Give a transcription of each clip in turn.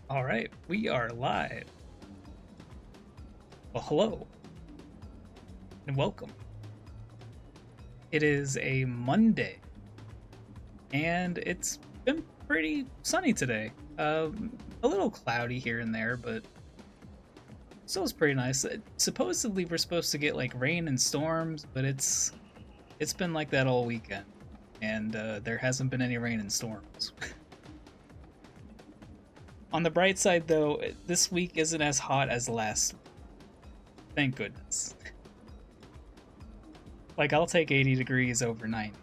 All right, we are live. Well, hello and welcome. It is a Monday, and it's been pretty sunny today. A little cloudy here and there, but still is pretty nice. Supposedly, we're supposed to get like rain and storms, but it's been like that all weekend, and there hasn't been any rain and storms. On the bright side, though, this week isn't as hot as last. Thank goodness. Like, I'll take 80 degrees over 90.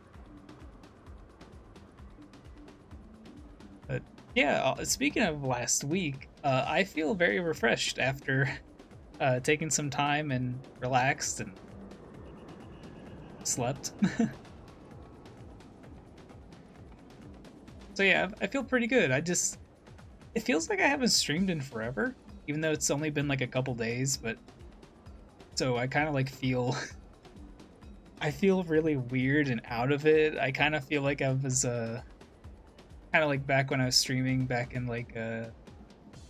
But yeah, speaking of last week, I feel very refreshed after taking some time and relaxed and slept. So yeah, I feel pretty good. It feels like I haven't streamed in forever, even though it's only been like a couple days, but so I kind of like feel I feel really weird and out of it. I kind of feel like I was kind of like back when I was streaming back in like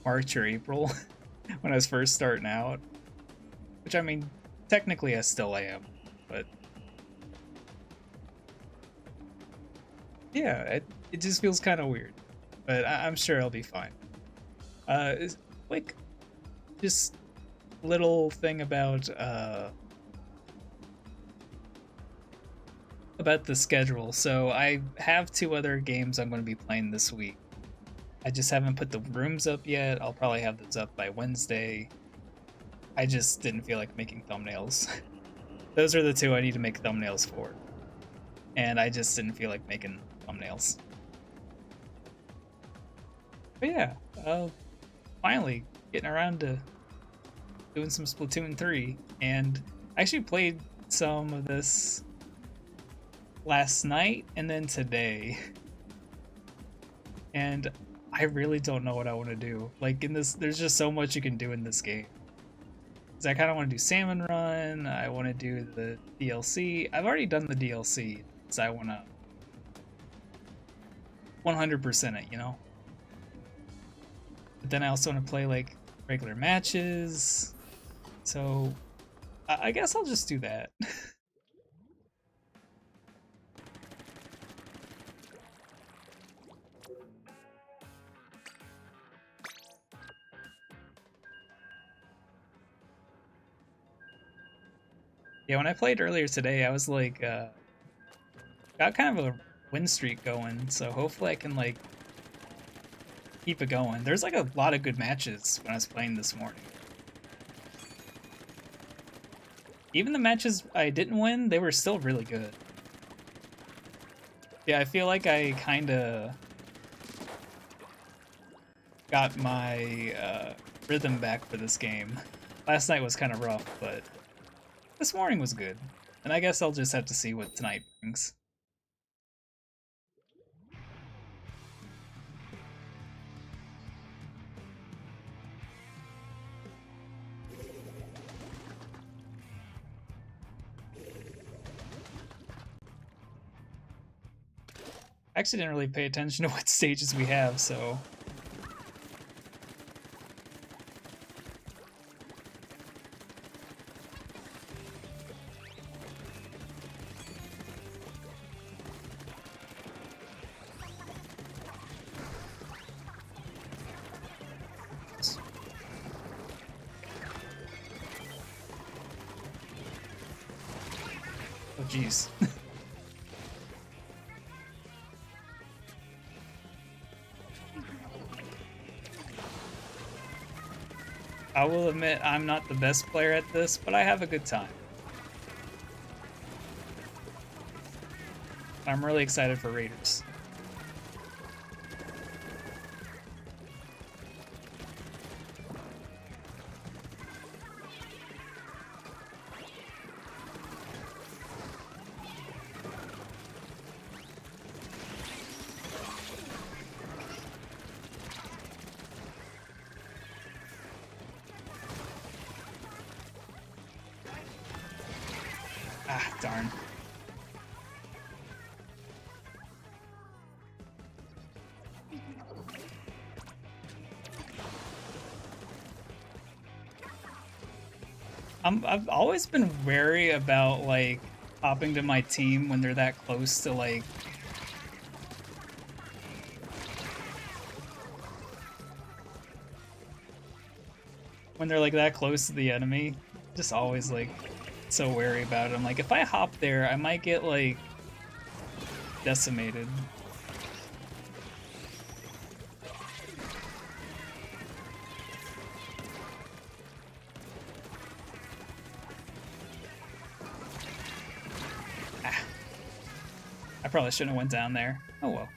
March or April when I was first starting out. Which I mean, technically I still am, but yeah, it just feels kind of weird. But I'm sure I'll be fine. Like just little thing about the schedule. So I have two other games I'm going to be playing this week. I just haven't put the rooms up yet. I'll probably have those up by Wednesday. I just didn't feel like making thumbnails. Those are the two I need to make thumbnails for. And I just didn't feel like making thumbnails. But yeah, finally getting around to doing some Splatoon 3. And I actually played some of this last night and then today. And I really don't know what I want to do. Like in this, there's just so much you can do in this game. Cause I kind of want to do Salmon Run. I want to do the DLC. I've already done the DLC, so I want to 100% it, you know. But then I also want to play like regular matches. So I guess I'll just do that. Yeah, when I played earlier today, I was like, got kind of a win streak going, so hopefully I can like keep it going. There's like a lot of good matches when I was playing this morning. Even the matches I didn't win, they were still really good. Yeah, I feel like I kind of got my rhythm back for this game. Last night was kind of rough, but this morning was good. And I guess I'll just have to see what tonight brings. I actually didn't really pay attention to what stages we have, so... Oh, jeez. I will admit I'm not the best player at this, but I have a good time. I'm really excited for Raiders. Ah, darn. I've always been wary about like hopping to my team when they're that close to like when they're like that close to the enemy. Just always like so wary about it. I'm like, if I hop there, I might get like decimated. Ah, I probably shouldn't have went down there. Oh well.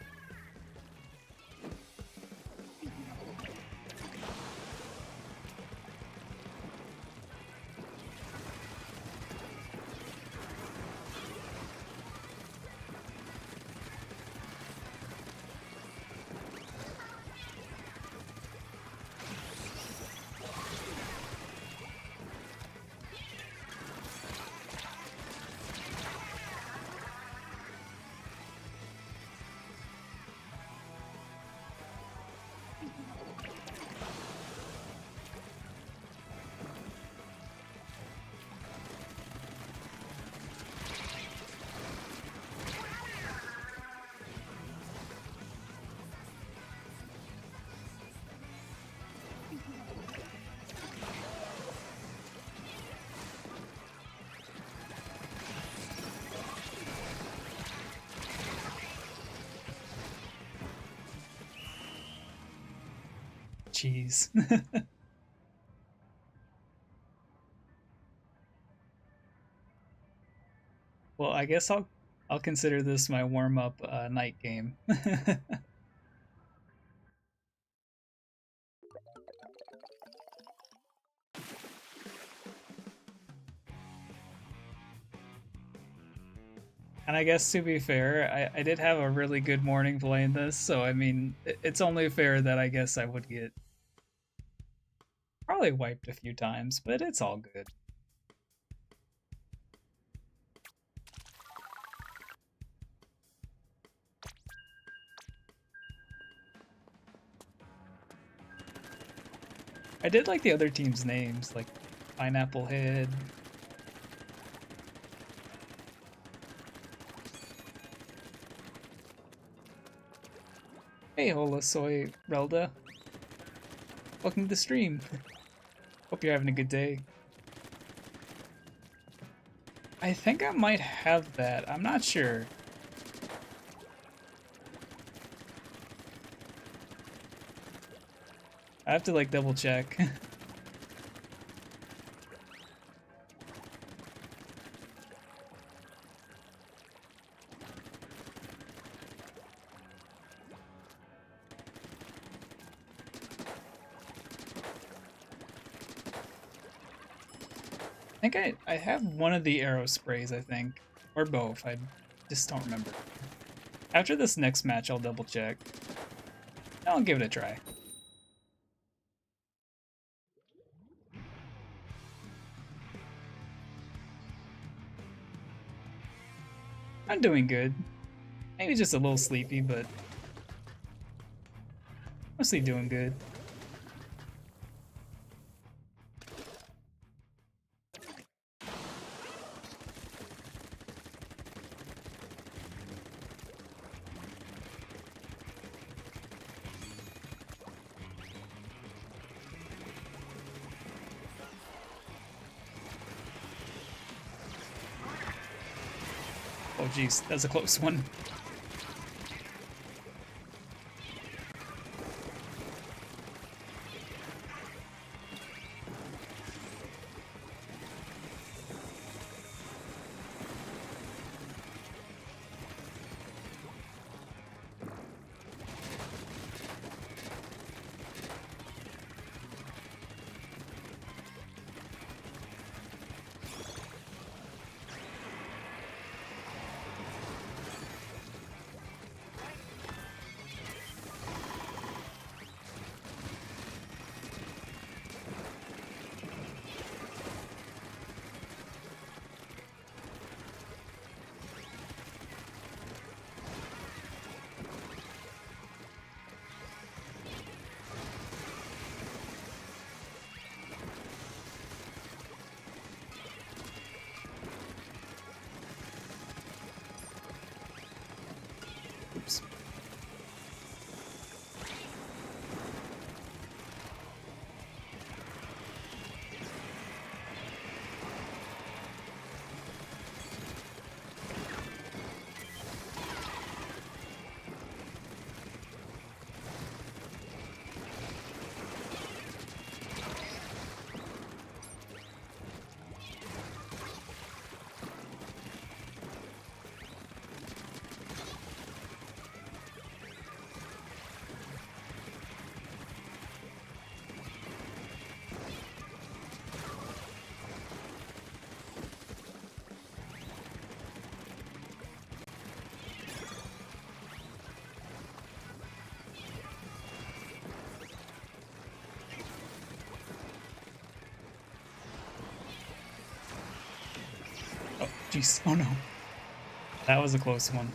Jeez. Well, I guess I'll consider this my warm up night game. And I guess to be fair, I did have a really good morning playing this, so I mean, it's only fair that I guess I would get probably wiped a few times, but it's all good. I did like the other team's names, like Pineapple Head. Hey, Hola Soy Relda. Welcome to the stream. Hope you're having a good day. I think I might have that. I'm not sure. I have to like double check. I think I have one of the arrow sprays, I think. Or both, I just don't remember. After this next match, I'll double check. I'll give it a try. I'm doing good. Maybe just a little sleepy, but mostly doing good. Oh jeez, that's a close one. jeez. Oh no. That was a close one.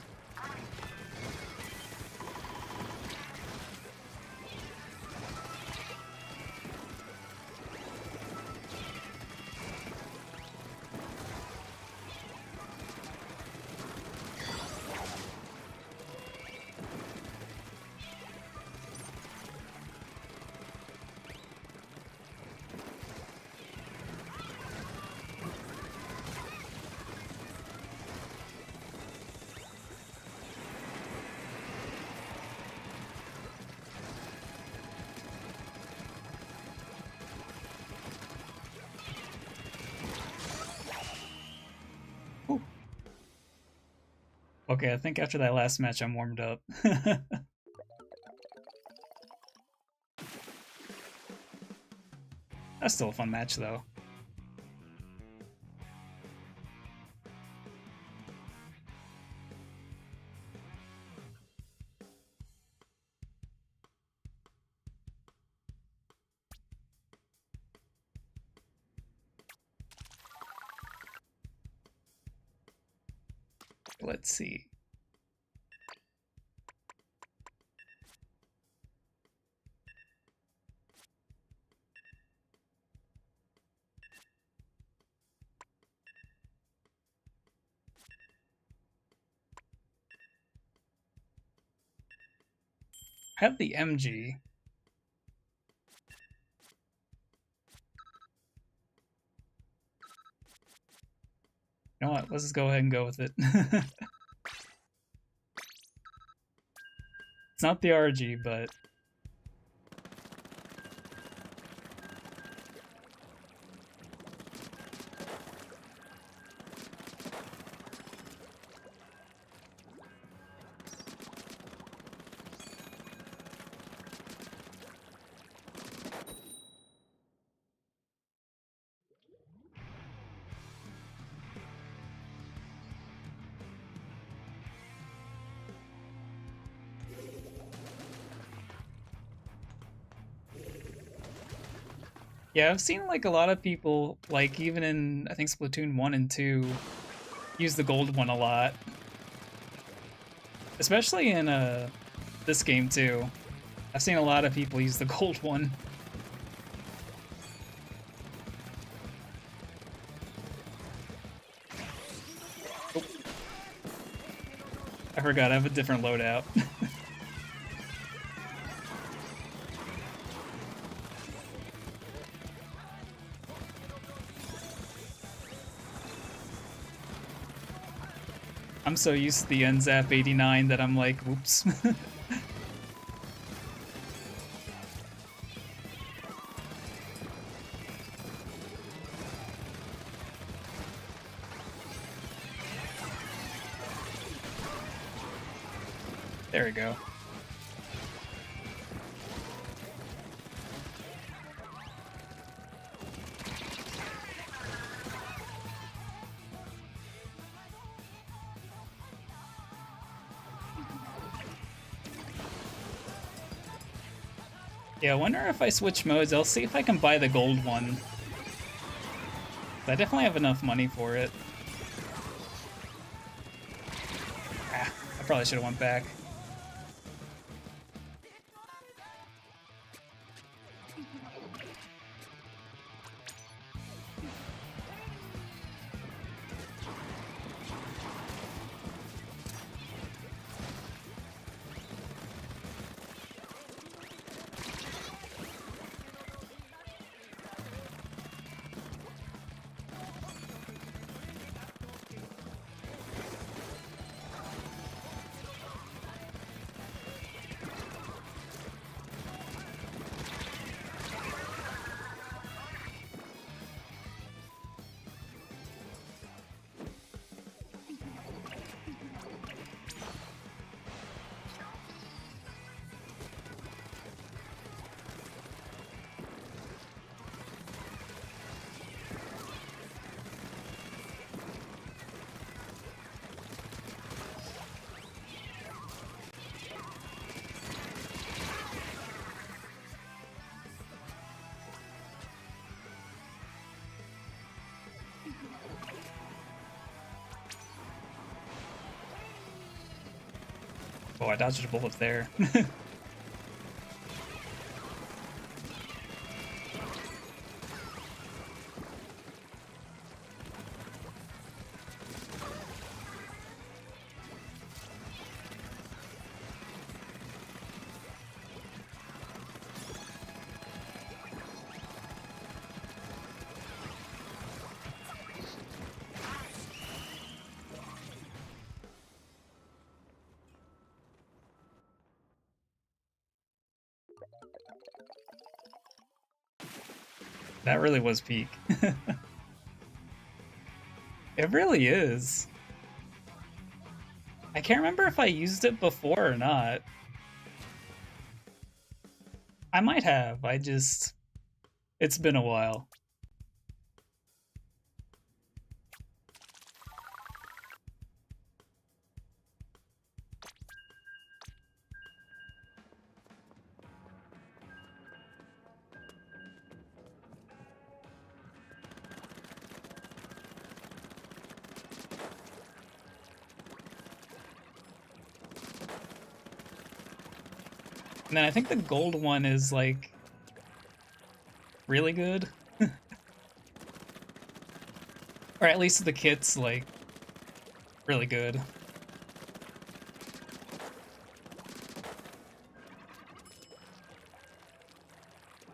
Ooh. Okay, I think after that last match I'm warmed up. That's still a fun match though. Let's see. I have the MG. You know what? Let's just go ahead and go with it. It's not the RG, but yeah, I've seen like a lot of people, like even in I think Splatoon 1 and 2, use the gold one a lot. Especially in this game too. I've seen a lot of people use the gold one. Oh. I forgot, I have a different loadout. I'm so used to the NZAP 89 that I'm like, whoops. There we go. Yeah, I wonder if I switch modes, I'll see if I can buy the gold one. I definitely have enough money for it. Ah, I probably should have went back. Oh, I dodged a bullet there. That really was peak. It really is. I can't remember if I used it before or not. I might have. It's been a while. And then I think the gold one is like really good. Or at least the kit's like really good.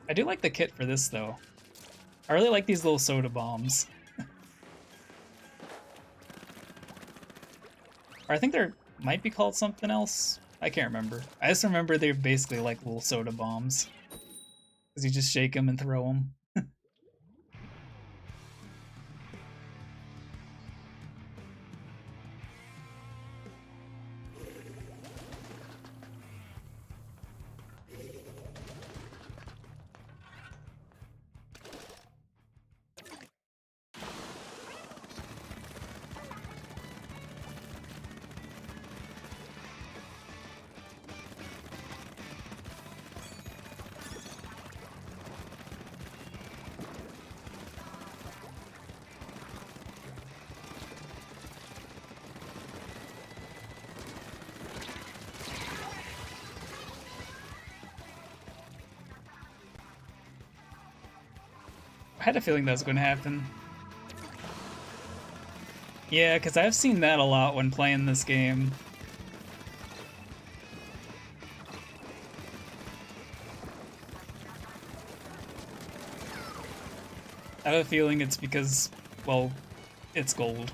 I do like the kit for this though. I really like these little soda bombs. Or I think they're might be called something else. I can't remember. I just remember they're basically like little soda bombs. Because you just shake them and throw them. I had a feeling that was going to happen. Yeah, because I've seen that a lot when playing this game. I have a feeling it's because, well, it's gold.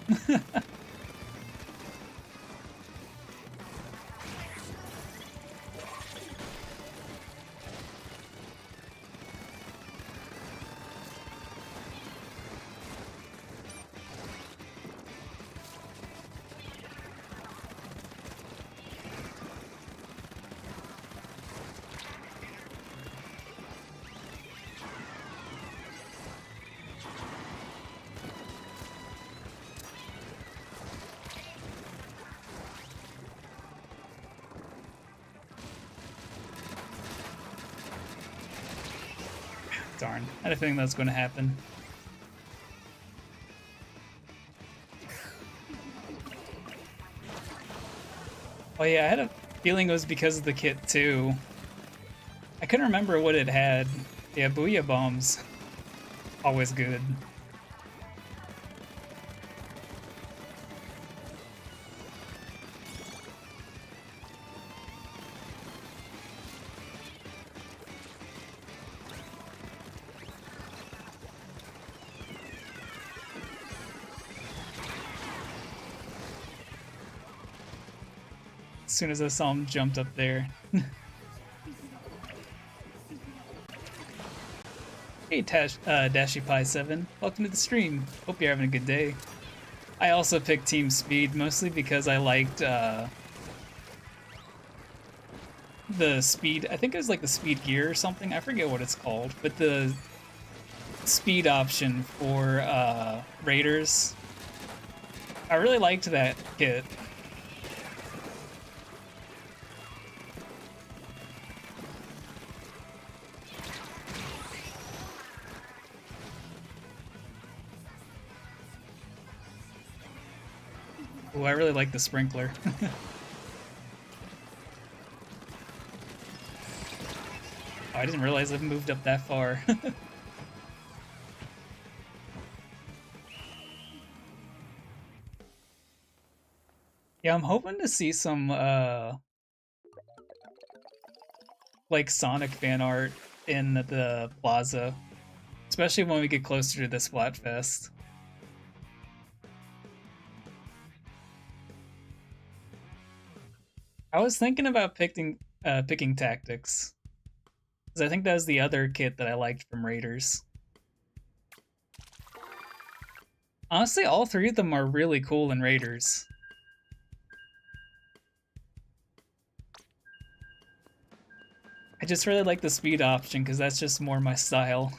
Darn, I had a feeling that was going to happen. Oh yeah, I had a feeling it was because of the kit too. I couldn't remember what it had. Yeah, Booyah Bombs. Always good. As soon as I saw him jumped up there. Hey Dashy Pie 7, welcome to the stream. Hope you're having a good day. I also picked Team Speed mostly because I liked the speed. I think it was like the speed gear or something. I forget what it's called, but the speed option for raiders. I really liked that kit. Oh, I really like the sprinkler. Oh, I didn't realize I've moved up that far. Yeah, I'm hoping to see some like Sonic fan art in the plaza, especially when we get closer to the Splatfest. I was thinking about picking tactics, because I think that was the other kit that I liked from Raiders. Honestly, all three of them are really cool in Raiders. I just really like the speed option because that's just more my style.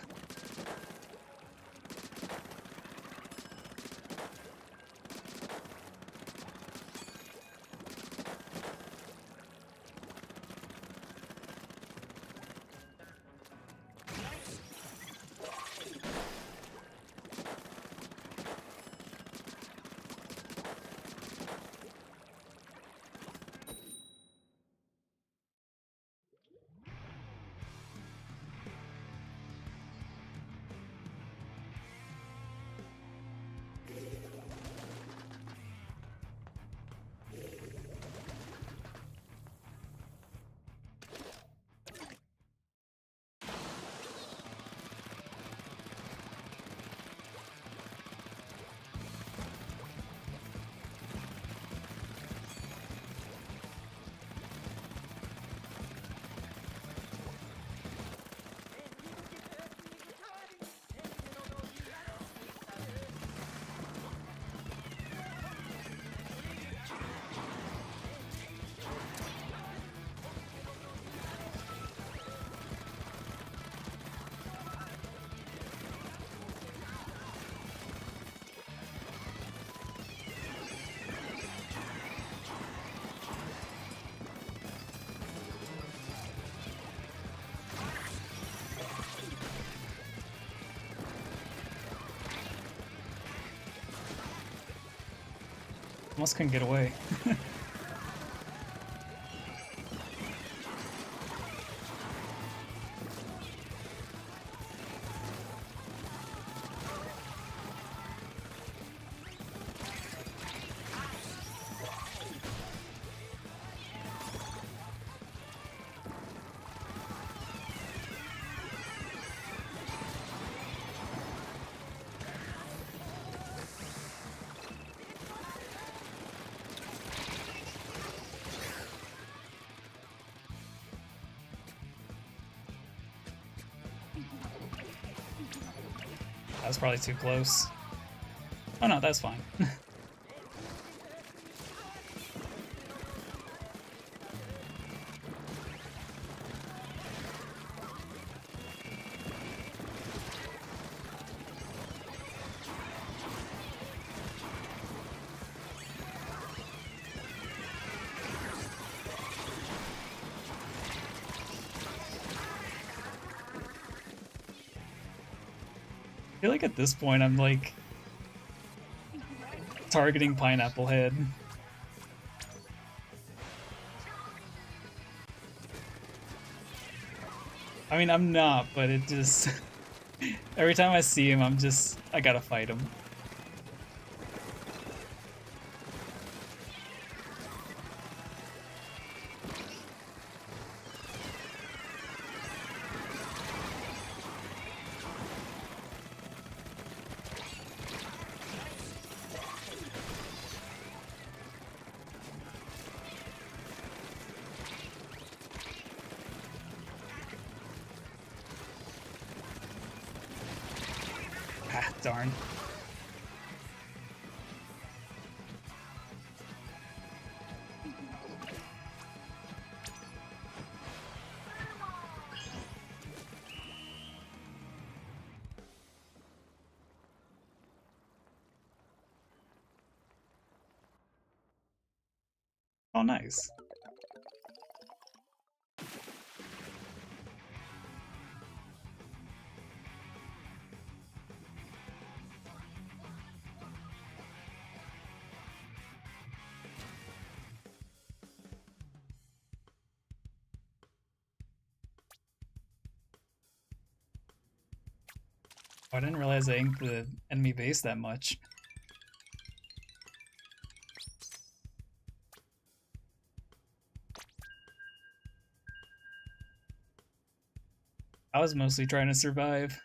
Almost couldn't get away. That was probably too close. Oh no, that's fine. I feel like at this point I'm like targeting Pineapple Head. I mean, I'm not, but it just every time I see him, I gotta fight him. Ah, darn. Oh, nice. I didn't realize I inked the enemy base that much. I was mostly trying to survive.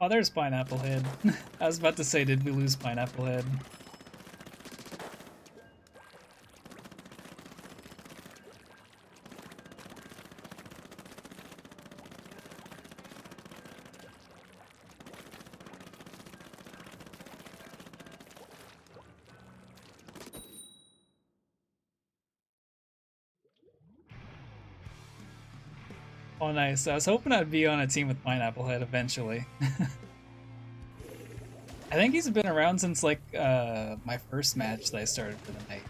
Oh, there's Pineapple Head. I was about to say, did we lose Pineapple Head? Oh, nice. I was hoping I'd be on a team with Pineapple Head eventually. I think he's been around since like my first match that I started for the night.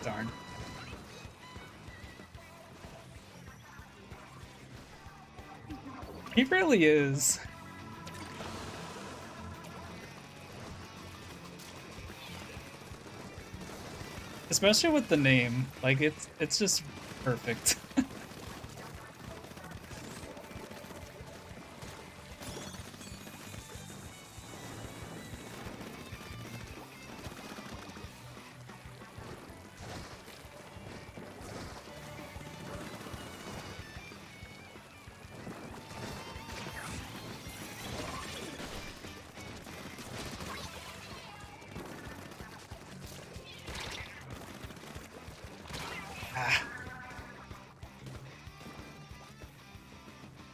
Darn. He really is. Especially with the name. Like it's just perfect. Ah.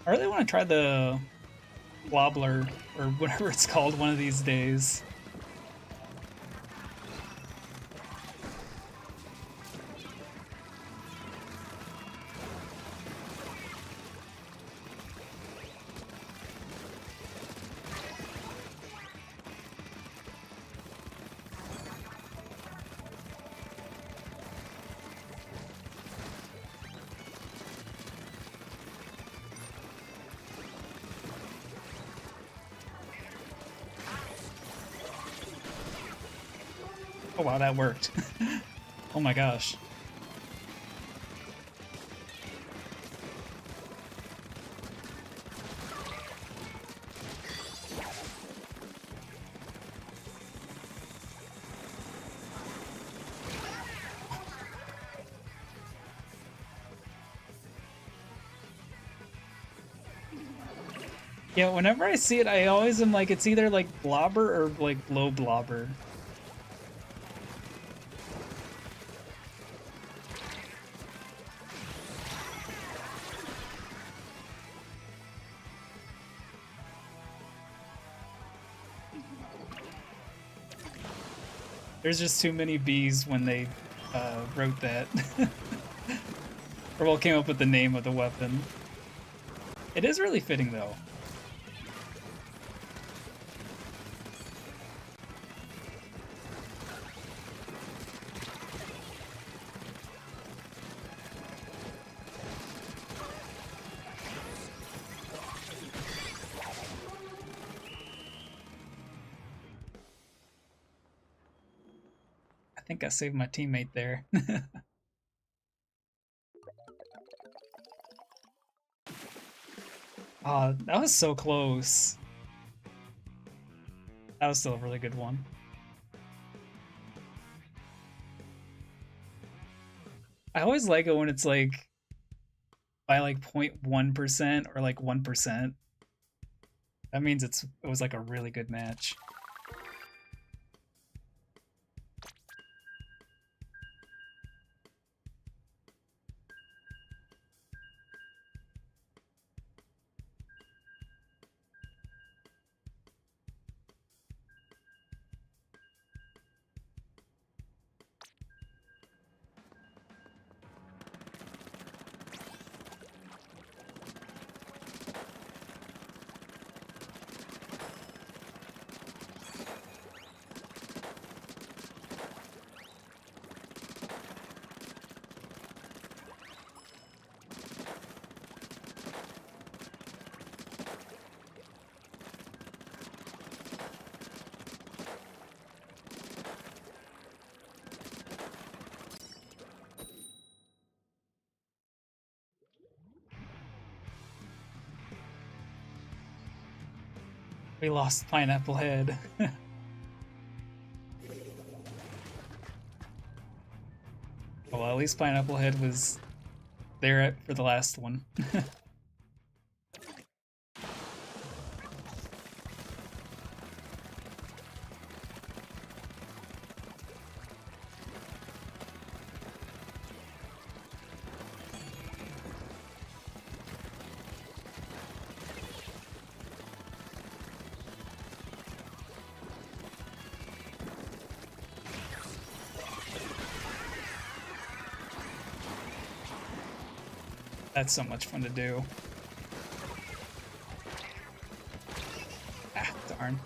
I really want to try the wobbler or whatever it's called one of these days. Oh wow, that worked. Oh my gosh. Yeah, whenever I see it, I always am like, it's either like blobber or like low blobber. There's just too many bees when they wrote that. Or well, came up with the name of the weapon. It is really fitting though. I think I saved my teammate there. Oh, that was so close. That was still a really good one. I always like it when it's like by like 0.1% or like 1%. That means it was like a really good match. We lost Pineapple Head. Well, at least Pineapple Head was there for the last one. That's so much fun to do. Ah, darn.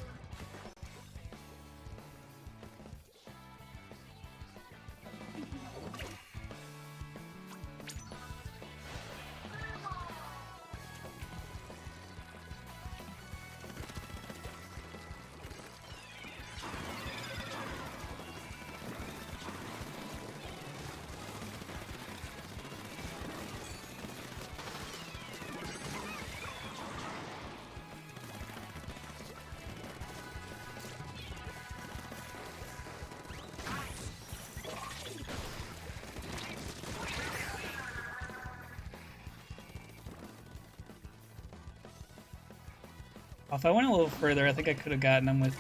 If I went a little further, I think I could have gotten him with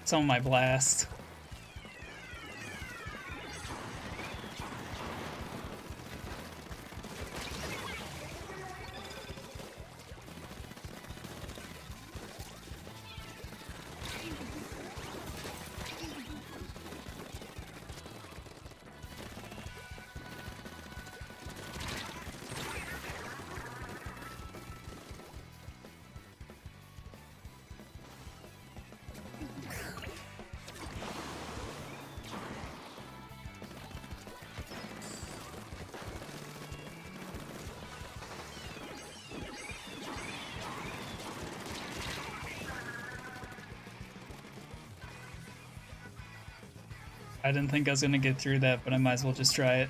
some of my blast. I didn't think I was gonna get through that, but I might as well just try it.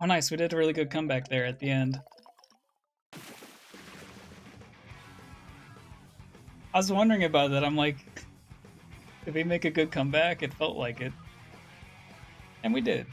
Oh, nice. We did a really good comeback there at the end. I was wondering about that. I'm like, did we make a good comeback? It felt like it. And we did.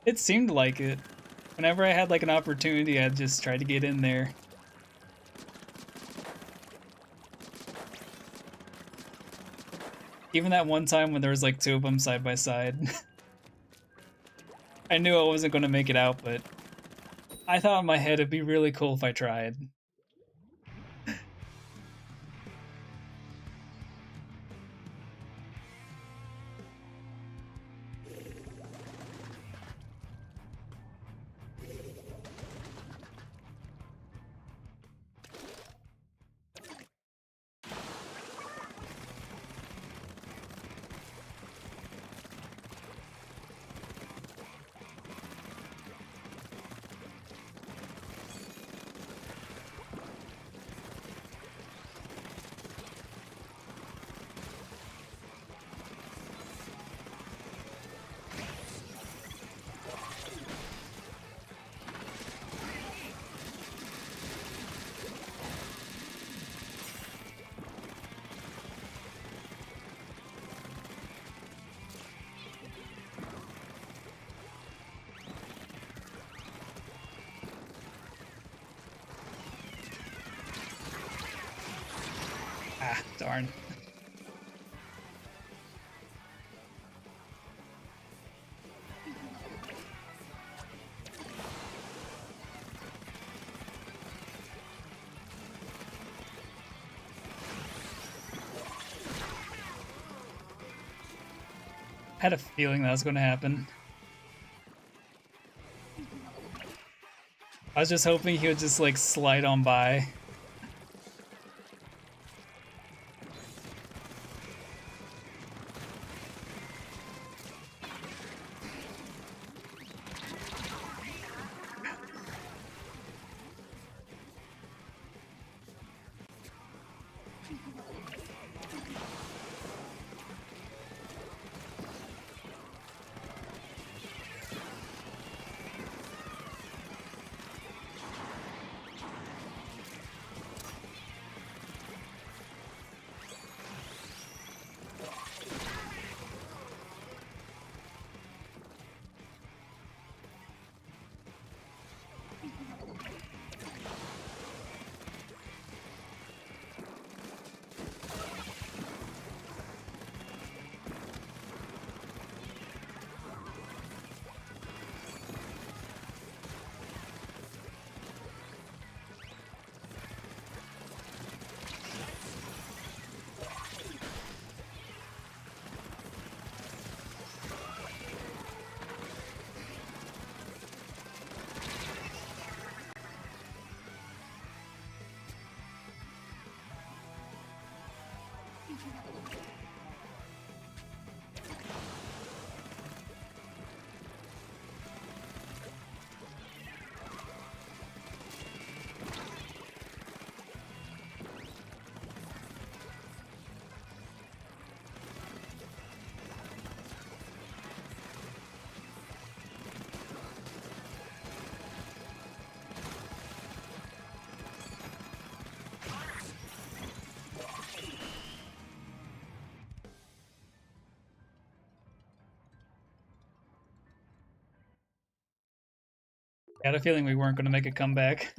It seemed like it. Whenever I had like an opportunity, I'd just try to get in there. Even that one time when there was like two of them side by side. I knew I wasn't going to make it out, but I thought in my head it'd be really cool if I tried. Ah, darn. I had a feeling that was going to happen. I was just hoping he would just like slide on by. I had a feeling we weren't going to make a comeback.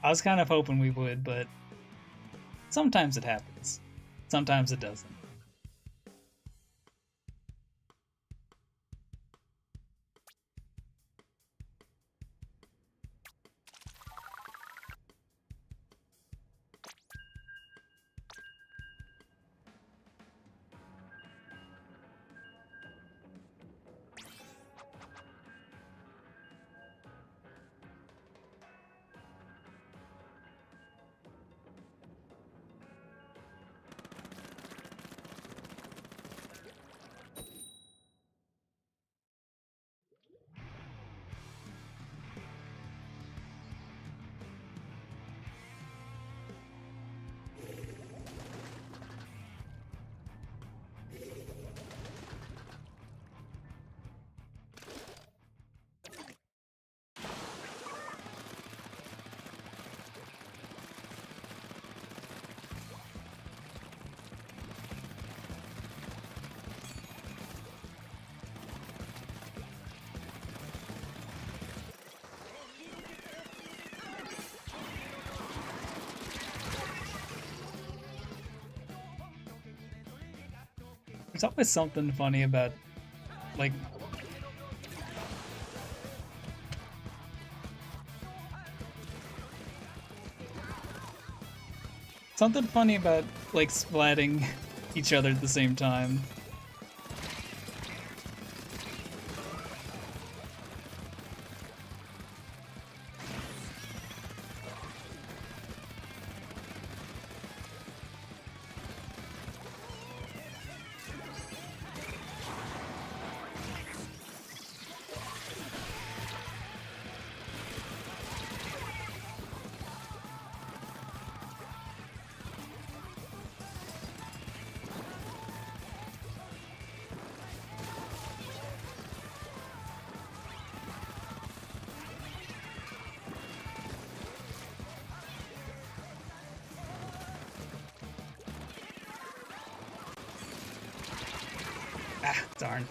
I was kind of hoping we would, but sometimes it happens. Sometimes it doesn't. There's always something funny about, like, something funny about, like, splatting each other at the same time. Ah, darn.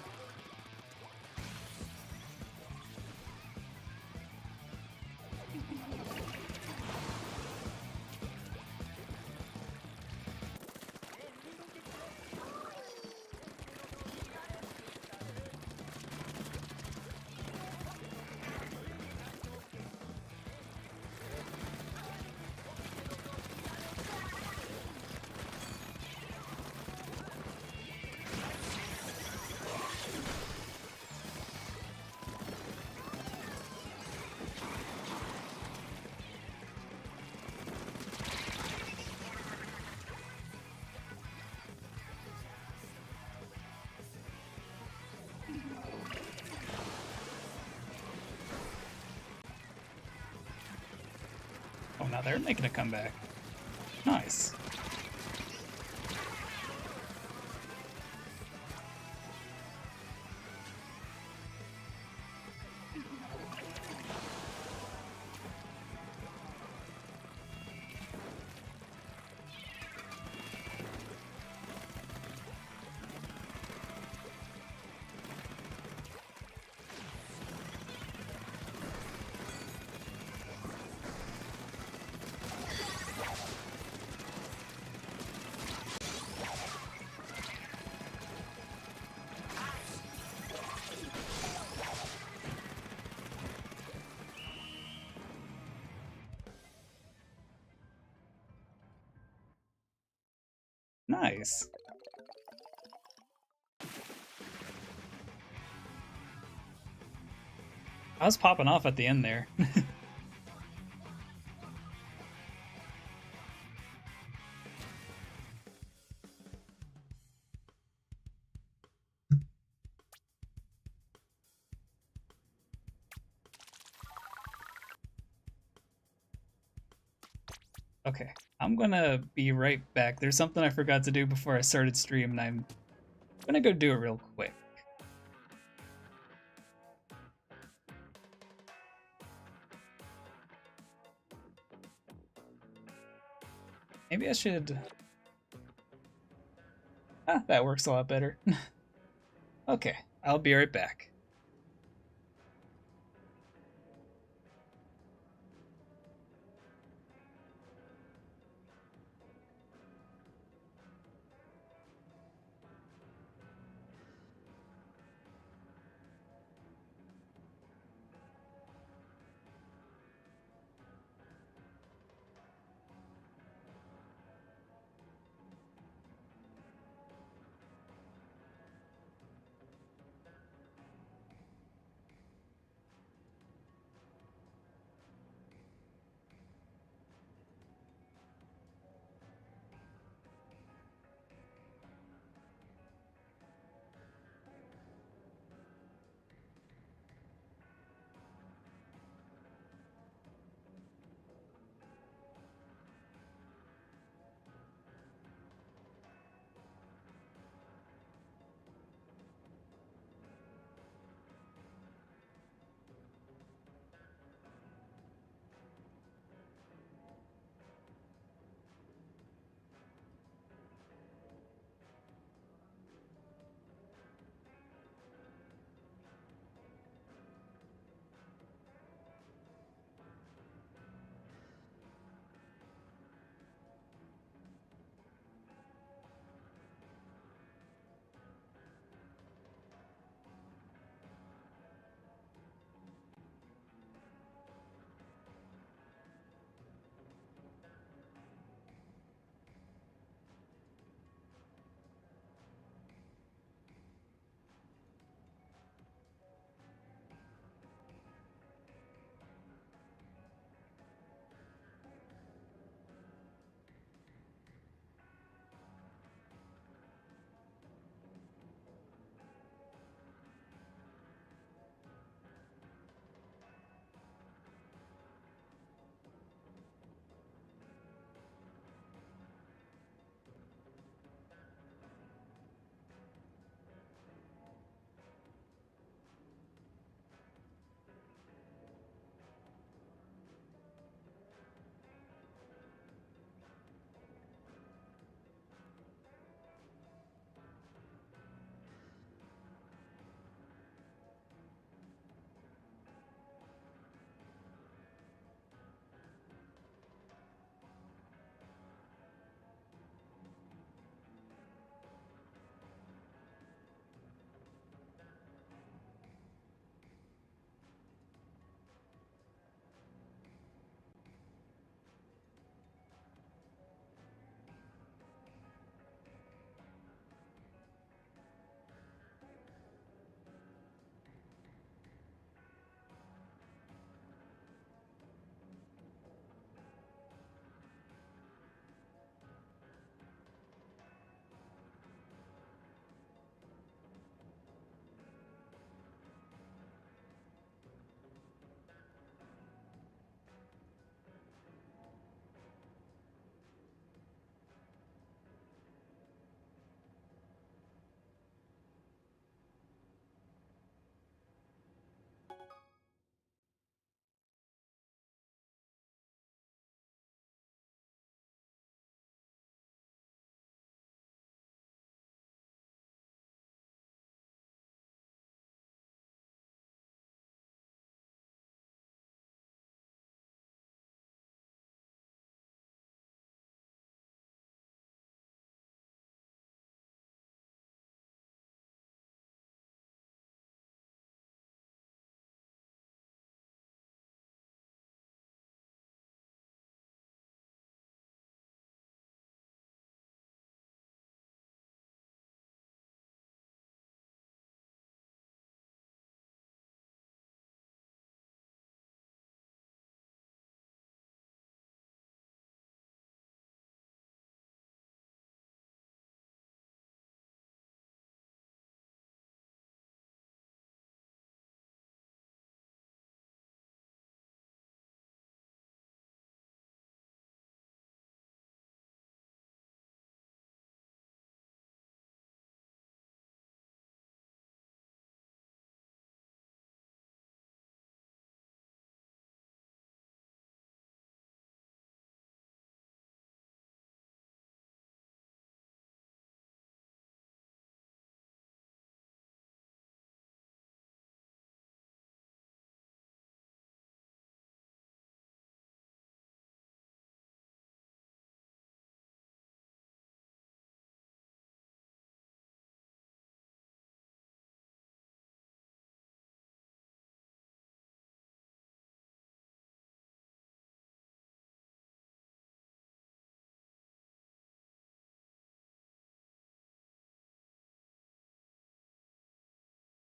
now they're making a comeback. Nice. Nice. I was popping off at the end there. Okay, I'm gonna be right back. There's something I forgot to do before I started stream, and I'm gonna go do it real quick. Maybe I should... Ah, that works a lot better. Okay, I'll be right back.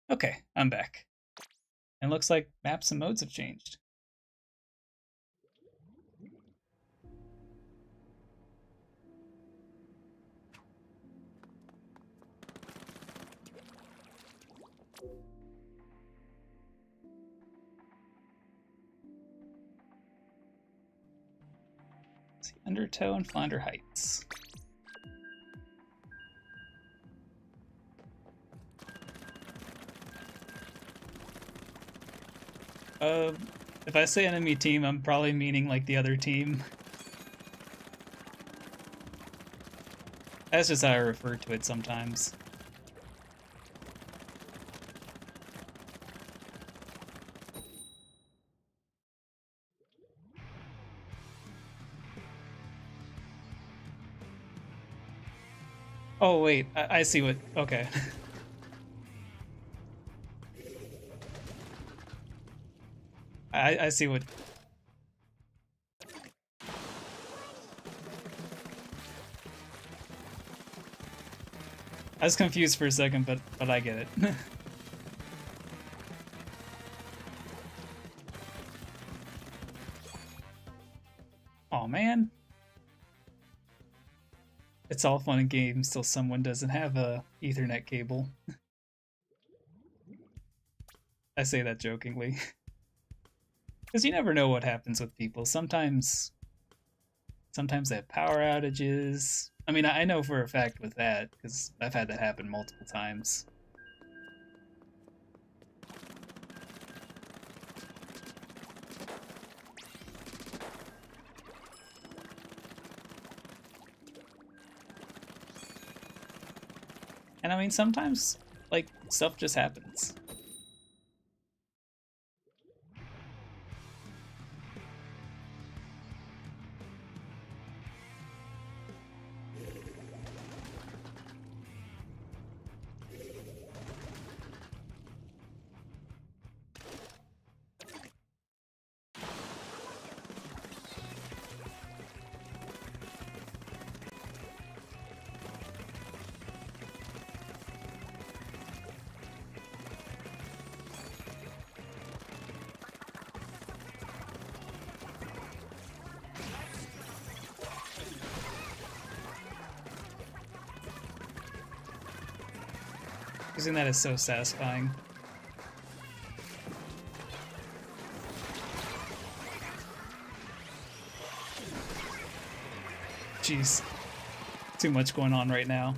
Okay, I'm back. And looks like maps and modes have changed. Let's see, Undertow and Flounder Heights. If I say enemy team, I'm probably meaning like the other team. That's just how I refer to it sometimes. Oh wait, I see what. Okay. I see what. I was confused for a second, but I get it. Oh man. It's all fun and games till someone doesn't have a Ethernet cable. I say that jokingly. Because you never know what happens with people. Sometimes they have power outages. I mean, I know for a fact with that, because I've had that happen multiple times. And I mean, sometimes, like, stuff just happens. Using that is so satisfying. Jeez. Too much going on right now.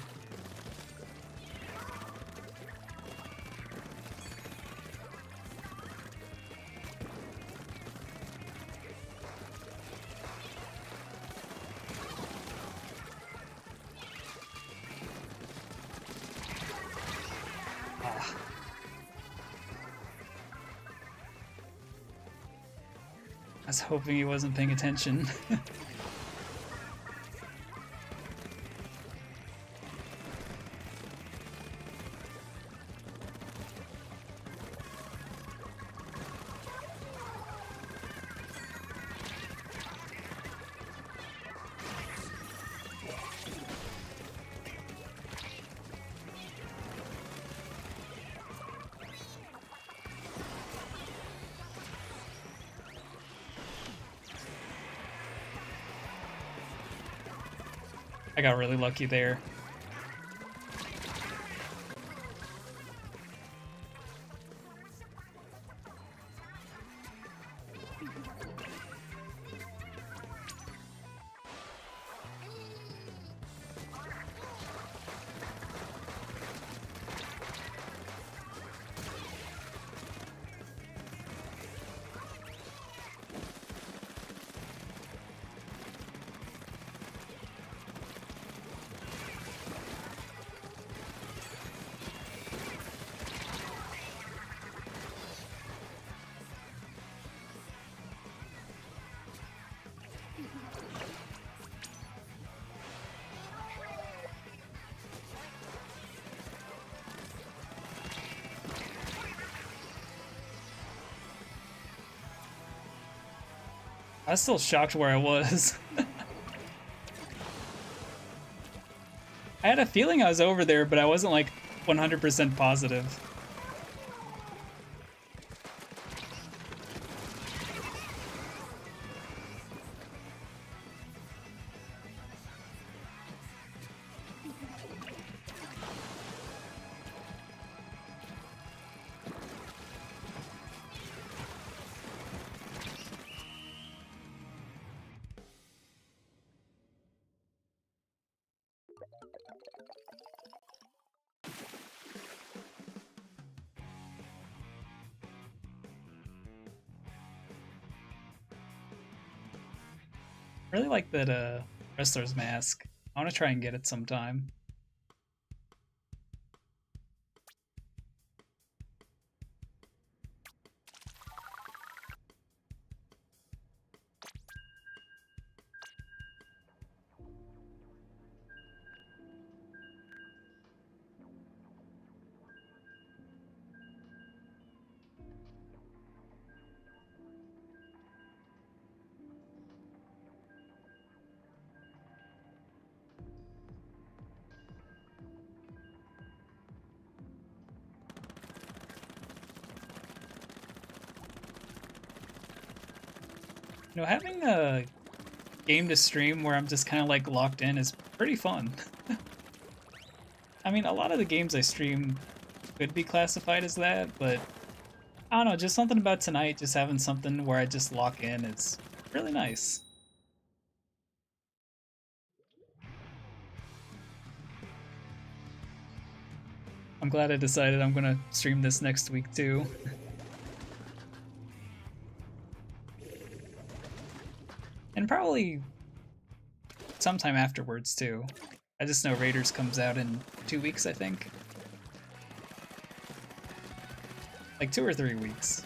I was hoping he wasn't paying attention. I got really lucky there. I was still shocked where I was. I had a feeling I was over there, but I wasn't like 100% positive. Really like that wrestler's mask. I want to try and get it sometime. You know, having a game to stream where I'm just kind of like locked in is pretty fun. I mean, a lot of the games I stream could be classified as that, but I don't know, just something about tonight, just having something where I just lock in is really nice. I'm glad I decided I'm gonna stream this next week too. And probably sometime afterwards too. I just know Raiders comes out in 2 weeks, I think. Like 2 or 3 weeks.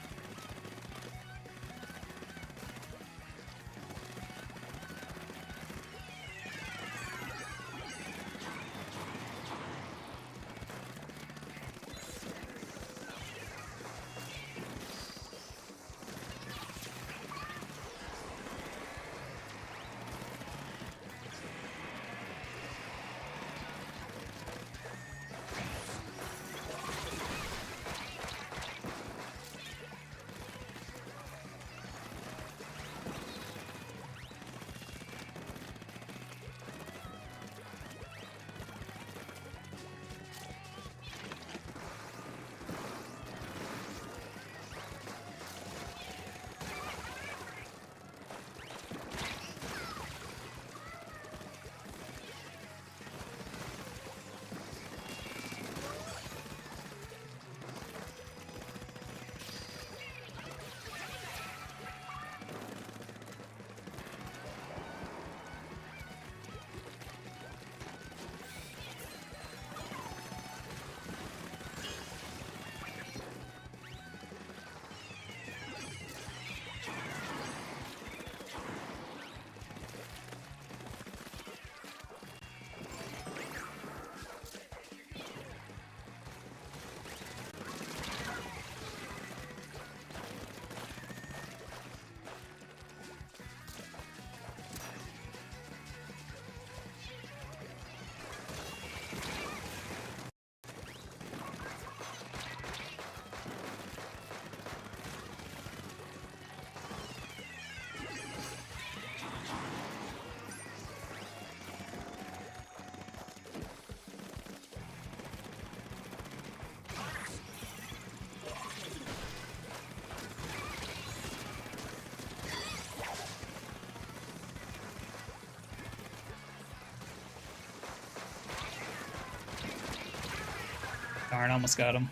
Darn, almost got him.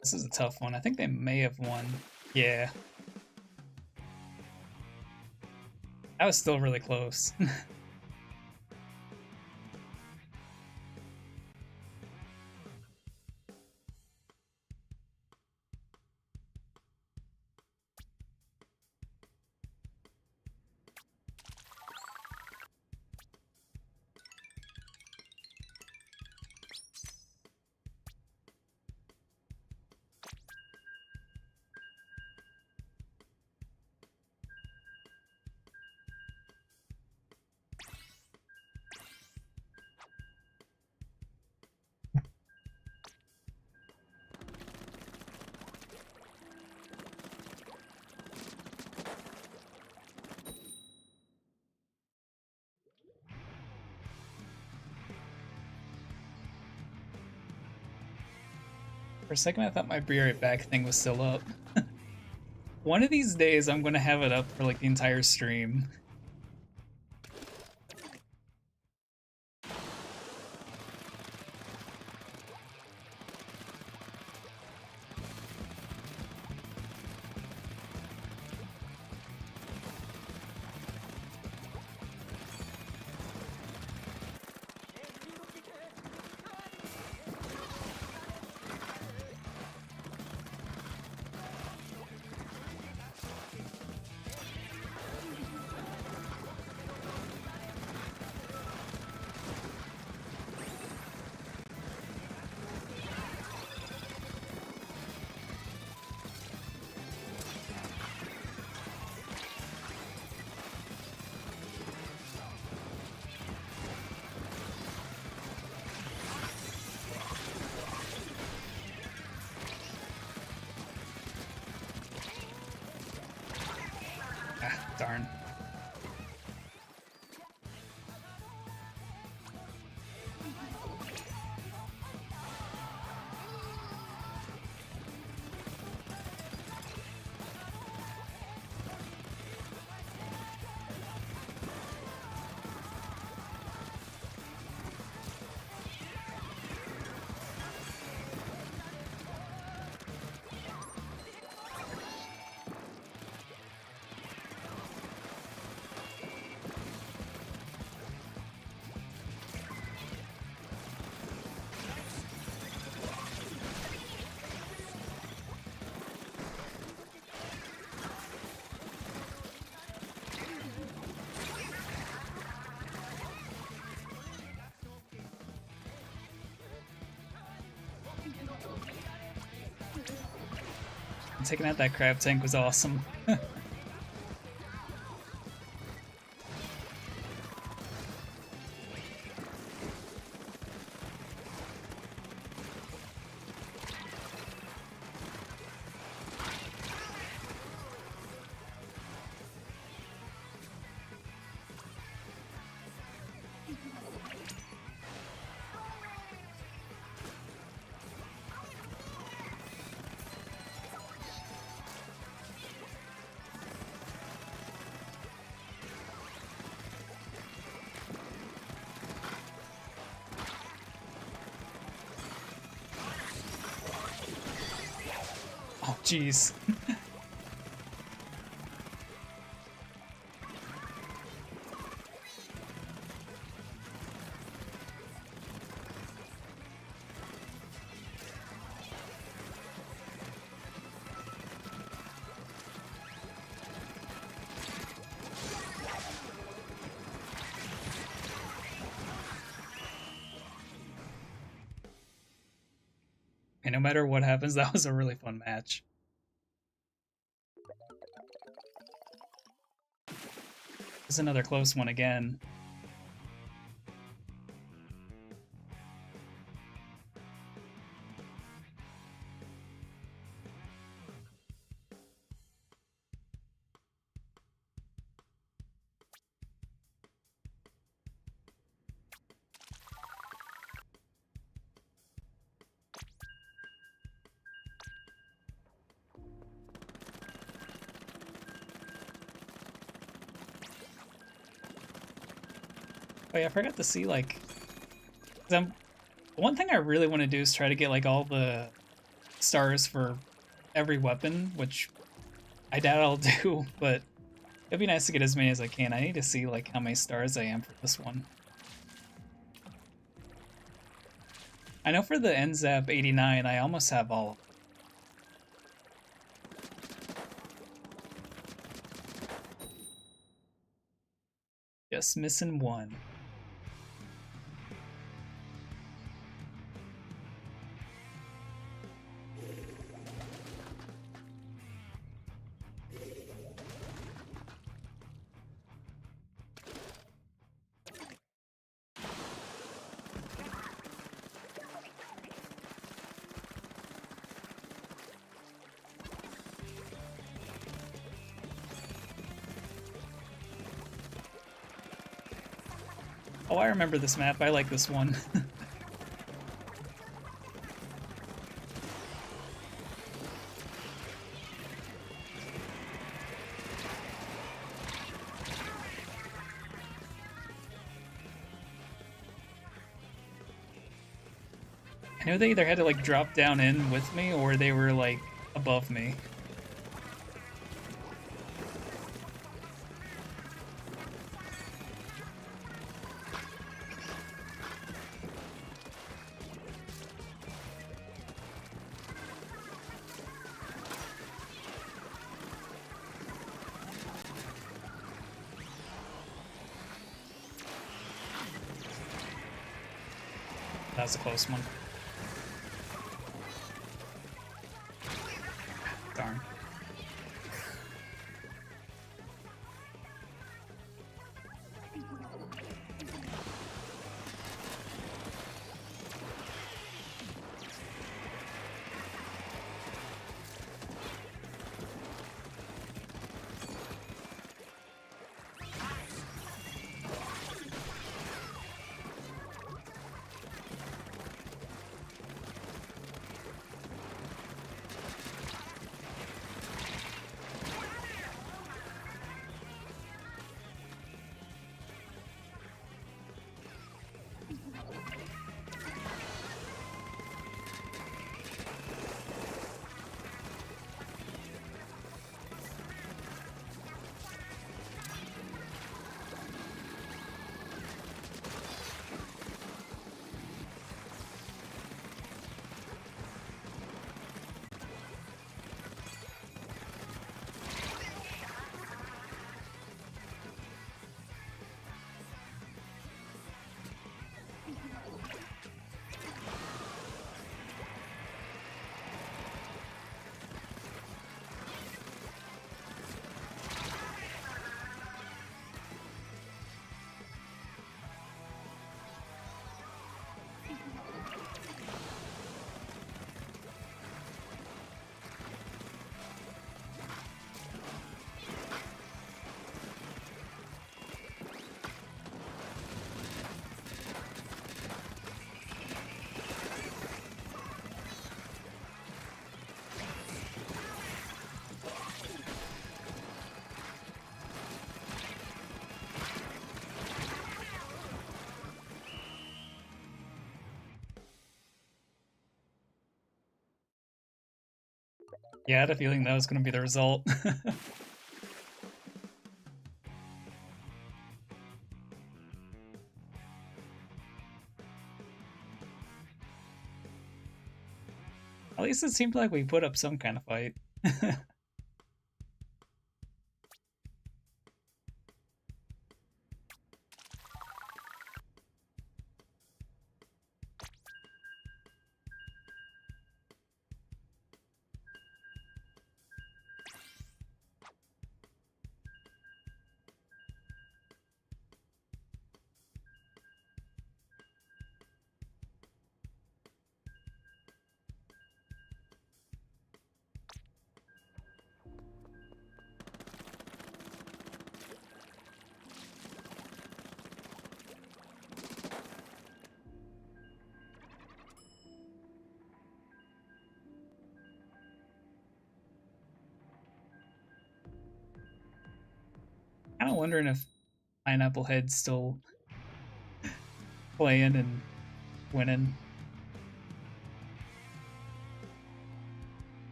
This is a tough one. I think they may have won. Yeah. That was still really close. For a second, I thought my be right back thing was still up. One of these days, I'm gonna have it up for like the entire stream. Darn. Taking out that crab tank was awesome. Oh, jeez. And no matter what happens, that was a really fun match. It's another close one again. Oh yeah, I forgot to see like, 'cause one thing I really want to do is try to get like all the stars for every weapon, which I doubt I'll do, but it'd be nice to get as many as I can. I need to see like how many stars I am for this one. I know for the NZAP 89, I almost have all of them. Just missing one. Oh, I remember this map. I like this one. I knew they either had to like drop down in with me or they were like above me. That was a close one. Darn. Yeah, I had a feeling that was going to be the result. At least it seemed like we put up some kind of fight. Kind of wondering if Pineapple Head's still playing and winning.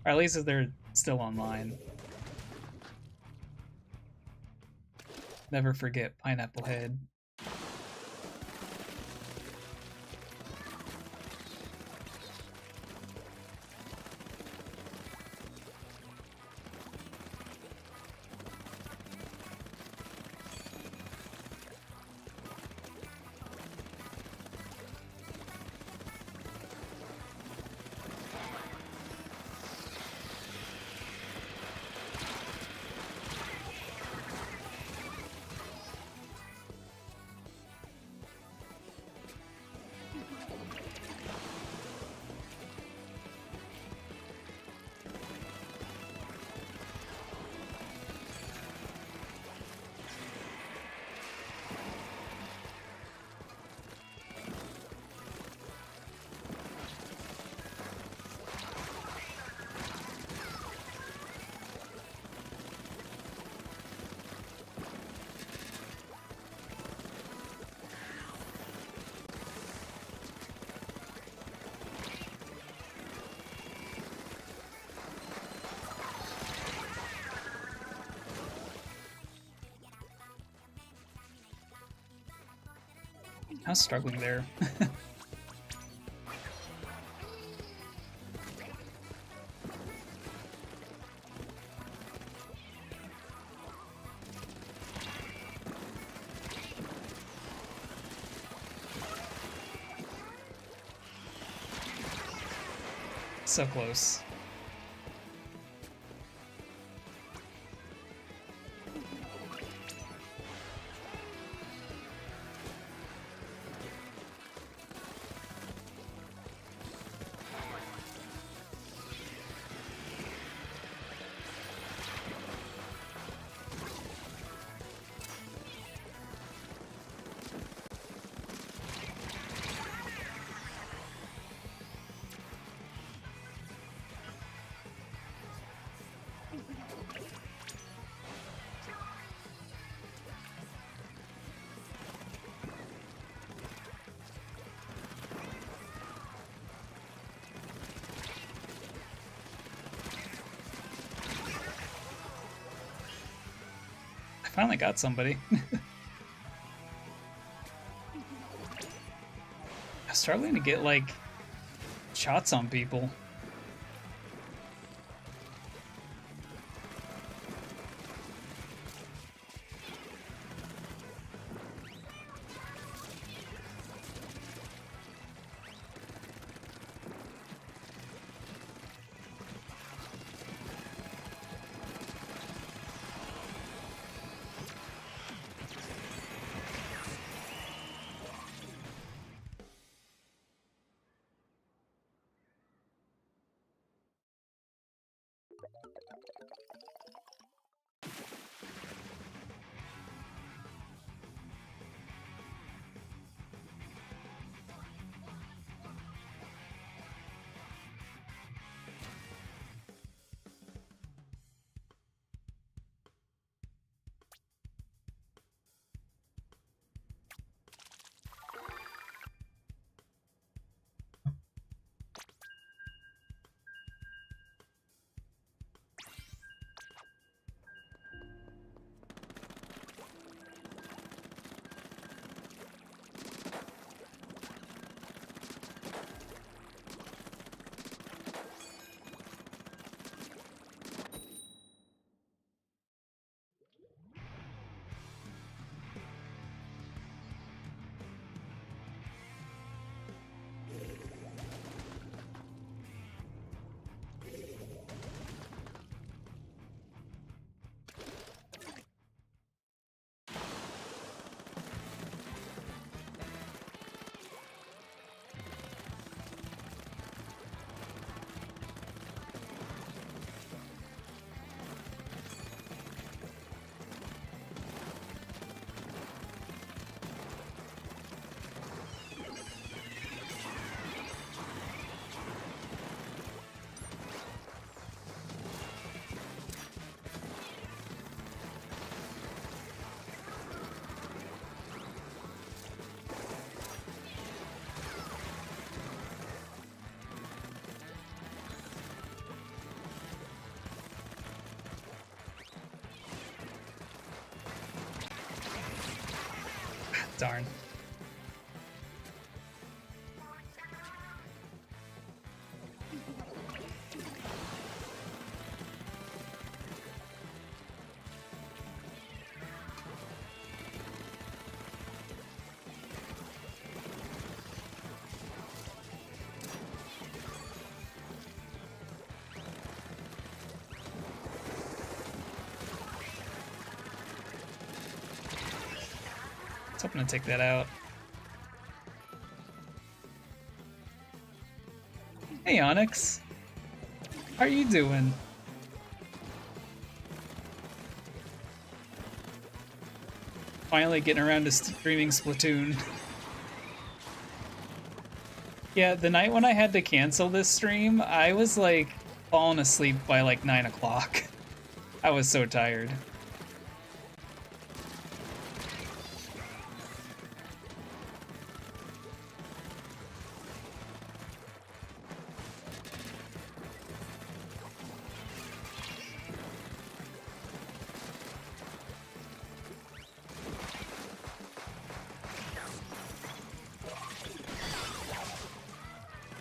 Or at least if they're still online. Never forget Pineapple Head. I was struggling there. So close. I finally got somebody. I'm struggling to get, like, shots on people. Darn. I was hoping to take that out. Hey, Onyx. How are you doing? Finally getting around to streaming Splatoon. Yeah, the night when I had to cancel this stream, I was like falling asleep by like 9 o'clock. I was so tired.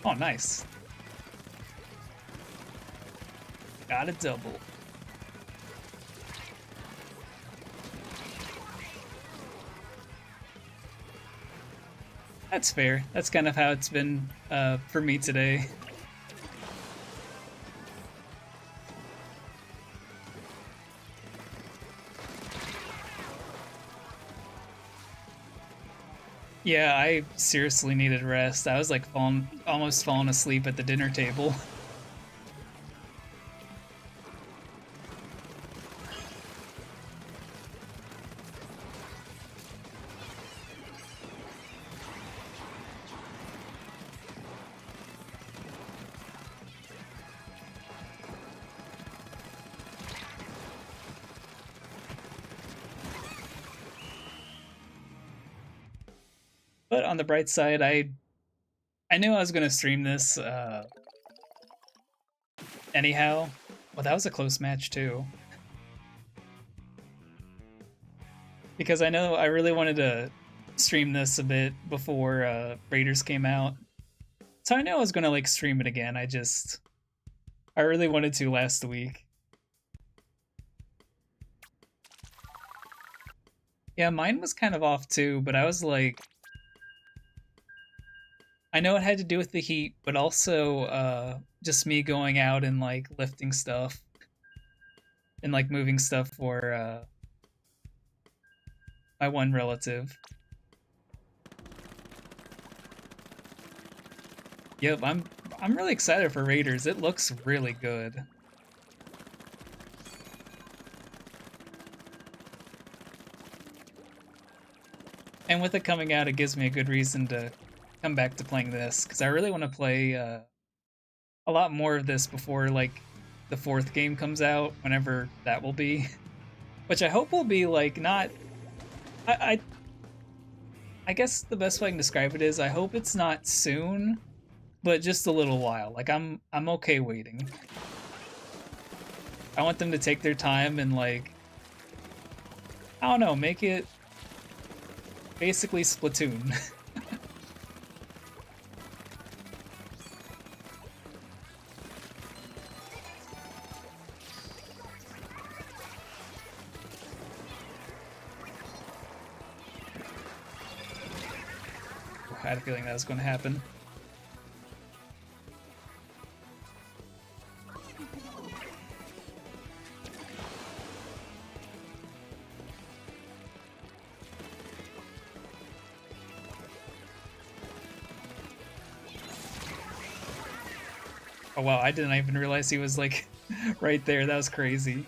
Oh, nice. Got a double. That's fair. That's kind of how it's been for me today. Yeah, I seriously needed rest. I was like almost falling asleep at the dinner table. But on the bright side, I knew I was gonna stream this anyhow. Well, that was a close match too. Because I know I really wanted to stream this a bit before Raiders came out. So I knew I was gonna like stream it again. I really wanted to last week. Yeah, mine was kind of off too, but I was like, I know it had to do with the heat, but also just me going out and like lifting stuff and like moving stuff for my one relative. Yep, I'm really excited for Raiders. It looks really good. And with it coming out, it gives me a good reason to come back to playing this because I really want to play a lot more of this before like the fourth game comes out, whenever that will be. Which I hope will be like not. I I guess the best way I can describe it is I hope it's not soon, but just a little while. Like I'm okay waiting. I want them to take their time and like I don't know, make it basically Splatoon. I had a feeling that was going to happen. Oh wow, I didn't even realize he was like right there. That was crazy.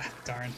Ah, darn.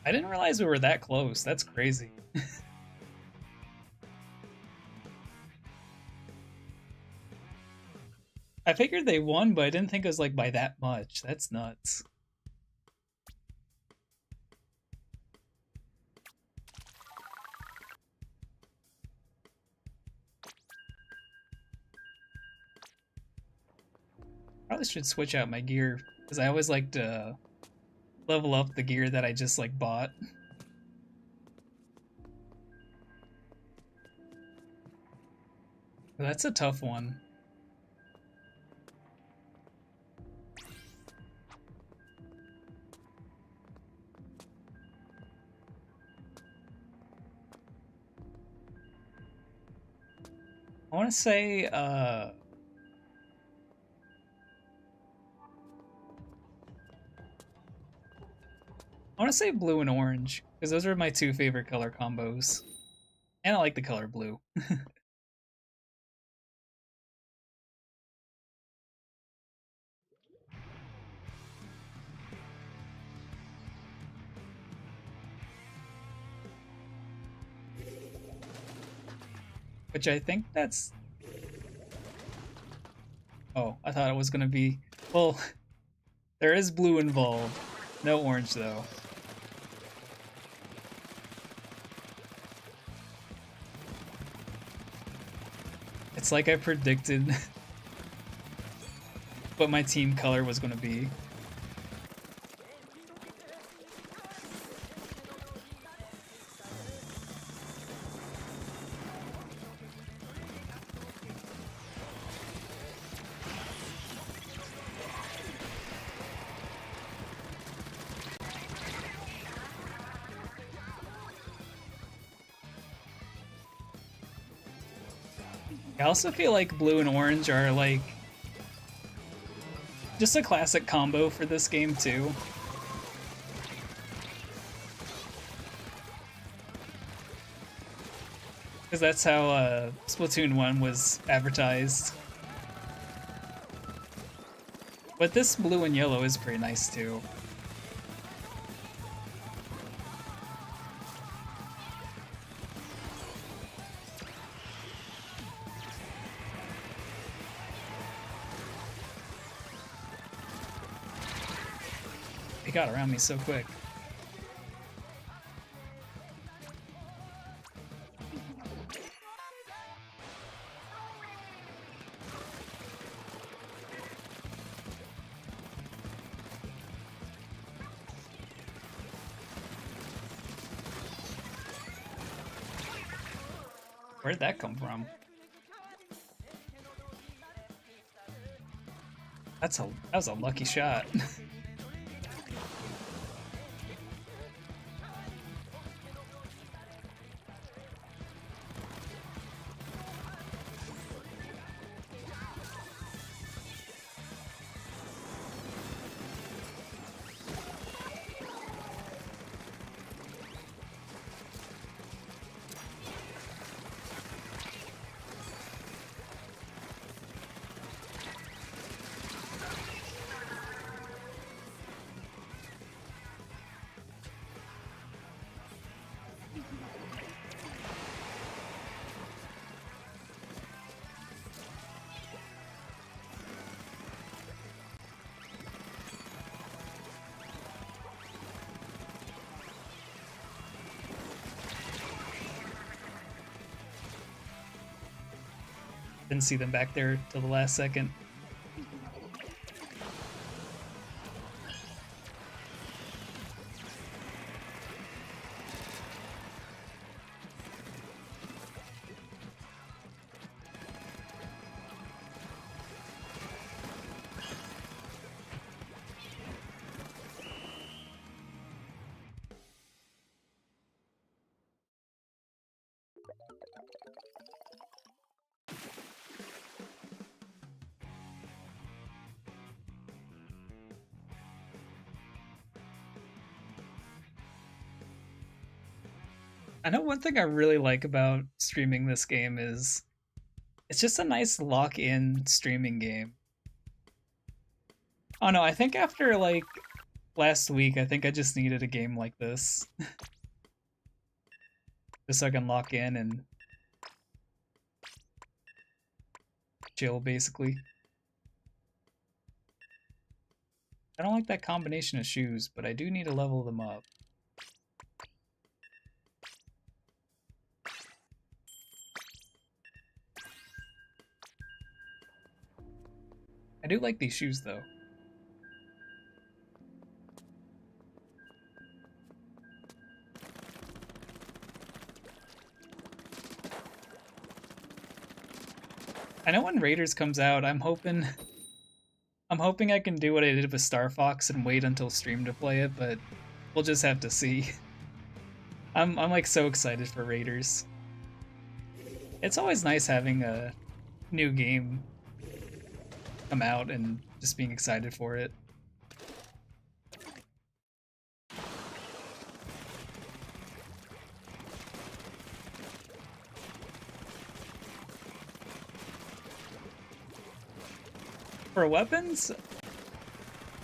I didn't realize we were that close. That's crazy. I figured they won, but I didn't think it was like by that much. That's nuts. Probably should switch out my gear because I always like to level up the gear that I just like bought. That's a tough one. I want to say blue and orange because those are my two favorite color combos. And I like the color blue. Which I think that's... Oh, I thought it was gonna be... Well, there is blue involved. No orange, though. It's like I predicted what my team color was gonna be. I also feel like blue and orange are like just a classic combo for this game too. Because that's how Splatoon 1 was advertised. But this blue and yellow is pretty nice too. They got around me so quick. Where'd that come from? That was a lucky shot. Didn't see them back there till the last second. I know one thing I really like about streaming this game is it's just a nice lock-in streaming game. Oh no, I think after like last week, I think I just needed a game like this. Just so I can lock in and chill, basically. I don't like that combination of shoes, but I do need to level them up. I do like these shoes, though. I know when Raiders comes out, I'm hoping I can do what I did with Star Fox and wait until stream to play it, but we'll just have to see. I'm like so excited for Raiders. It's always nice having a new game come out and just being excited for it. For weapons,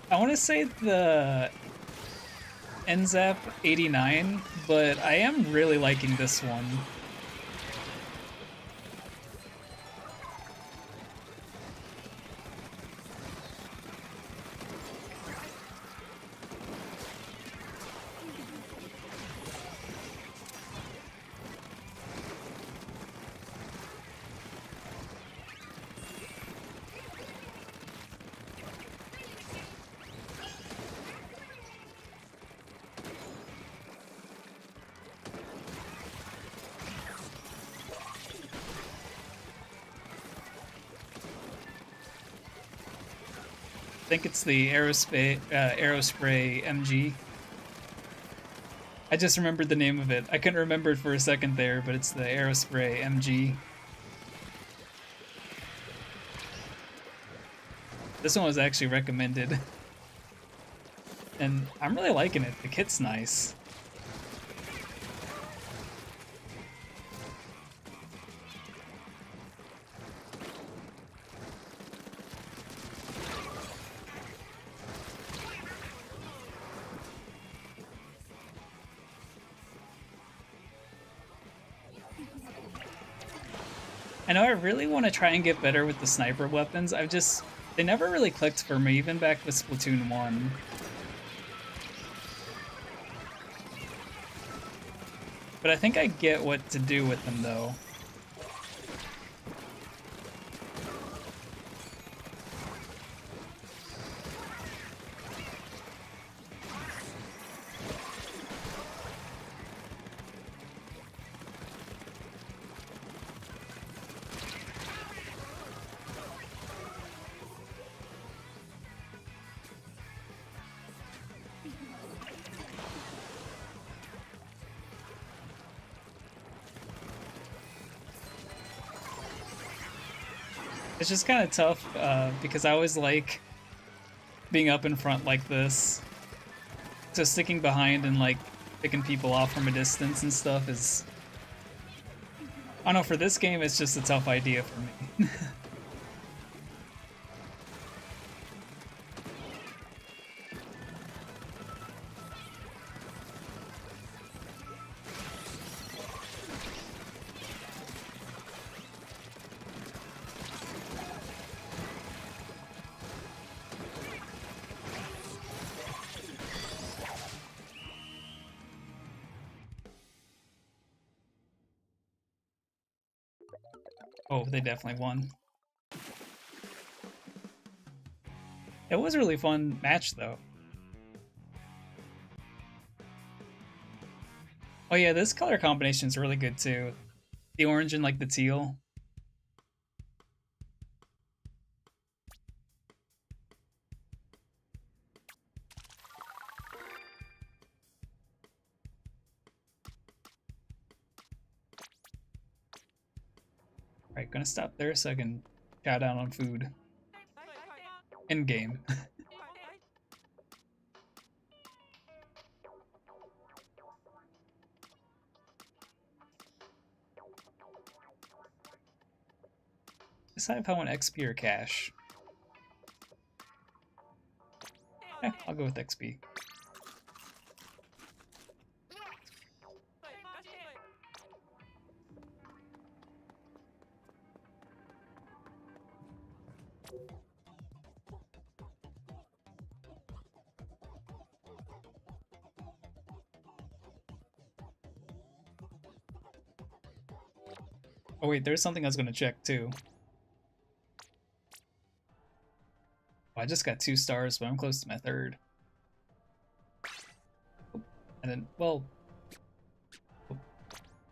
I want to say the NZAP 89, but I am really liking this one. I think it's the Aerospray MG. I just remembered the name of it. I couldn't remember it for a second there, but it's the Aerospray MG. This one was actually recommended. And I'm really liking it. The kit's nice. I know I really want to try and get better with the sniper weapons. They never really clicked for me, even back with Splatoon 1. But I think I get what to do with them, though. It's just kind of tough because I always like being up in front like this. So sticking behind and like picking people off from a distance and stuff is... I don't know, for this game it's just a tough idea for me. Oh, they definitely won. It was a really fun match, though. Oh yeah, this color combination is really good, too. The orange and, like, the teal. Alright, gonna stop there so I can chow down on food. In game. Decide if I want XP or cash. I'll go with XP. Oh wait, there's something I was gonna check too. Oh, I just got 2 stars, but I'm close to my 3rd. And then, well,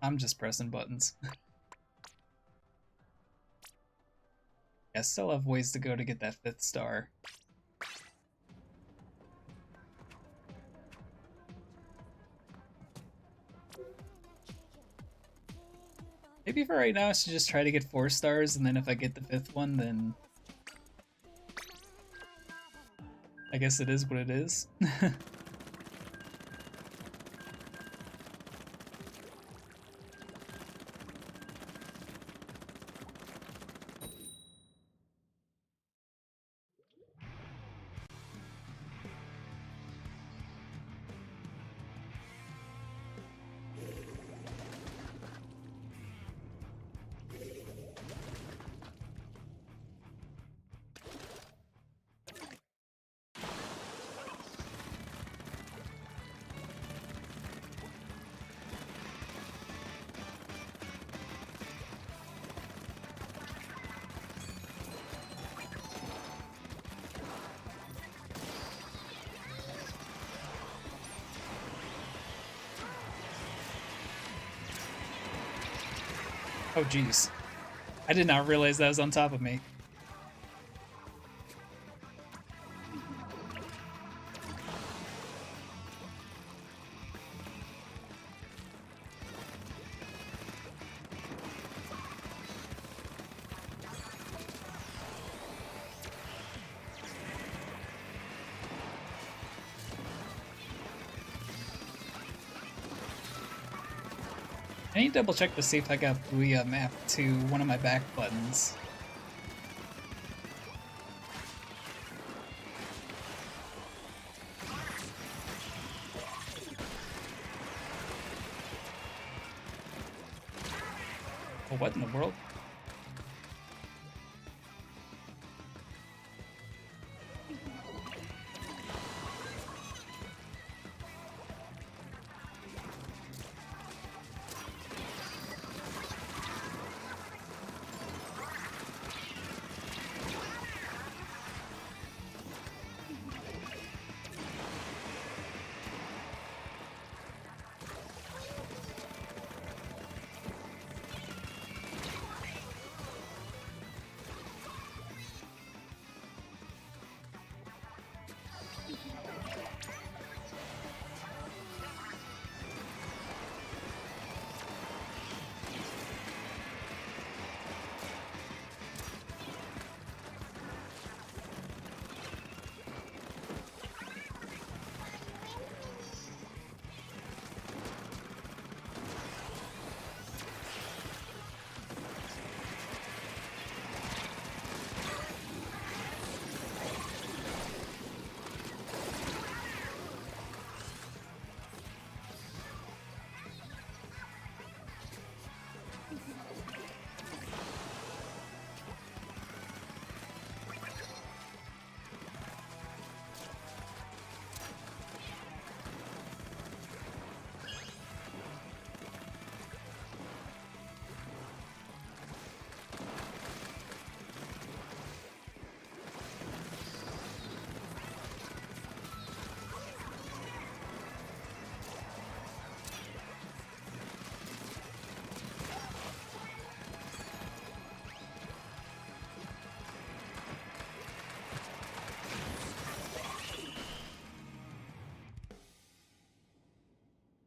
I'm just pressing buttons. I still have ways to go to get that 5th star. Maybe for right now I should just try to get 4 stars, and then if I get the 5th one, then I guess it is what it is. Oh jeez. I did not realize that was on top of me. I need to double check to see if I got Booyah mapped to one of my back buttons. Oh, what in the world?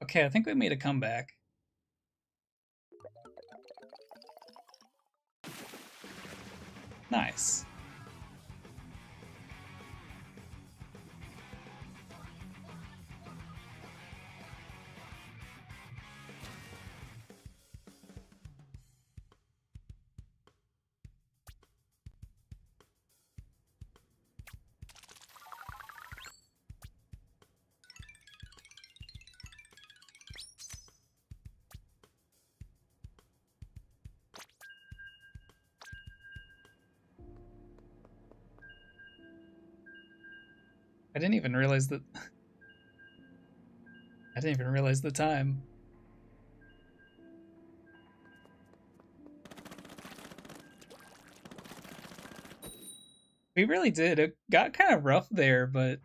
Okay, I think we made a comeback. Nice. I didn't even realize that. I didn't even realize the time. We really did. It got kind of rough there, but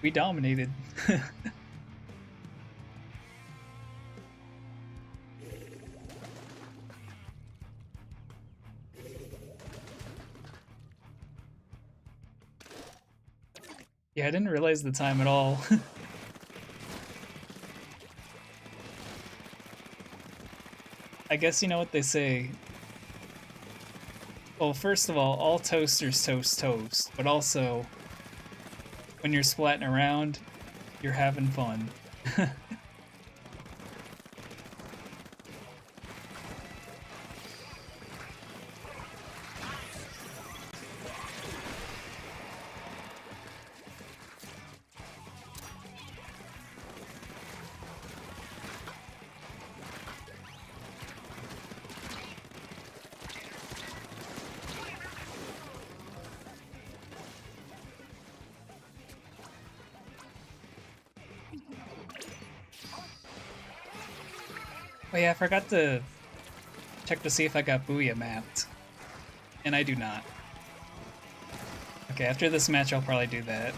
we dominated. Yeah, I didn't realize the time at all. I guess you know what they say. Well, first of all toasters toast toast, but also when you're splatting around, you're having fun. Oh yeah, I forgot to check to see if I got Booyah mapped. And I do not. Okay, after this match I'll probably do that.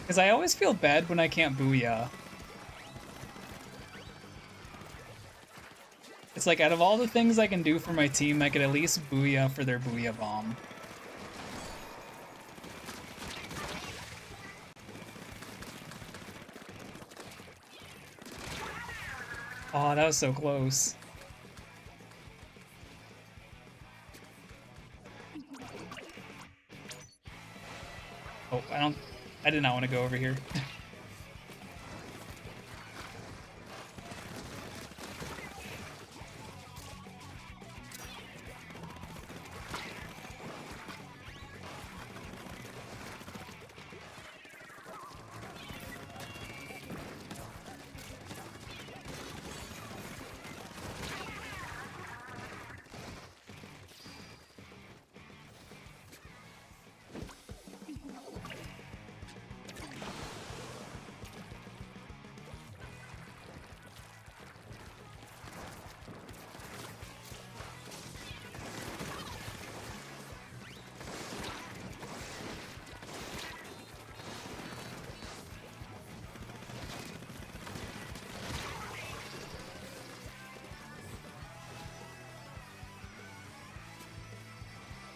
Because I always feel bad when I can't Booyah. It's like out of all the things I can do for my team, I could at least Booyah for their Booyah Bomb. Oh, that was so close. Oh, I did not want to go over here.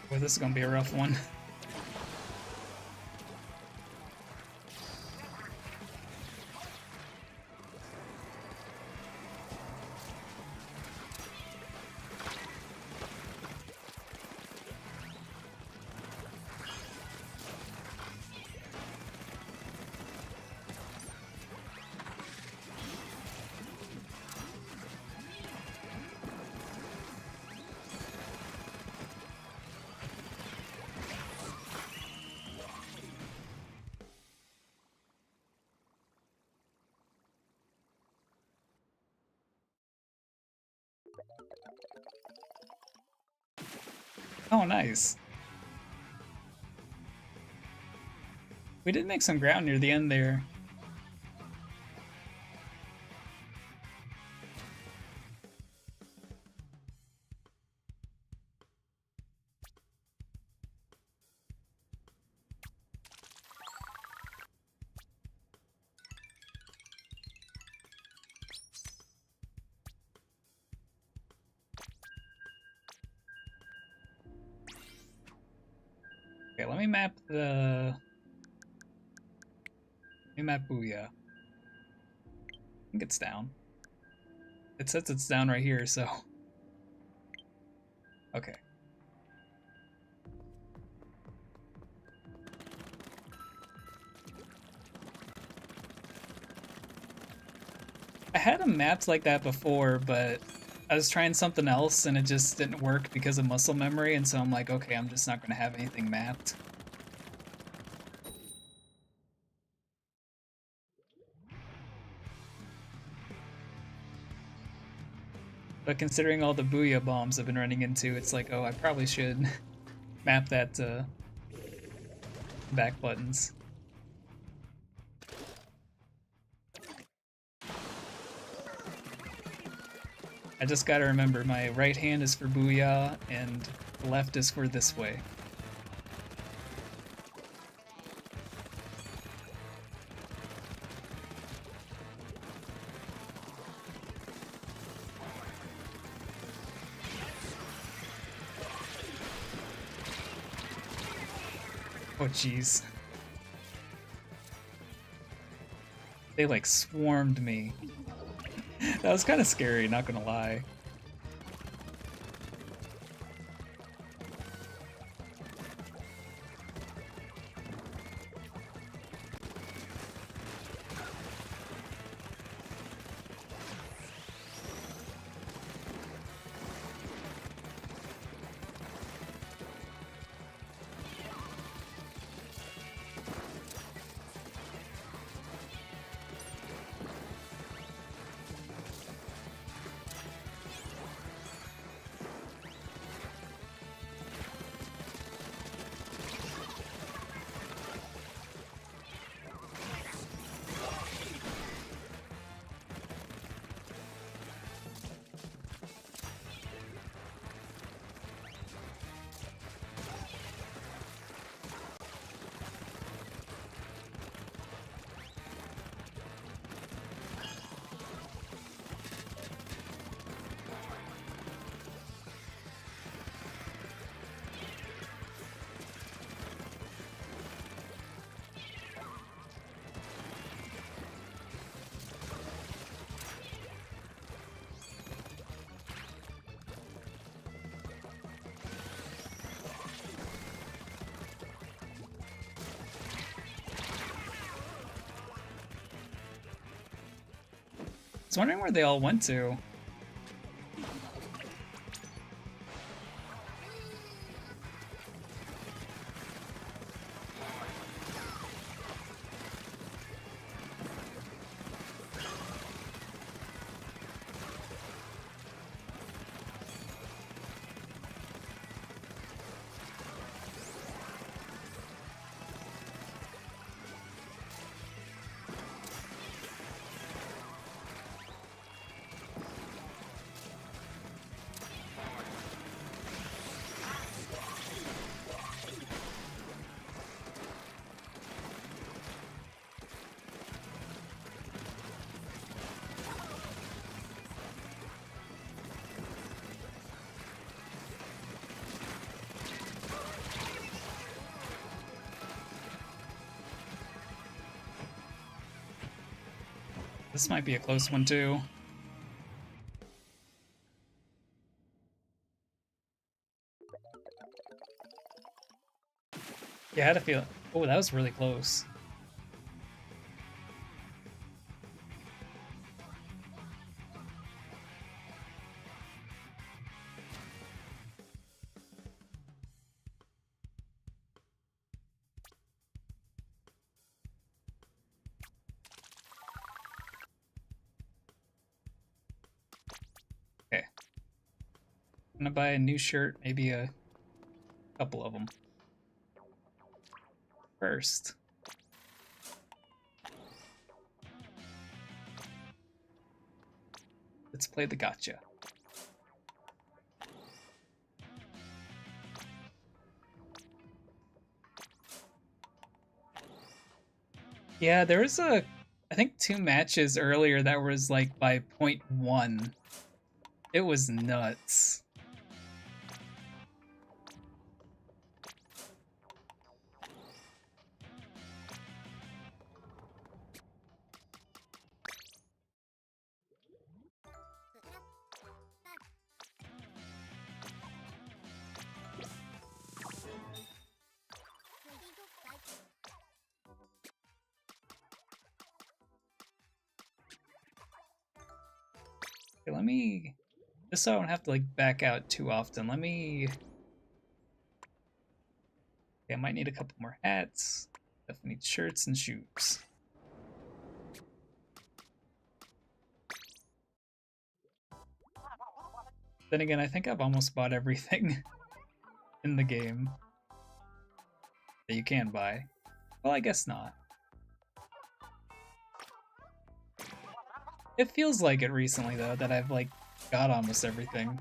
Boy, this is gonna be a rough one. Oh, nice. We did make some ground near the end there. Okay, let me map Booyah. I think it's down. It says it's down right here, so. Okay. I had them mapped like that before, but I was trying something else and it just didn't work because of muscle memory, and so I'm like, okay, I'm just not gonna have anything mapped. But considering all the Booyah bombs I've been running into, it's like, oh, I probably should. map that to back buttons. I just gotta remember my right hand is for booyah and left is for this way. Oh jeez. They like swarmed me. That was kind of scary, not gonna lie. I was wondering where they all went to. This might be a close one too. Yeah, I had a feel. Oh, that was really close. Okay. I'm gonna buy a new shirt, maybe a couple of them. First. Let's play the gotcha. Yeah, there was I think 2 matches earlier that was like by .1. It was nuts. Okay, let me, just so I don't have to like back out too often, let me, okay, I might need a couple more hats. Definitely need shirts and shoes. Then again, I think I've almost bought everything in the game. that you can buy. Well, I guess not. It feels like it recently, though, that I've, like, got almost everything.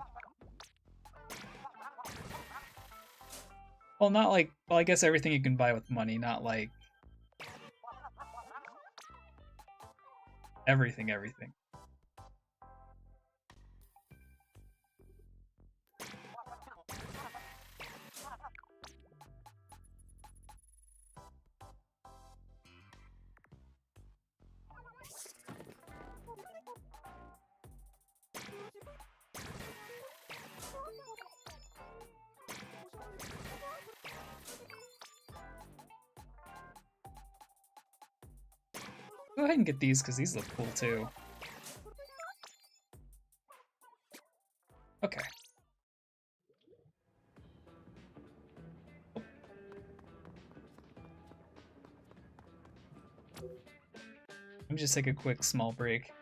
Well, not like... Well, I guess everything you can buy with money, not like... everything. Go ahead and get these, because these look cool, too. Okay. Let me just take a quick small break.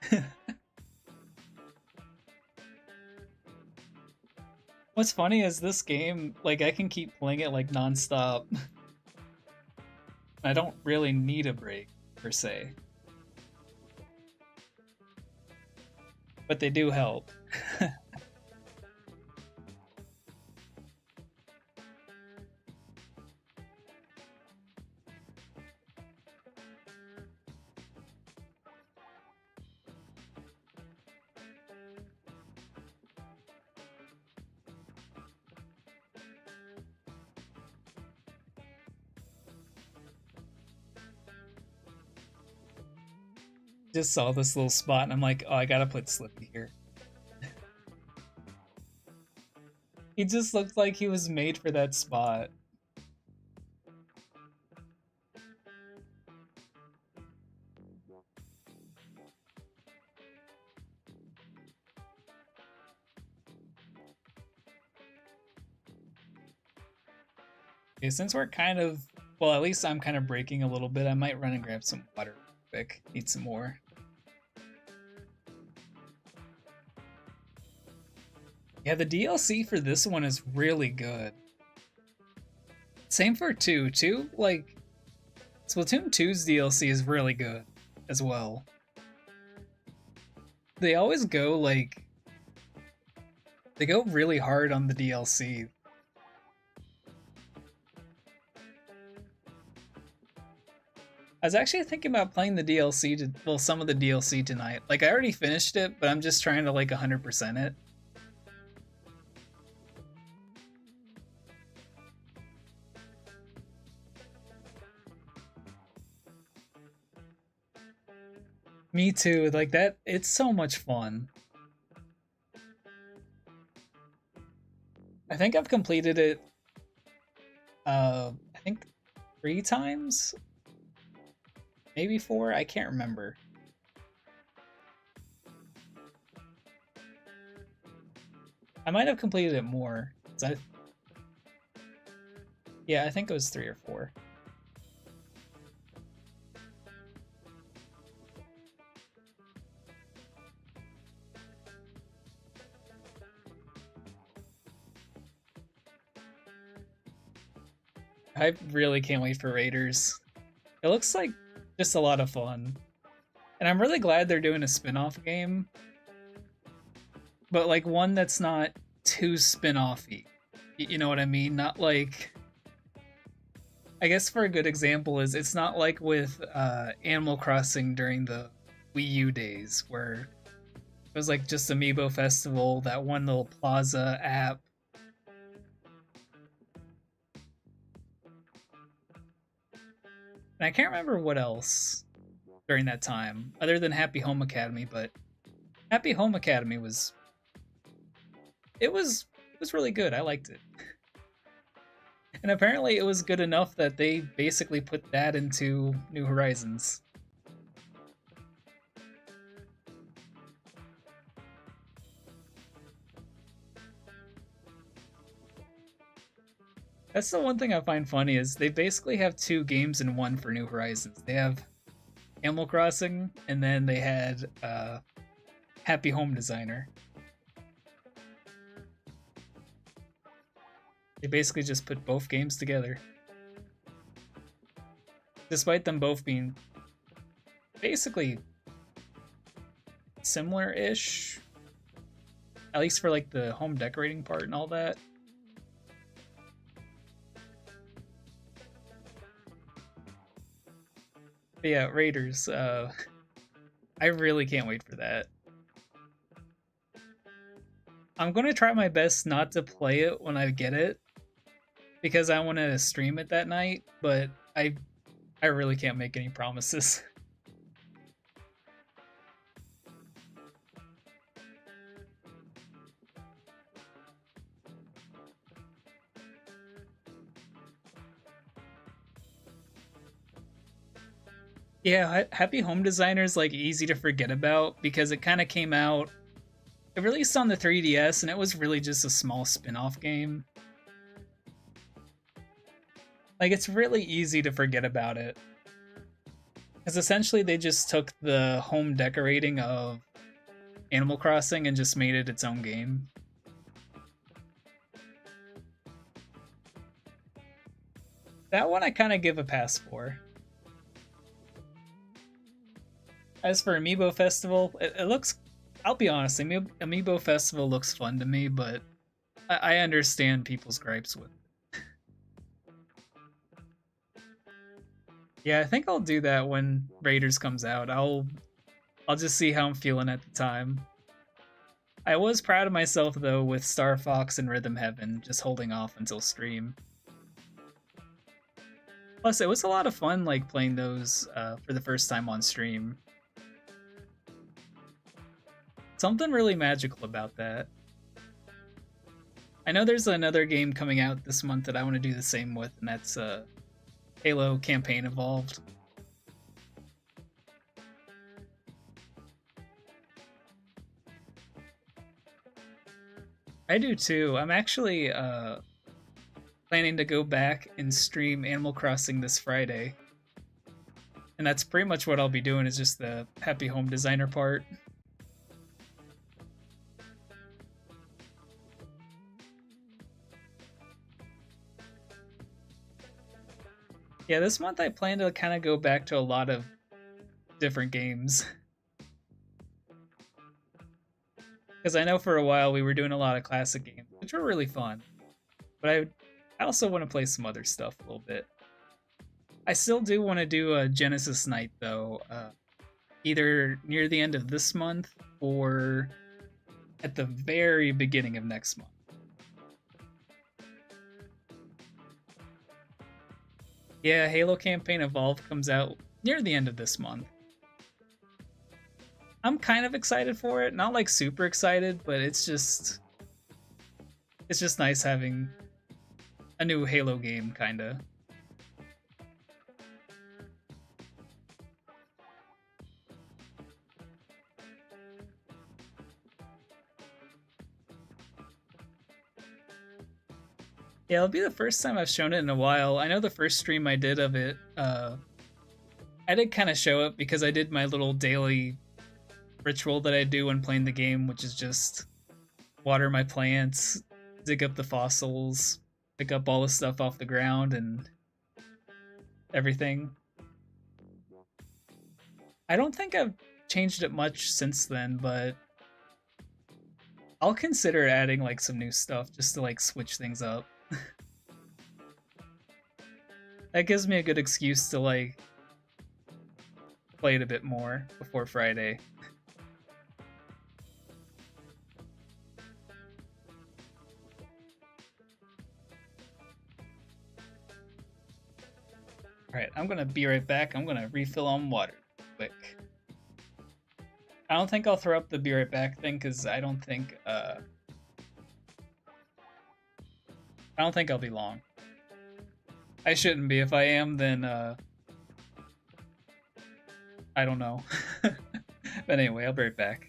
What's funny is this game, like, I can keep playing it, like, non-stop. I don't really need a break, per se. But they do help. Just saw this little spot and I'm like, oh, I gotta put Slippy here. He just looked like he was made for that spot. Okay, since we're kind of... Well, at least I'm kind of breaking a little bit, I might run and grab some water real quick. Need some more. Yeah, the DLC for this one is really good. Same for 2. 2, like... Splatoon 2's DLC is really good as well. They always go, like... They go really hard on the DLC. I was actually thinking about playing the DLC to... Well, some of the DLC tonight. Like, I already finished it, but I'm just trying to, like, 100% it. Me too, like that, it's so much fun. I think I've completed it, I think 3 times? Maybe 4? I can't remember. I might have completed it more. Yeah, I think it was 3 or 4. I really can't wait for Raiders. It looks like just a lot of fun. And I'm really glad they're doing a spin-off game. But like one that's not too spin-off-y. You know what I mean? Not like... I guess for a good example is it's not like with Animal Crossing during the Wii U days where it was like just Amiibo Festival, that one little Plaza app. And I can't remember what else during that time, other than Happy Home Academy, but Happy Home Academy was... It was really good, I liked it. And apparently it was good enough that they basically put that into New Horizons. That's the one thing I find funny is they basically have 2 games in one for New Horizons. They have Animal Crossing, and then they had Happy Home Designer. They basically just put both games together. despite them both being basically similar-ish, at least for like the home decorating part and all that. But yeah, Raiders. I really can't wait for that. I'm gonna try my best not to play it when I get it because I want to stream it that night. But I really can't make any promises. Yeah, Happy Home Designer is like easy to forget about because it kind of came out. It released on the 3DS and it was really just a small spin-off game. Like it's really easy to forget about it. Because essentially they just took the home decorating of Animal Crossing and just made it its own game. That one I kind of give a pass for. As for Amiibo Festival, it looks. I'll be honest, Amiibo Festival looks fun to me, but I understand people's gripes with it. Yeah, I think I'll do that when Raiders comes out. I'll just see how I'm feeling at the time. I was proud of myself though with Star Fox and Rhythm Heaven just holding off until stream. Plus, it was a lot of fun like playing those for the first time on stream. Something really magical about that. I know there's another game coming out this month that I want to do the same with, and that's Halo Campaign Evolved. I do too. I'm actually planning to go back and stream Animal Crossing this Friday. And that's pretty much what I'll be doing, is just the Happy Home Designer part. Yeah, this month I plan to kind of go back to a lot of different games. Because I know for a while we were doing a lot of classic games, which were really fun. But I also want to play some other stuff a little bit. I still do want to do a Genesis night, though. Either near the end of this month or at the very beginning of next month. Yeah, Halo Campaign Evolved comes out near the end of this month. I'm kind of excited for it. Not like super excited, but it's just nice having a new Halo game, kinda. Yeah, it'll be the first time I've shown it in a while. I know the first stream I did of it, I did kind of show it because I did my little daily ritual that I do when playing the game, which is just water my plants, dig up the fossils, pick up all the stuff off the ground, and everything. I don't think I've changed it much since then, but I'll consider adding like some new stuff just to like switch things up. That gives me a good excuse to like play it a bit more before Friday. Alright, I'm gonna be right back. I'm gonna refill on water quick. I don't think I'll throw up the be right back thing because I don't think I'll be long. I shouldn't be. If I am, then I don't know. But anyway, I'll be right back.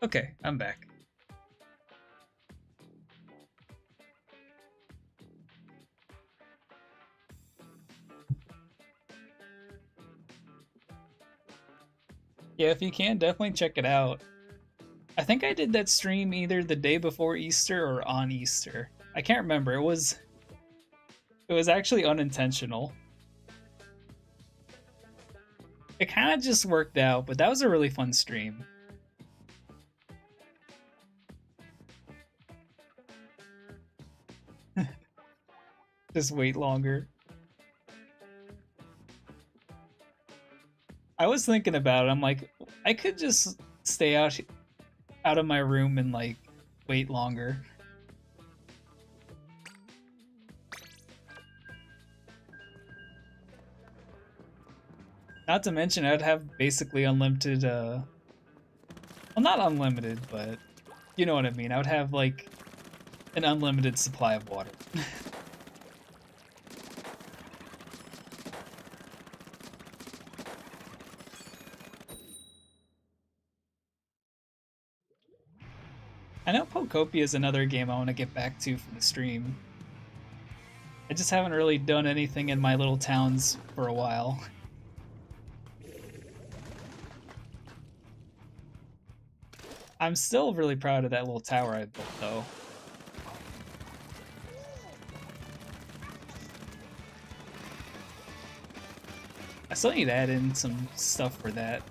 Okay, I'm back. Yeah, if you can, definitely check it out. I think I did that stream either the day before Easter or on Easter. I can't remember. It was actually unintentional. It kind of just worked out, but that was a really fun stream. Just wait longer. I was thinking about it. I'm like, I could just stay out of my room and like wait longer. Not to mention, I'd have basically unlimited. Well, not unlimited, but you know what I mean. I would have like an unlimited supply of water. I know Pokopia is another game I want to get back to for the stream. I just haven't really done anything in my little towns for a while. I'm still really proud of that little tower I built, though. I still need to add in some stuff for that.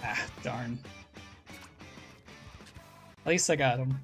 Ah, darn. At least I got him.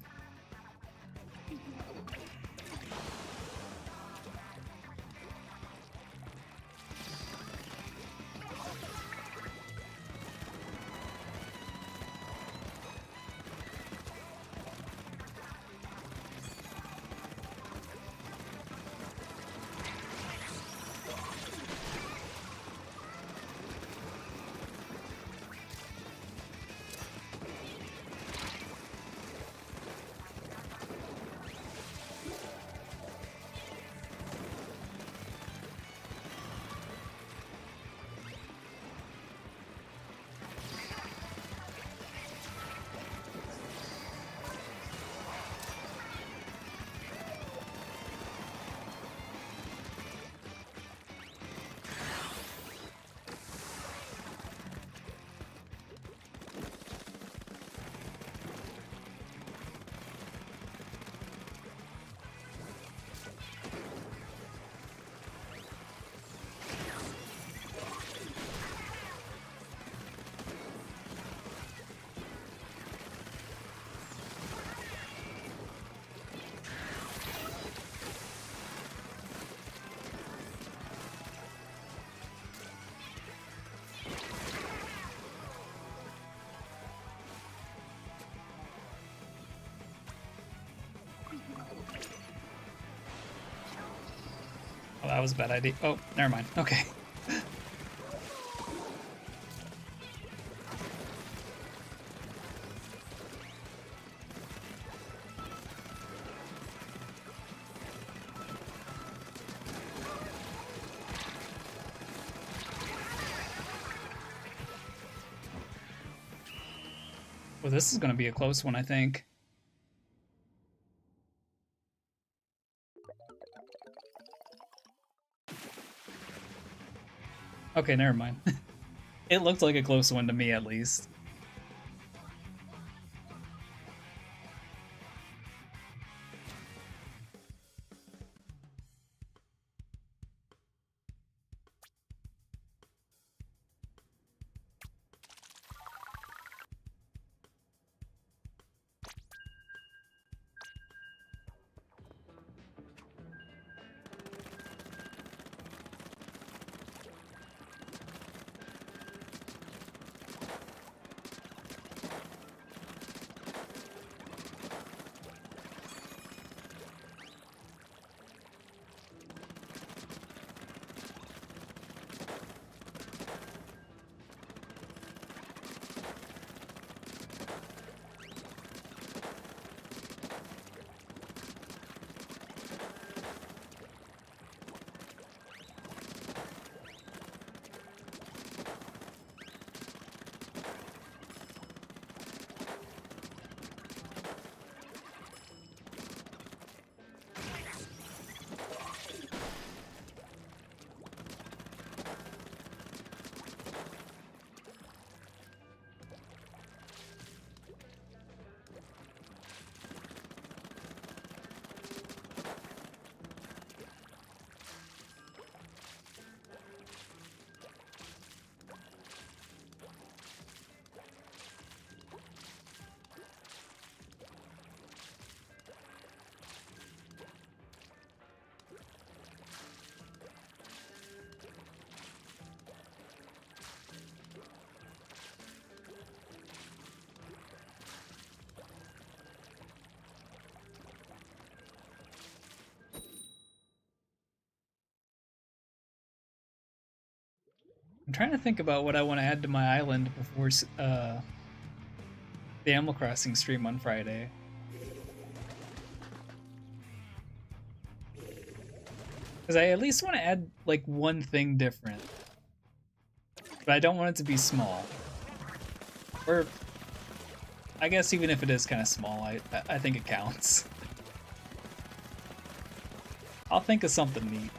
Oh, that was a bad idea. Oh, never mind. Okay. Well, this is going to be a close one, I think. Okay, never mind. It looked like a close one to me, at least. I'm trying to think about what I want to add to my island before the Animal Crossing stream on Friday. Because I at least want to add like one thing different. But I don't want it to be small. Or I guess even if it is kind of small, I think it counts. I'll think of something neat.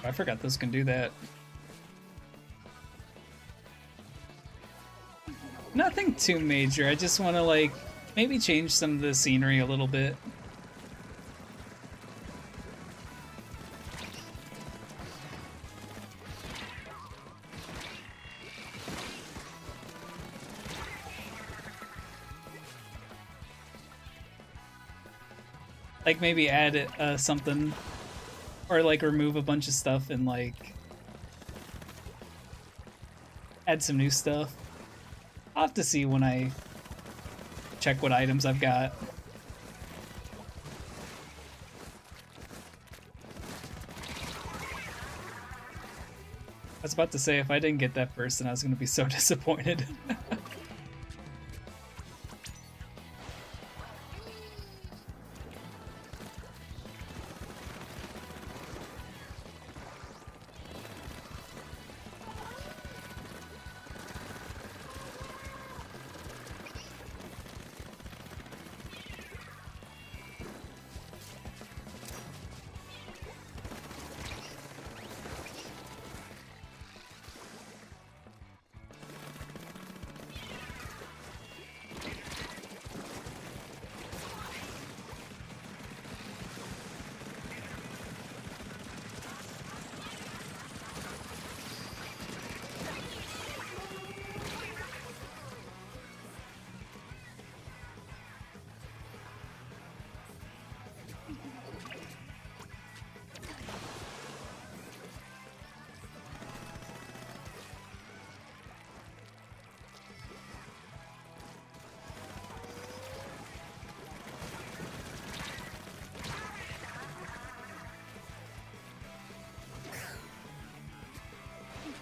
I forgot those can do that. Nothing too major. I just want to like maybe change some of the scenery a little bit. Like maybe add something, or like remove a bunch of stuff and like add some new stuff. I'll have to see when I check what items I've got. I was about to say, if I didn't get that first, then I was going to be so disappointed.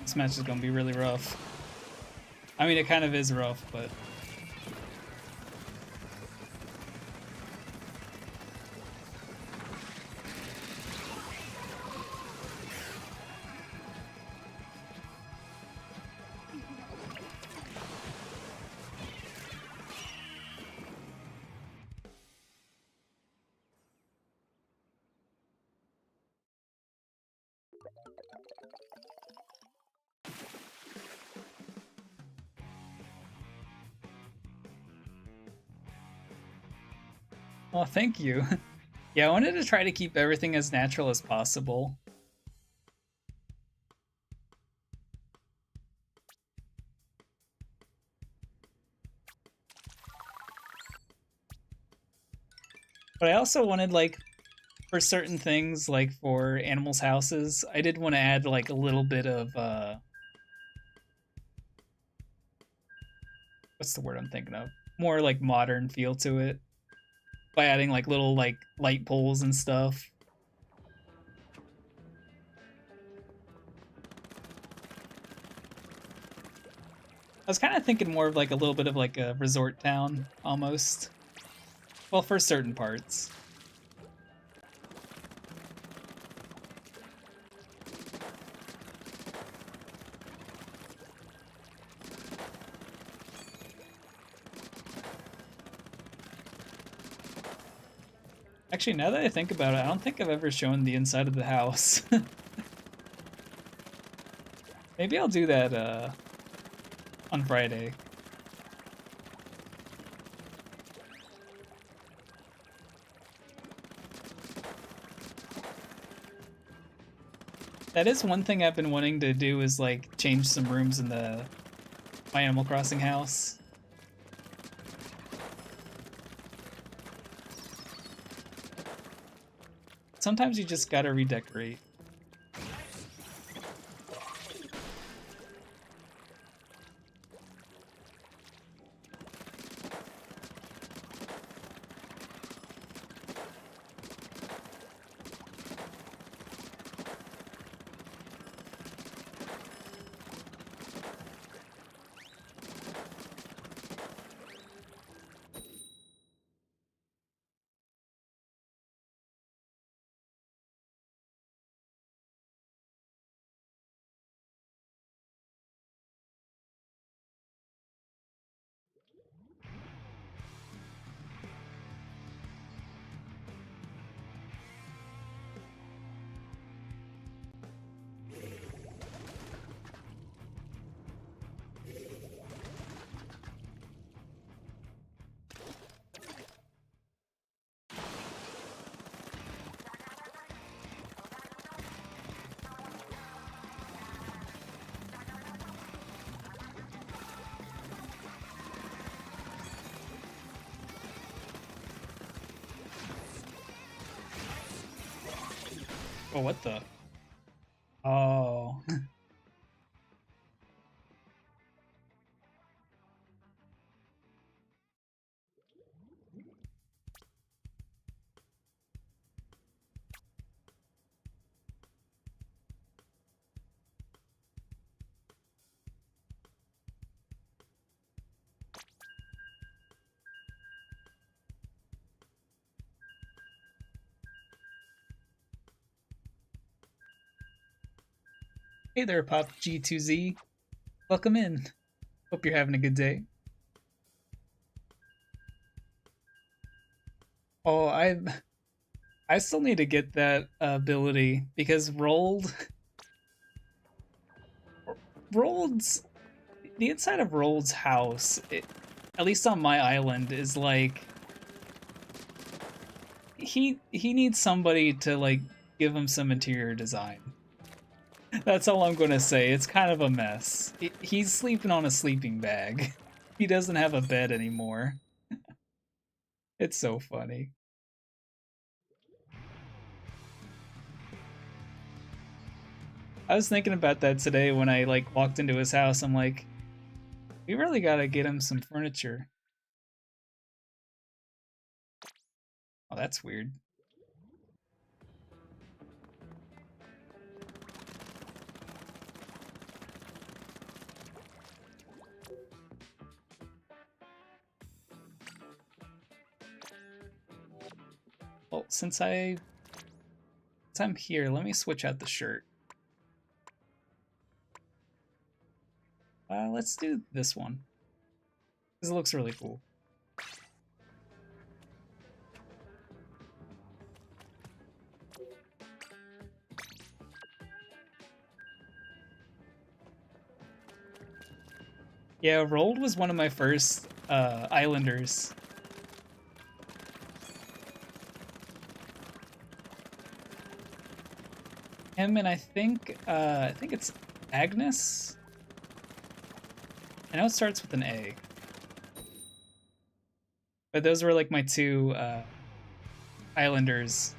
This match is gonna be really rough. I mean, it kind of is rough, but... Oh, thank you. Yeah, I wanted to try to keep everything as natural as possible. But I also wanted, like, for certain things, like for animals' houses, I did want to add, like, a little bit of, what's the word I'm thinking of? More, like, modern feel to it. By adding, like, little, like, light poles and stuff. I was kind of thinking more of, like, a little bit of, like, a resort town, almost. Well, for certain parts. Actually, now that I think about it, I don't think I've ever shown the inside of the house. Maybe I'll do that on Friday. That is one thing I've been wanting to do, is like change some rooms in the my Animal Crossing house. Sometimes you just gotta redecorate. Oh, what the? Oh. Hey there, Pop G2Z. Welcome in. Hope you're having a good day. Oh, I still need to get that ability because Rold's the inside of Rold's house, at least on my island, is like he needs somebody to like give him some interior design. That's all I'm gonna say. It's kind of a mess. He's sleeping on a sleeping bag. He doesn't have a bed anymore. It's so funny. I was thinking about that today when I like walked into his house. I'm like, we really gotta get him some furniture. Oh, that's weird. Well, since I'm here, let me switch out the shirt. Let's do this one. This looks really cool. Yeah, Rold was one of my first Islanders. Him and I think it's Agnes. I know it starts with an A. But those were like my two Islanders.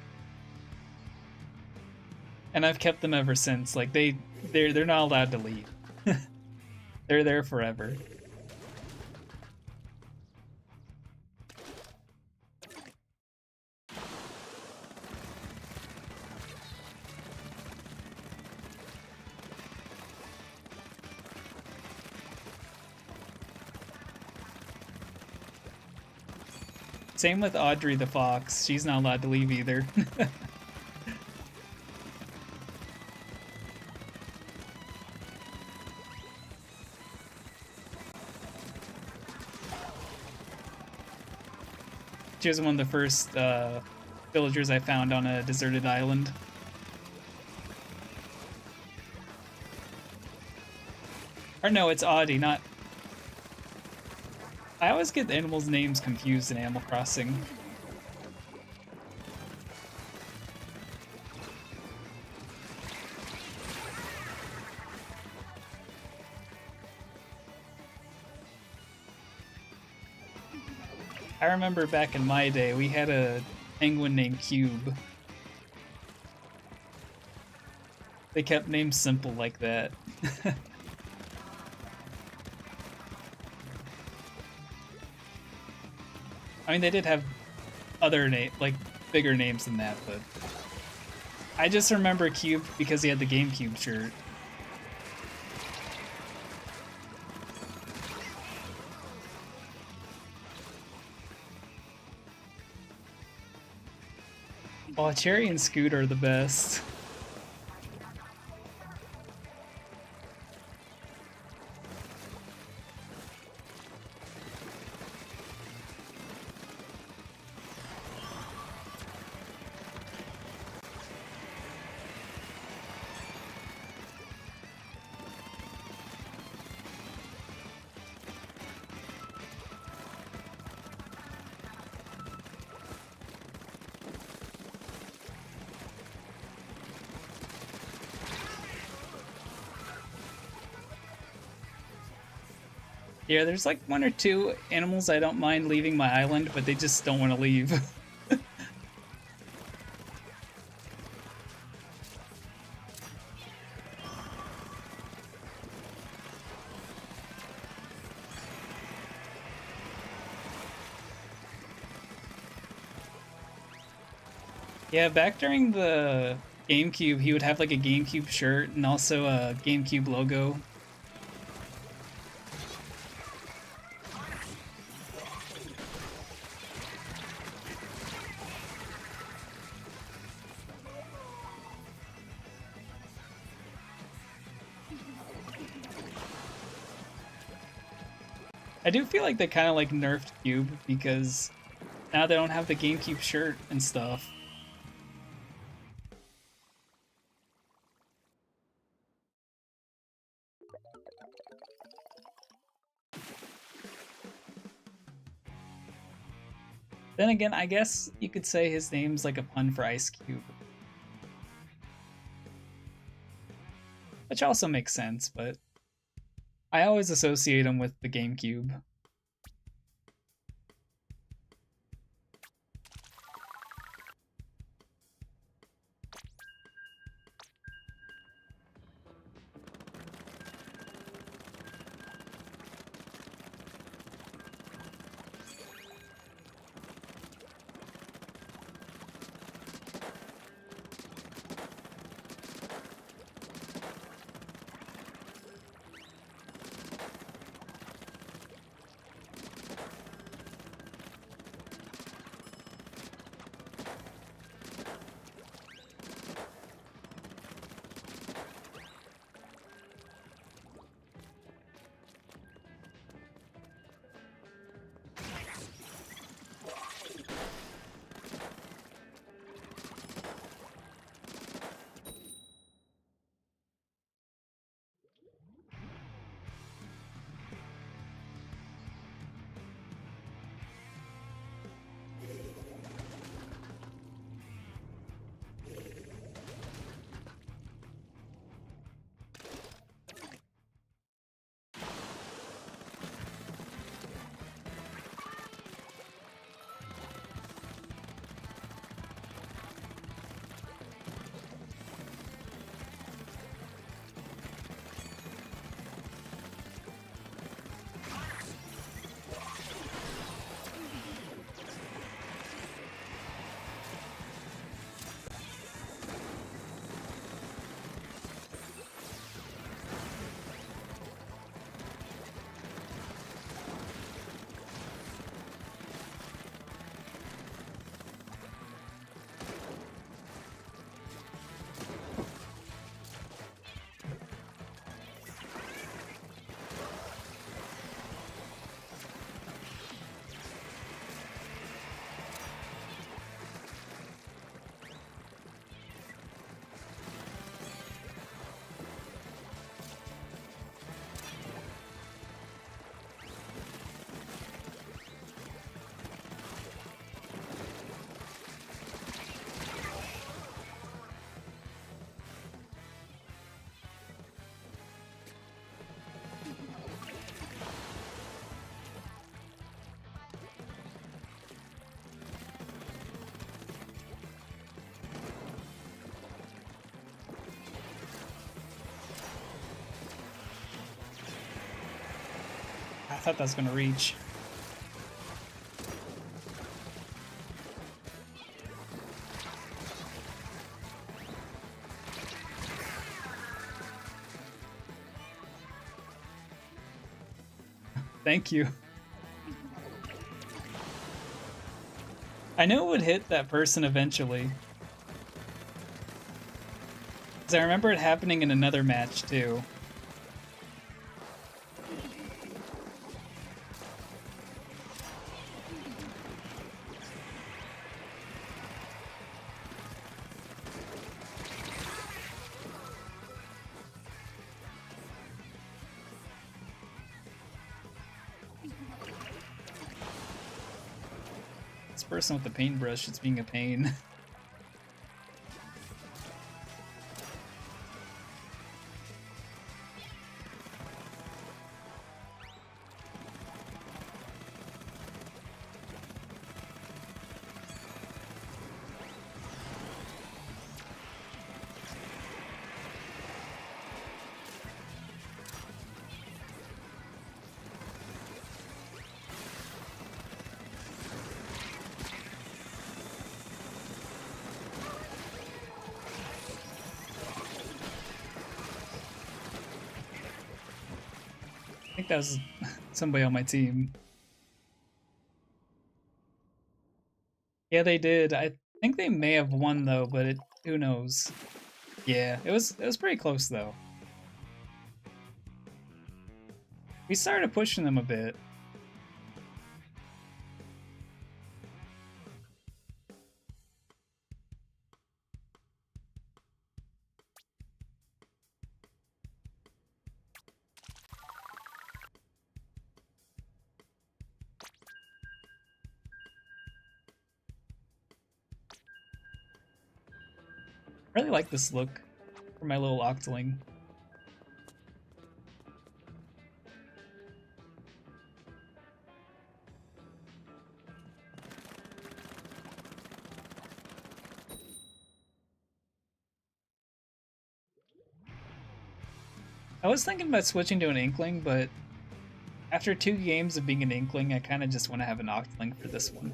And I've kept them ever since. Like they're not allowed to leave. They're there forever. Same with Audrey the fox. She's not allowed to leave either. She was one of the first villagers I found on a deserted island. Or no, it's Audie, not... I always get the animals' names confused in Animal Crossing. I remember back in my day, we had a penguin named Cube. They kept names simple like that. I mean, they did have other like bigger names than that, but I just remember Cube because he had the GameCube shirt. Oh, Cherry and Scoot are the best. Yeah, there's like one or two animals I don't mind leaving my island, but they just don't want to leave. Yeah, back during the GameCube, he would have like a GameCube shirt and also a GameCube logo. I do feel like they kind of like nerfed Cube because now they don't have the GameCube shirt and stuff. Then again, I guess you could say his name's like a pun for Ice Cube. Which also makes sense, but I always associate him with the GameCube. I thought that was gonna reach. Thank you. I know it would hit that person eventually. Because I remember it happening in another match too. This person with the paintbrush is being a pain. I think that was somebody on my team. Yeah, they did. I think they may have won though, but who knows? Yeah, it was pretty close though. We started pushing them a bit. I really like this look for my little Octoling. I was thinking about switching to an Inkling, but after 2 games of being an Inkling, I kind of just want to have an Octoling for this one.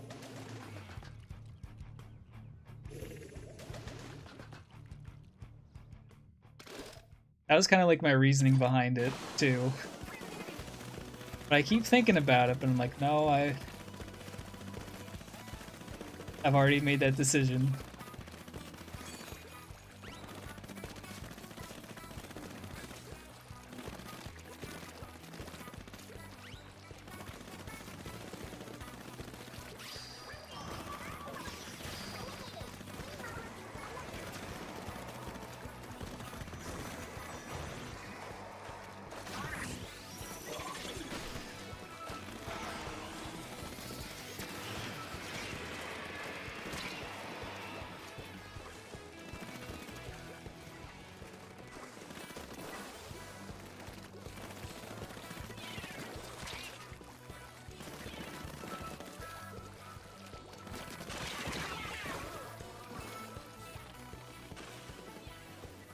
That was kind of like my reasoning behind it, too. But I keep thinking about it, but I'm like, no, I've already made that decision.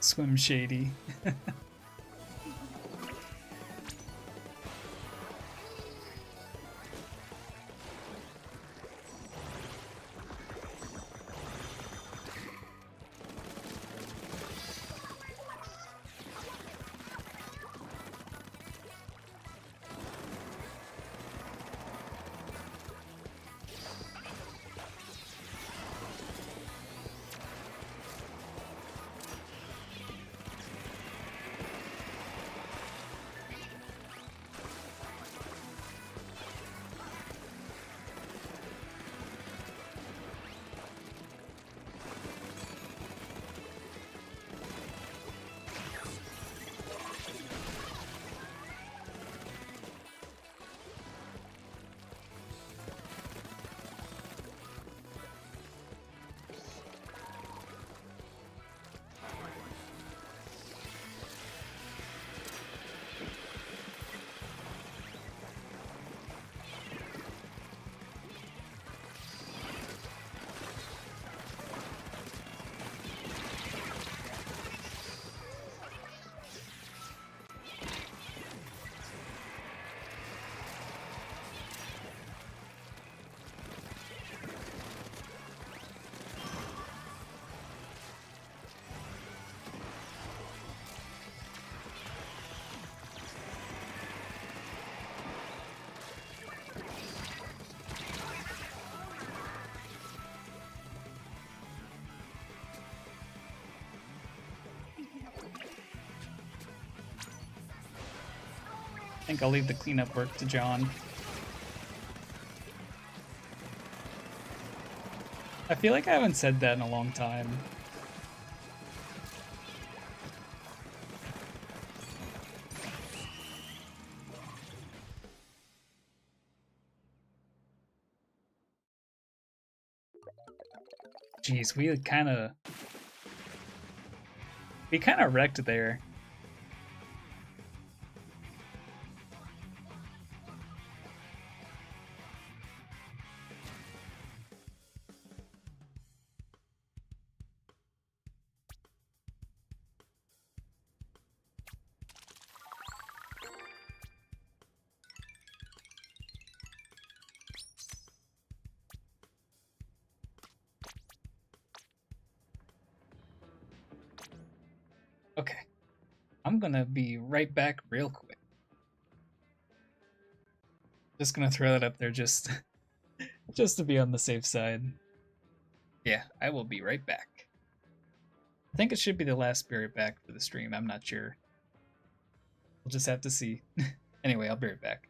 Swim shady. think I'll leave the cleanup work to John. I feel like I haven't said that in a long time. Jeez, we kind of wrecked there. Okay, I'm gonna be right back real quick. Just gonna throw that up there just just to be on the safe side. Yeah, I will be right back. I think it should be the last Spirit back for the stream. I'm not sure. We'll just have to see. Anyway, I'll be right back.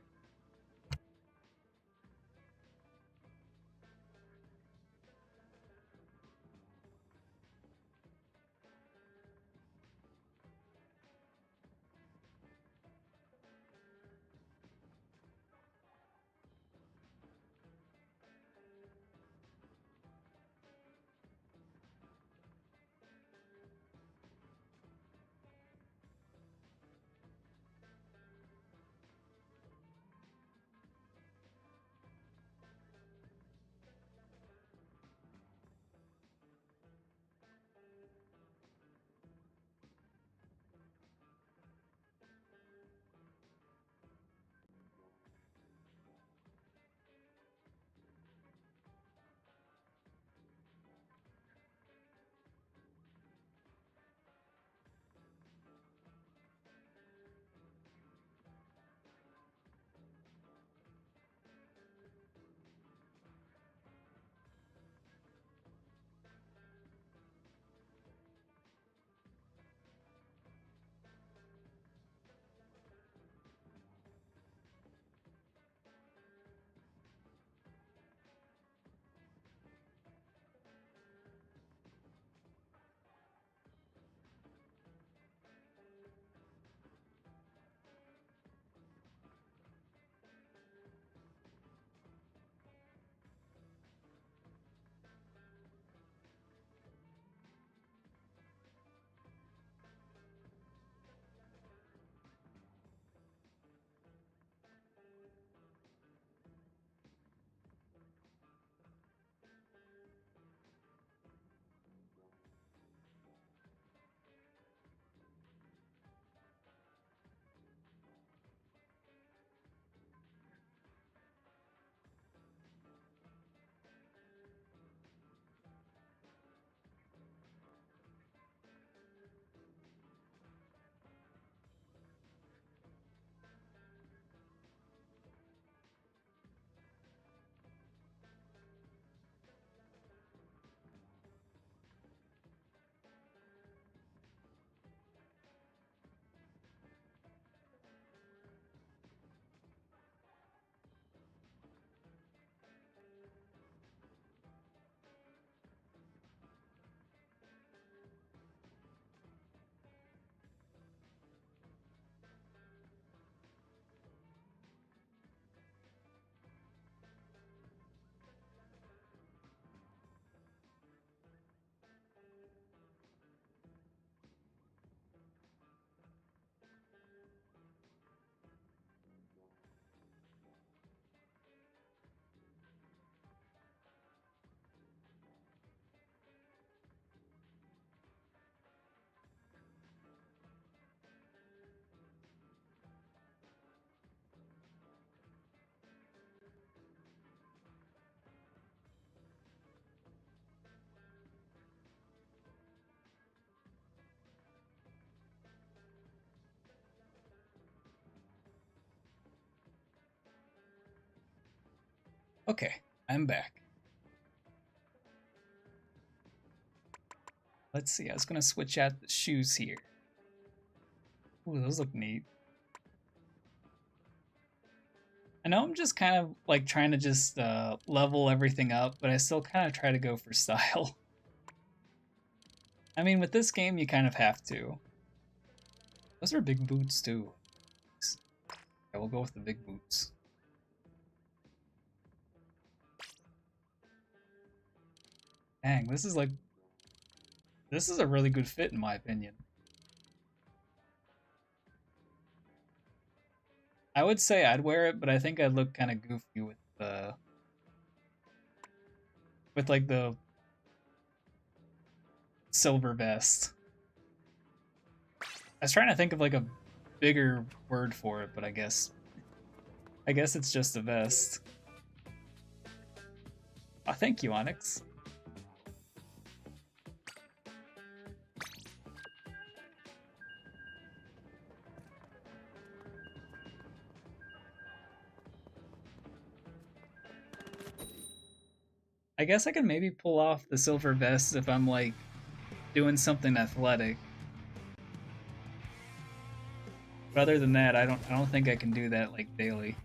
Okay, I'm back. Let's see, I was gonna switch out the shoes here. Ooh, those look neat. I know I'm just kind of like trying to just level everything up, but I still kind of try to go for style. I mean, with this game, you kind of have to. Those are big boots too. Yeah, we'll go with the big boots. Dang, this is a really good fit in my opinion. I would say I'd wear it, but I think I'd look kind of goofy with like the silver vest. I was trying to think of like a bigger word for it, but I guess it's just a vest. Oh, thank you, Onyx. I guess I can maybe pull off the silver vest if I'm like doing something athletic. But other than that, I don't think I can do that like daily.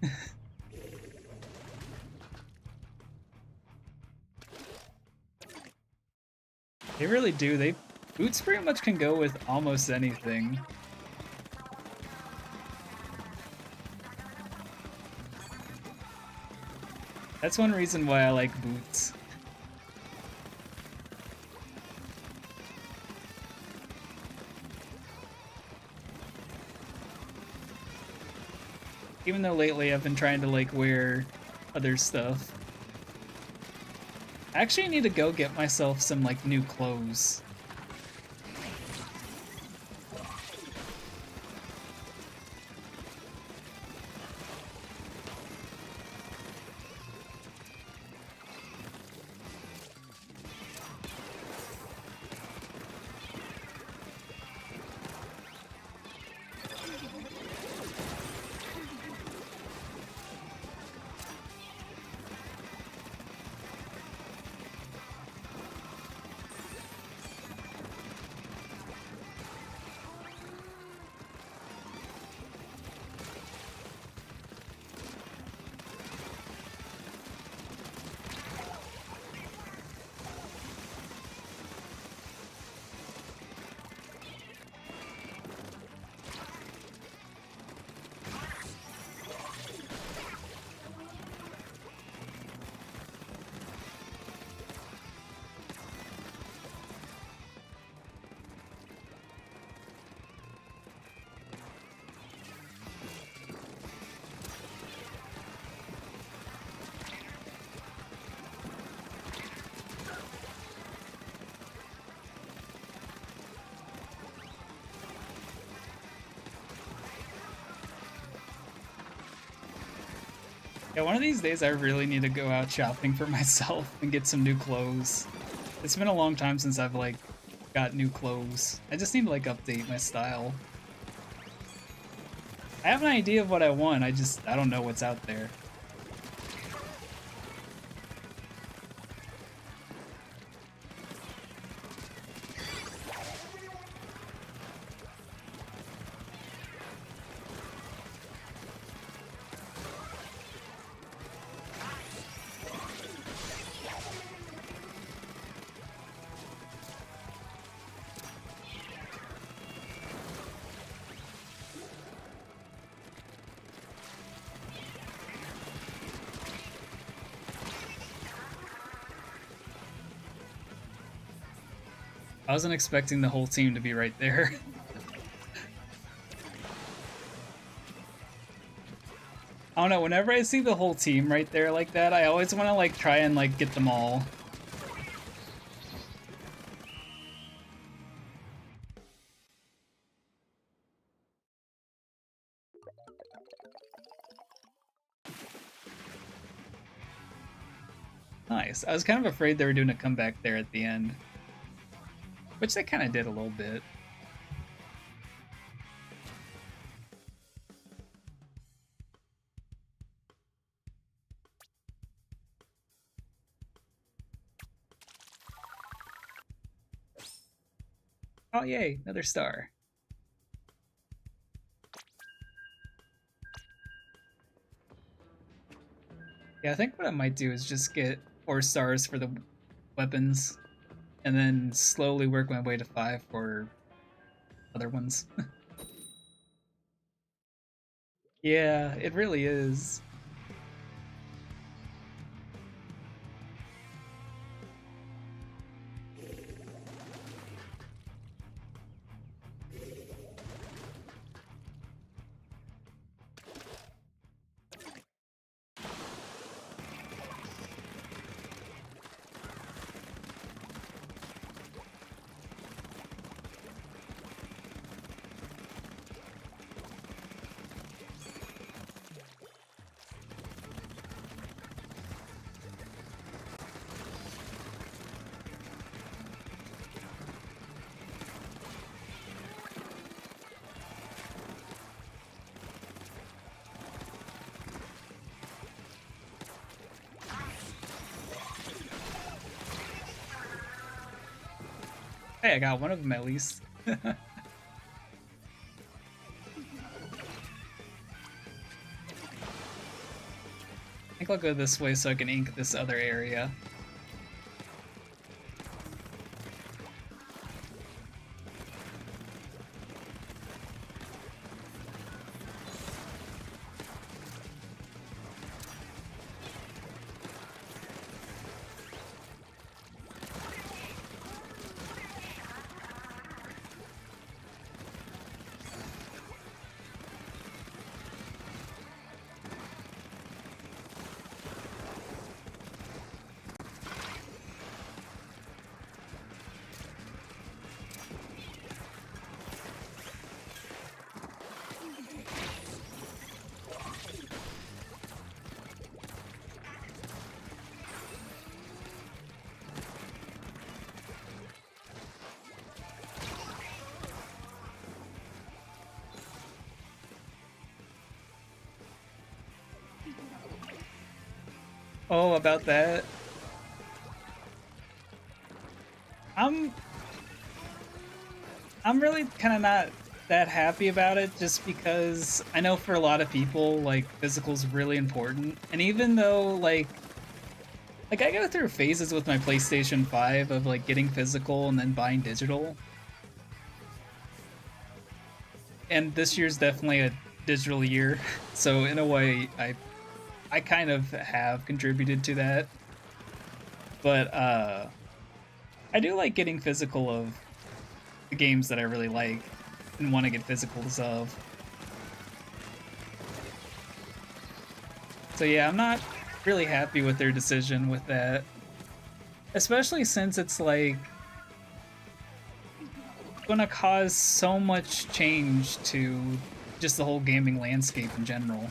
They really do. They boots pretty much can go with almost anything. That's one reason why I like boots. Even though lately I've been trying to like wear other stuff. I actually need to go get myself some like new clothes. Yeah, one of these days I really need to go out shopping for myself and get some new clothes. It's been a long time since I've like got new clothes. I just need to like update my style. I have an idea of what I want, I don't know what's out there. I wasn't expecting the whole team to be right there. I don't know, whenever I see the whole team right there like that, I always want to like try and like get them all. Nice. I was kind of afraid they were doing a comeback there at the end. Which they kind of did a little bit. Oh yay, another star. Yeah, I think what I might do is just get 4 stars for the weapons, and then slowly work my way to 5 for other ones. Yeah, it really is. Hey, I got one of them at least. I think I'll go this way so I can ink this other area. Oh, about that. I'm I'm really kind of not that happy about it just because I know for a lot of people like physical's really important. And even though like I go through phases with my PlayStation 5 of like getting physical and then buying digital. And this year's definitely a digital year. So in a way I kind of have contributed to that. But I do like getting physical of the games that I really like and want to get physicals of. So yeah, I'm not really happy with their decision with that. Especially since it's like gonna cause so much change to just the whole gaming landscape in general.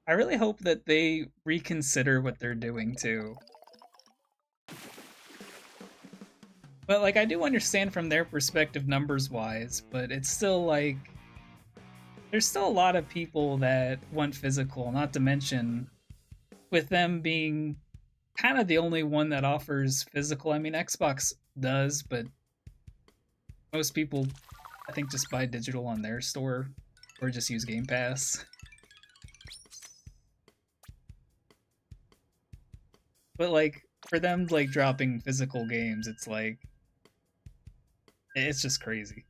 I really hope that they reconsider what they're doing too. But like I do understand from their perspective numbers wise, but it's still like there's still a lot of people that want physical, not to mention with them being kind of the only one that offers physical. I mean Xbox does, but most people I think just buy digital on their store or just use Game Pass. But like for them like dropping physical games, it's like it's just crazy.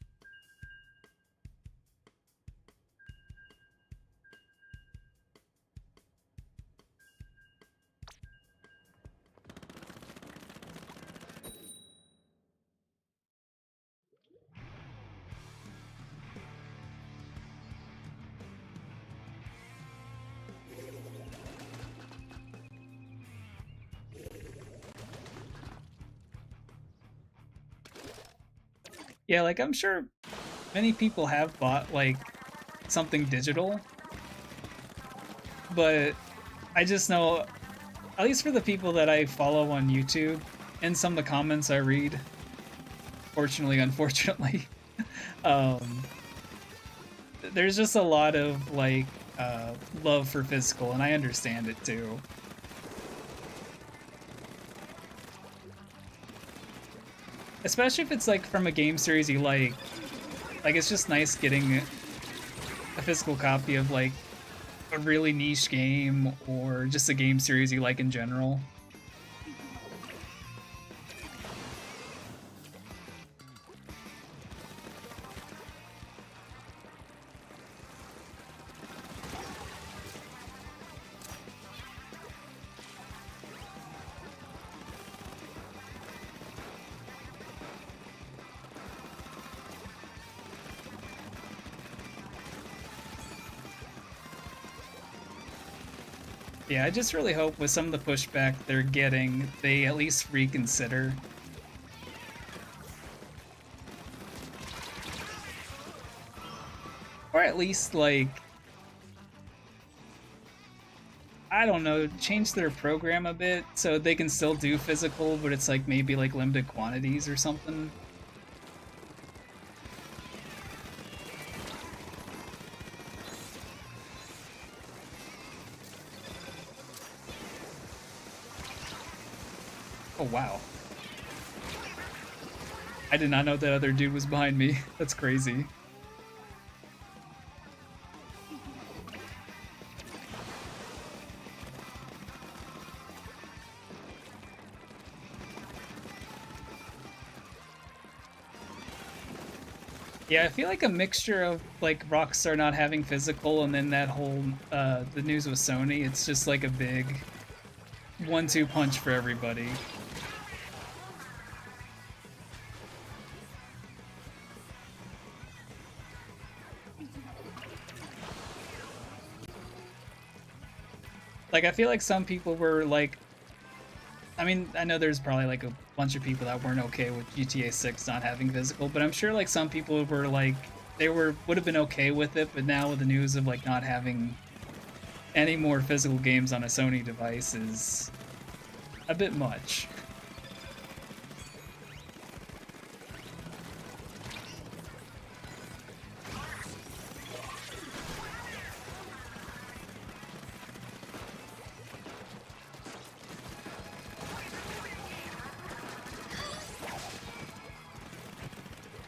Yeah, like I'm sure many people have bought like something digital, but I just know, at least for the people that I follow on YouTube and some of the comments I read, fortunately, unfortunately, um, there's just a lot of like love for physical, and I understand it too. Especially if it's like from a game series you like. Like, it's just nice getting a physical copy of like a really niche game or just a game series you like in general. Yeah, I just really hope with some of the pushback they're getting, they at least reconsider. Or at least, like, I don't know, change their program a bit so they can still do physical, but it's like maybe like limited quantities or something. Oh, wow. I did not know that other dude was behind me. That's crazy. Yeah, I feel like a mixture of like Rockstar not having physical and then that whole the news with Sony, it's just like a big 1-2 punch for everybody. Like, I feel like some people were like, I mean, I know there's probably like a bunch of people that weren't okay with GTA 6 not having physical, but I'm sure like some people were like, would have been okay with it, but now with the news of like not having any more physical games on a Sony device is a bit much.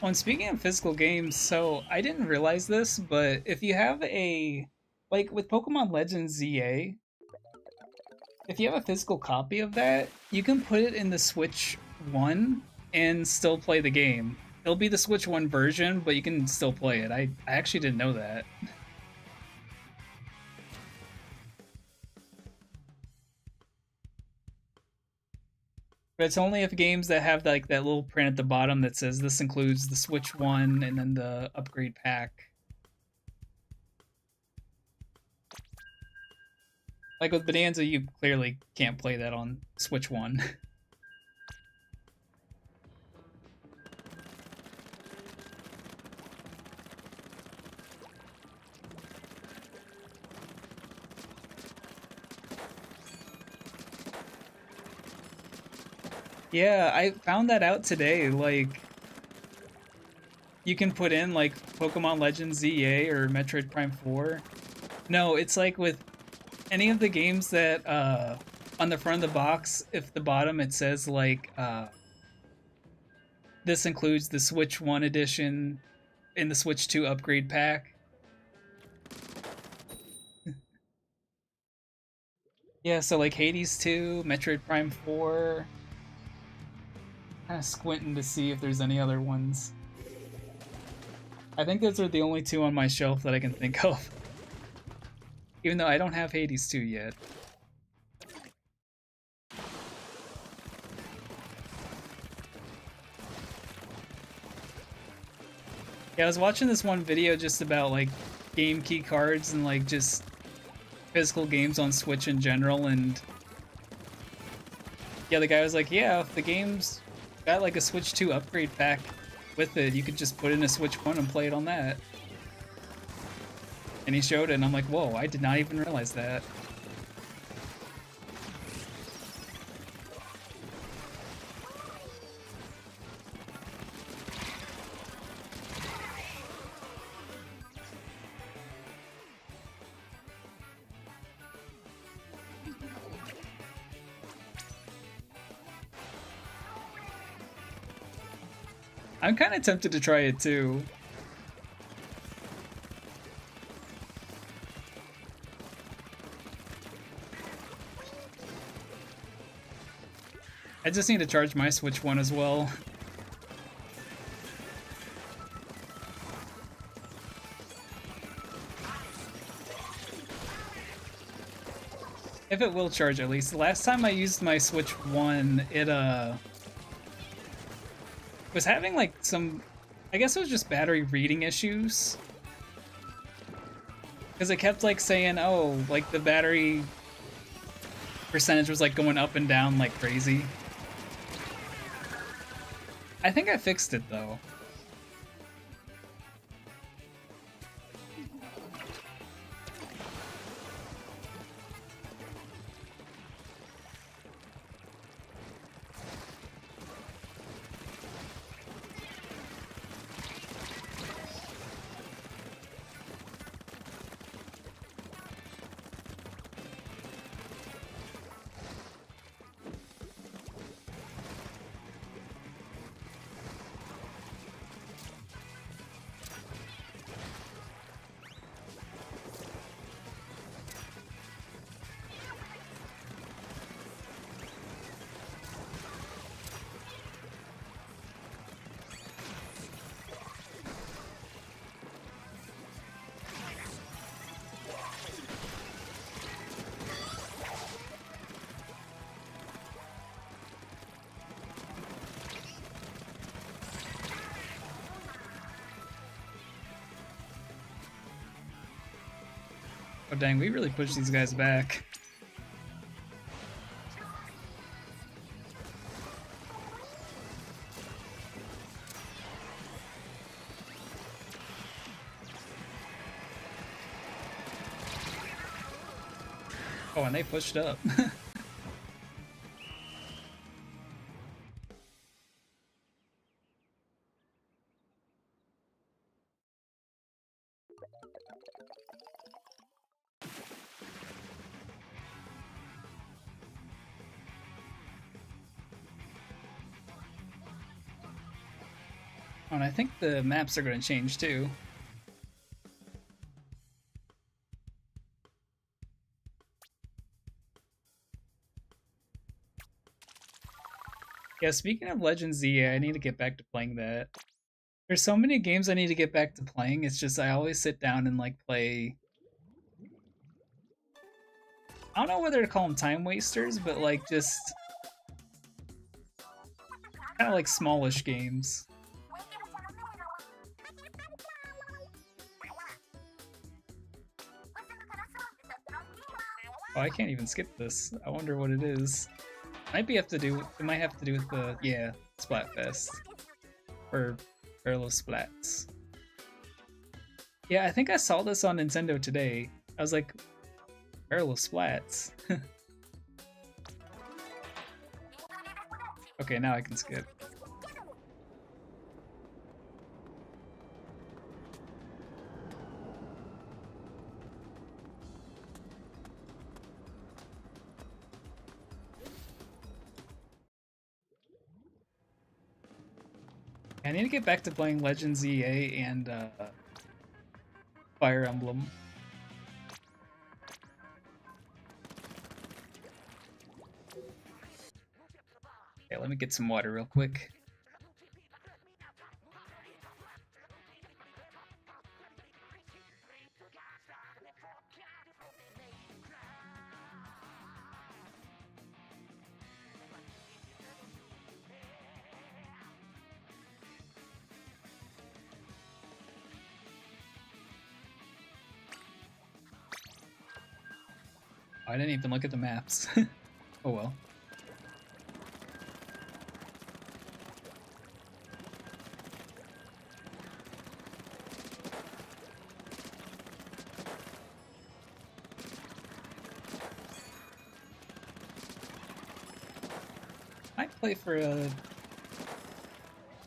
Oh, and speaking of physical games, so I didn't realize this, but if you have like with Pokemon Legends ZA, if you have a physical copy of that, you can put it in the Switch 1 and still play the game. It'll be the Switch 1 version, but you can still play it. I actually didn't know that. But it's only if games that have like that little print at the bottom that says this includes the Switch 1 and then the upgrade pack. Like with Bonanza, you clearly can't play that on Switch 1. Yeah, I found that out today. Like, you can put in like Pokemon Legends ZA or Metroid Prime 4. No, it's like with any of the games that on the front of the box, if the bottom it says like this includes the Switch 1 edition in the Switch 2 upgrade pack. Yeah, so like Hades 2, Metroid Prime 4. Kind of squinting to see if there's any other ones. I think those are the only two on my shelf that I can think of. Even though I don't have Hades 2 yet. Yeah, I was watching this one video just about like game key cards and like just physical games on Switch in general, and yeah, the guy was like, yeah, if the game's got like a Switch 2 upgrade pack with it, you could just put in a Switch 1 and play it on that. And he showed it, and I'm like, whoa, I did not even realize that. I'm kind of tempted to try it too. I just need to charge my Switch one as well. If it will charge at least. The last time I used my Switch 1, it was having like some, I guess it was just battery reading issues. Because it kept like saying, oh, like the battery percentage was like going up and down like crazy. I think I fixed it though. Oh dang, we really pushed these guys back. Oh, and they pushed up. Oh, and I think the maps are going to change too. Yeah, speaking of Legends Z, I need to get back to playing that. There's so many games I need to get back to playing. It's just I always sit down and like play. I don't know whether to call them time wasters, but like just kind of like smallish games. Oh, I can't even skip this. I wonder what it is. It might have to do with the, yeah, Splatfest. Or Barrel of Splats. Yeah, I think I saw this on Nintendo today. I was like, Barrel of Splats. Okay, now I can skip. I need to get back to playing Legends EA and Fire Emblem. Okay, let me get some water real quick. I didn't even look at the maps. Oh well. Might play for a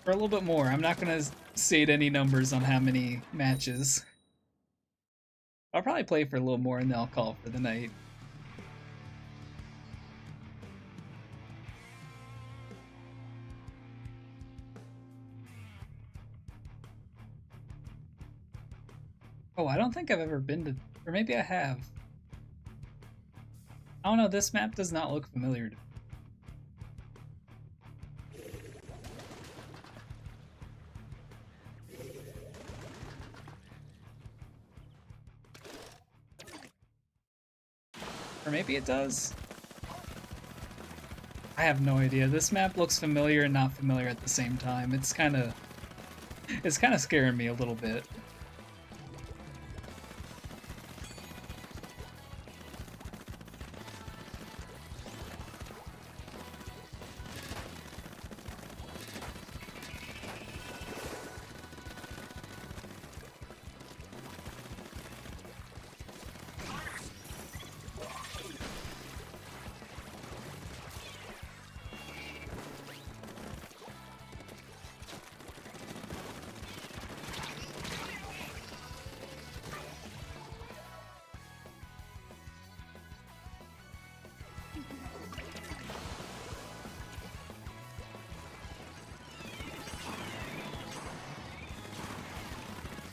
little bit more. I'm not gonna state any numbers on how many matches. I'll probably play for a little more and then I'll call for the night. Oh, I don't think I've ever been to... Or maybe I have. I don't know, this map does not look familiar to me. Or maybe it does? I have no idea. This map looks familiar and not familiar at the same time. It's kind of scaring me a little bit.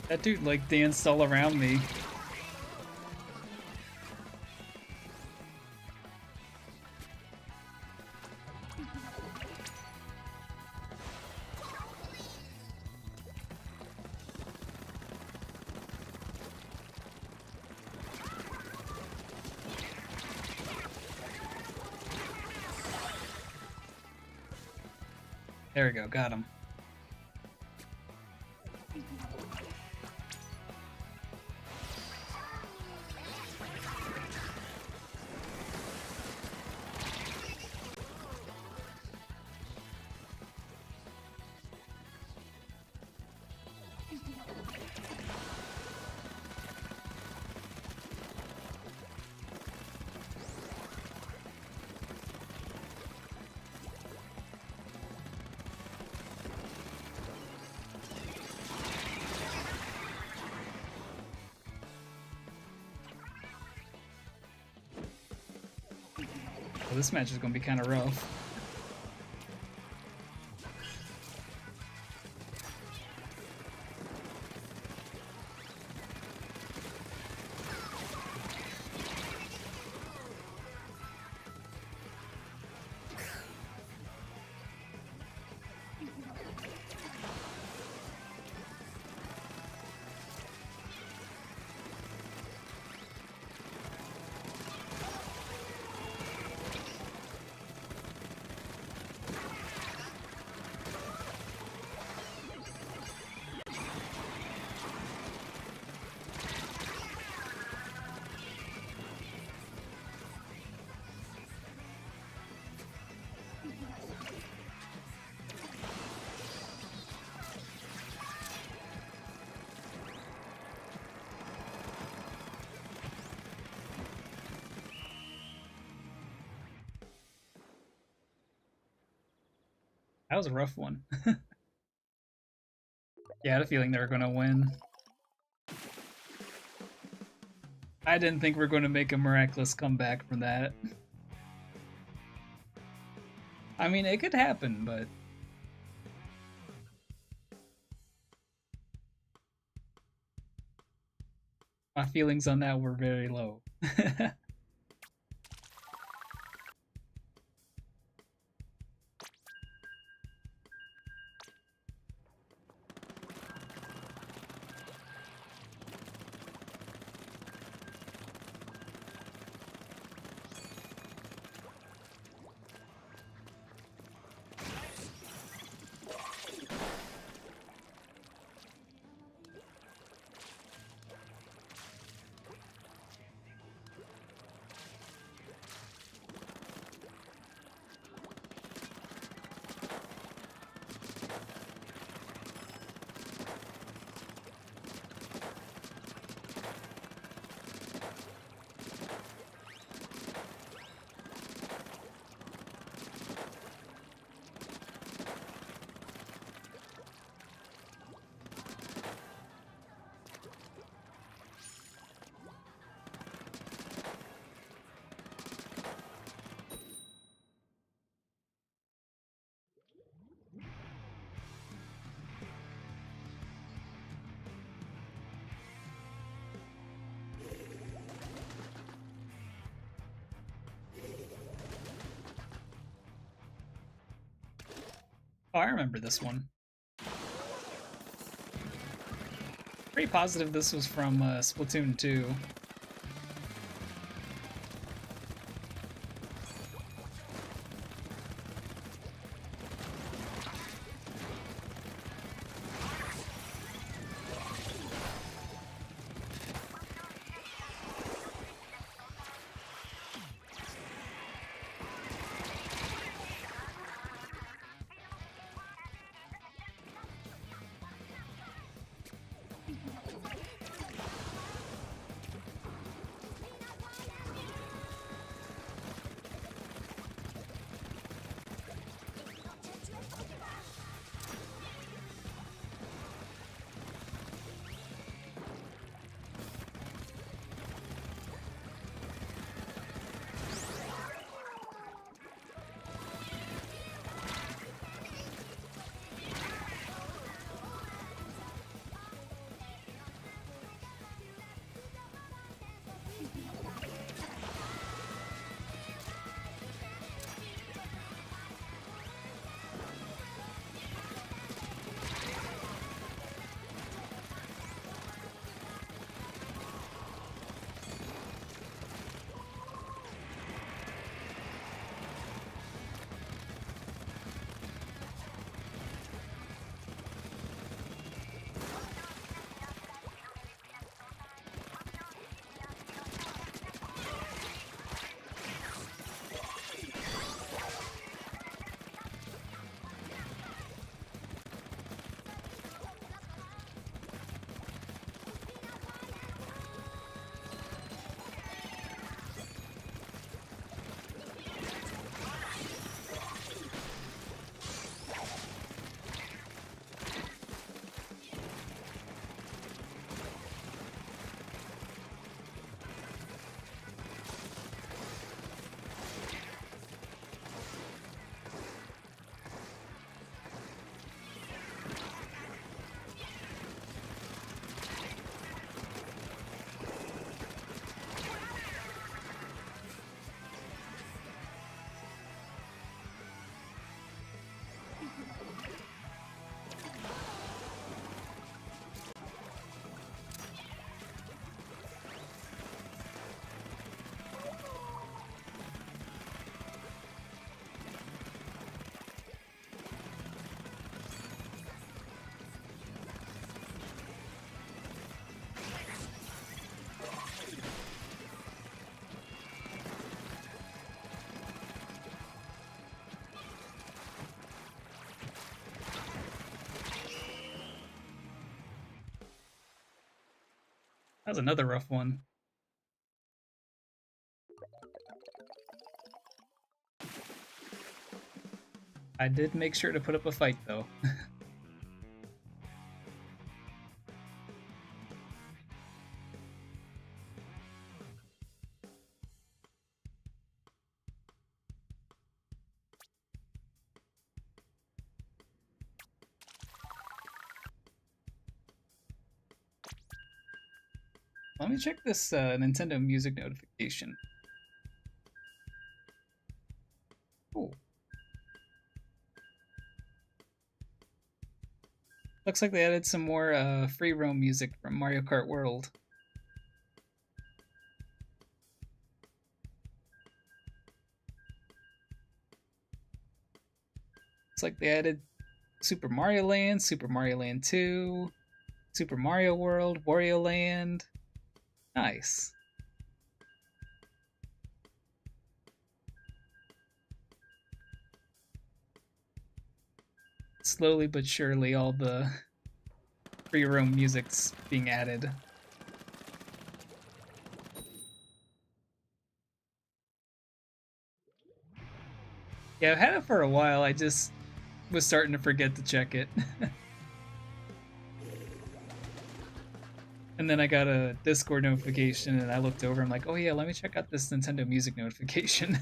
That dude like danced all around me. There we go, got him. Well, this match is gonna be kind of rough. That was a rough one. Yeah, I had a feeling they were gonna win. I didn't think we were gonna make a miraculous comeback from that. I mean, it could happen, but... my feelings on that were very low. Oh, I remember this one. Pretty positive this was from Splatoon 2. That was another rough one. I did make sure to put up a fight, though. Let me check this Nintendo Music notification. Ooh. Looks like they added some more free roam music from Mario Kart World. Looks like they added Super Mario Land, Super Mario Land 2, Super Mario World, Wario Land. Nice. Slowly but surely, all the free roam music's being added. Yeah, I've had it for a while. I just was starting to forget to check it. And then I got a Discord notification and I looked over. I'm like, oh yeah, let me check out this Nintendo Music notification.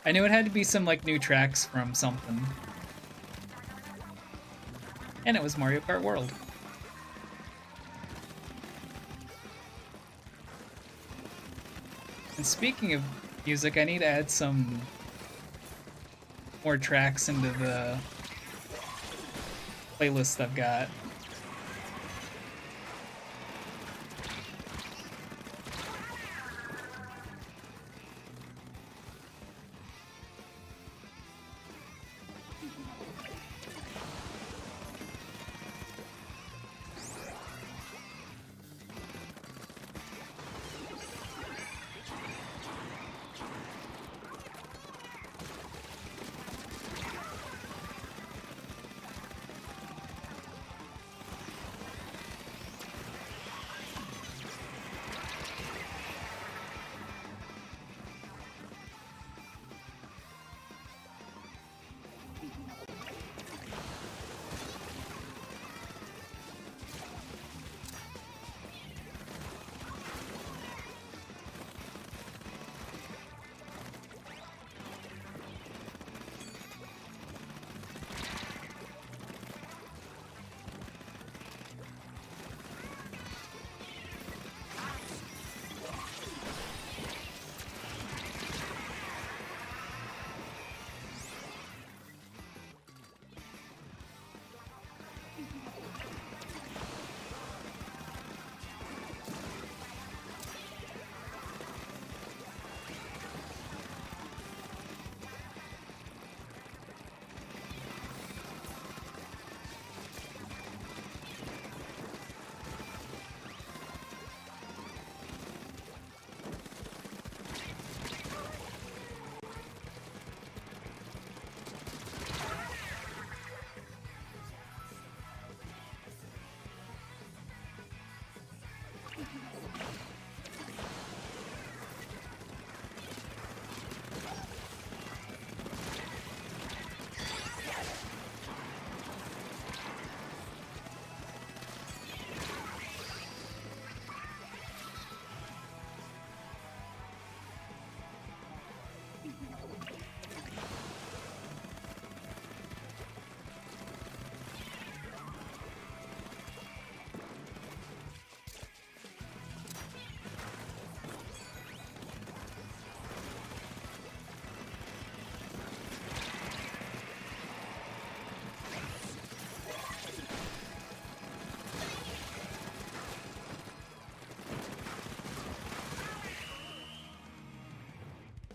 I knew it had to be some like new tracks from something. And it was Mario Kart World. And speaking of music. I need to add some more tracks into the playlist I've got.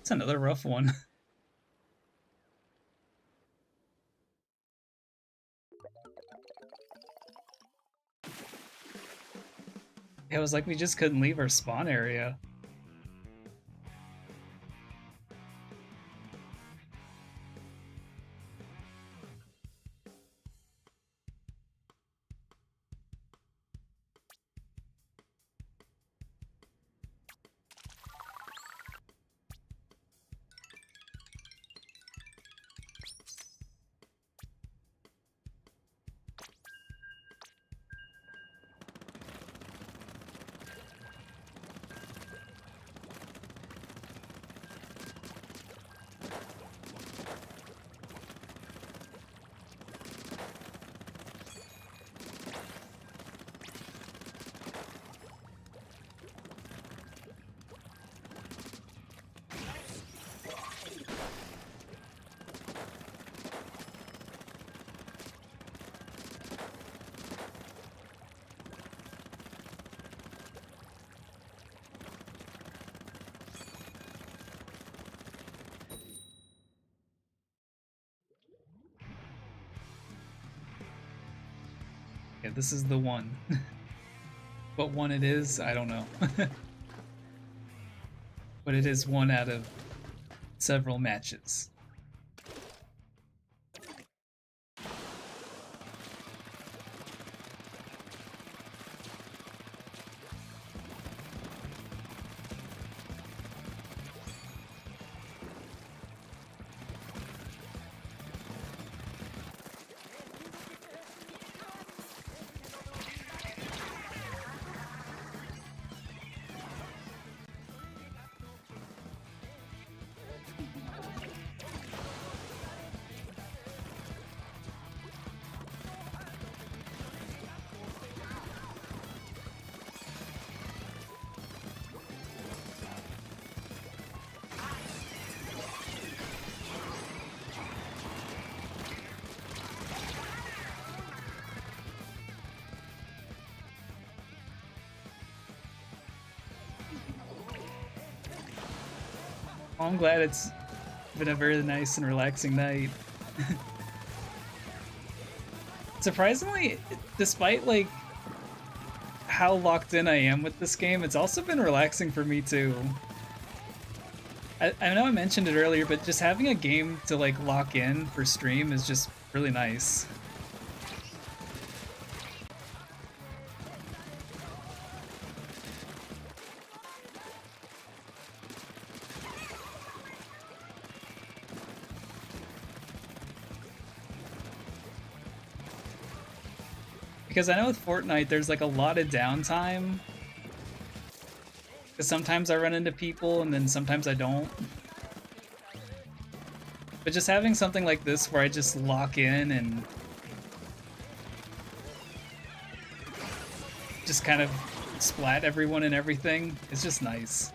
It's another rough one. It was like we just couldn't leave our spawn area. Yeah, this is the one. What one it is, I don't know. But it is one out of several matches. I'm glad it's been a very nice and relaxing night. Surprisingly, despite like how locked in I am with this game, it's also been relaxing for me too. I know I mentioned it earlier, but just having a game to like lock in for stream is just really nice. Because I know with Fortnite, there's like a lot of downtime. Because sometimes I run into people and then sometimes I don't. But just having something like this where I just lock in and just kind of splat everyone and everything is just nice.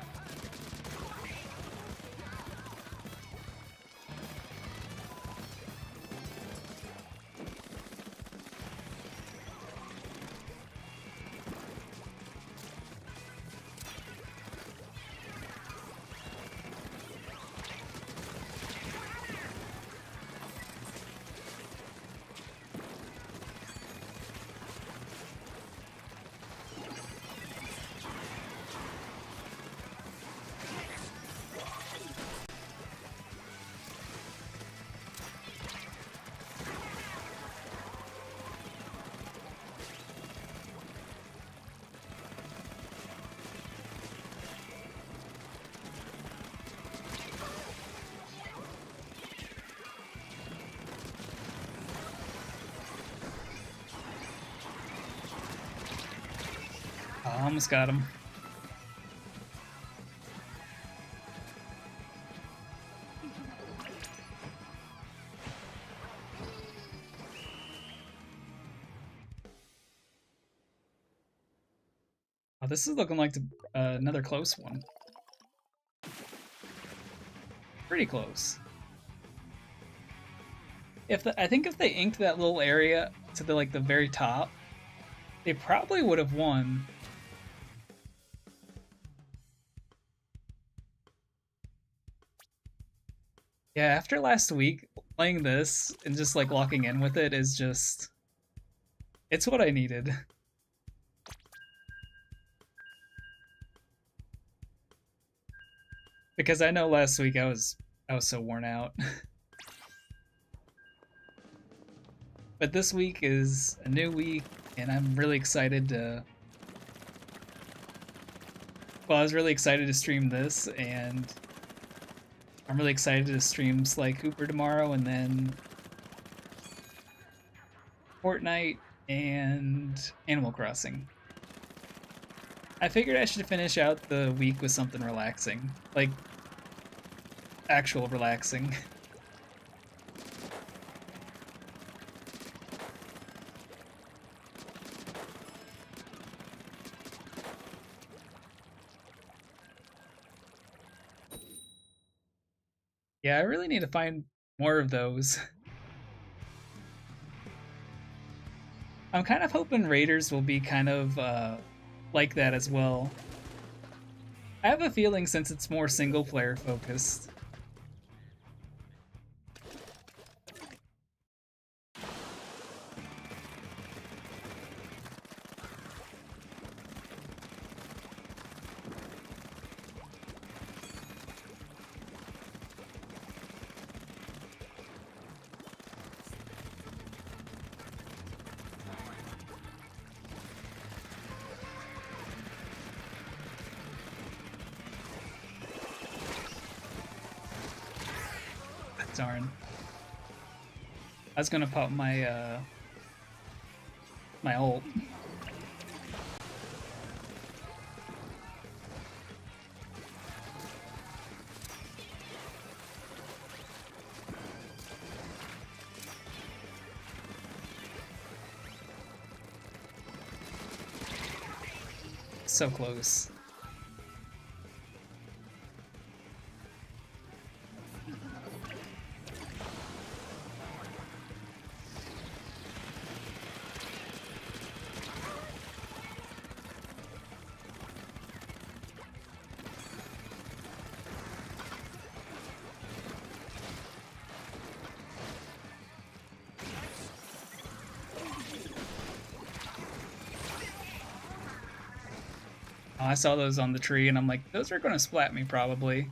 Oh, almost got him. Oh, this is looking like another close one. Pretty close. I think if they inked that little area to the like the very top, they probably would have won. Yeah, after last week, playing this and just like locking in with it is just... it's what I needed. Because I know last week I was so worn out. But this week is a new week and I'm really excited to... well, I was really excited to stream this, and I'm really excited to stream Sly Cooper tomorrow, and then Fortnite and Animal Crossing. I figured I should finish out the week with something relaxing. Like, actual relaxing. Yeah, I really need to find more of those. I'm kind of hoping Raiders will be kind of like that as well. I have a feeling since it's more single player focused. Darn. I was gonna pop my my ult. So close. I saw those on the tree, and I'm like, those are gonna splat me probably.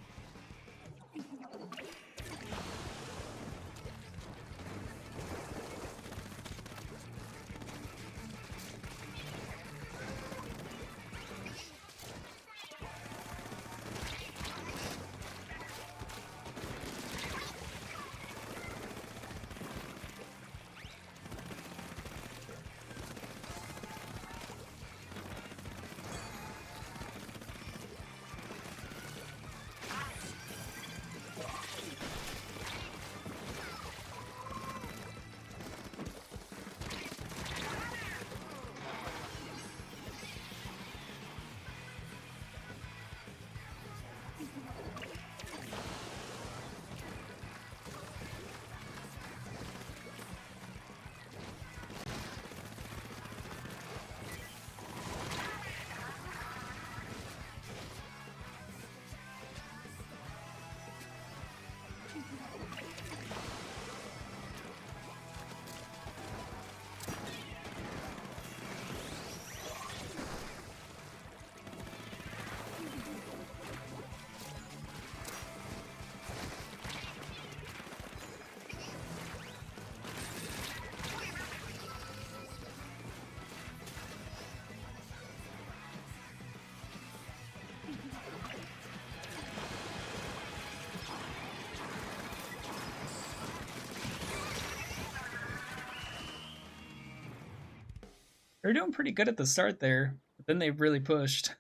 They're doing pretty good at the start there, but then they really pushed.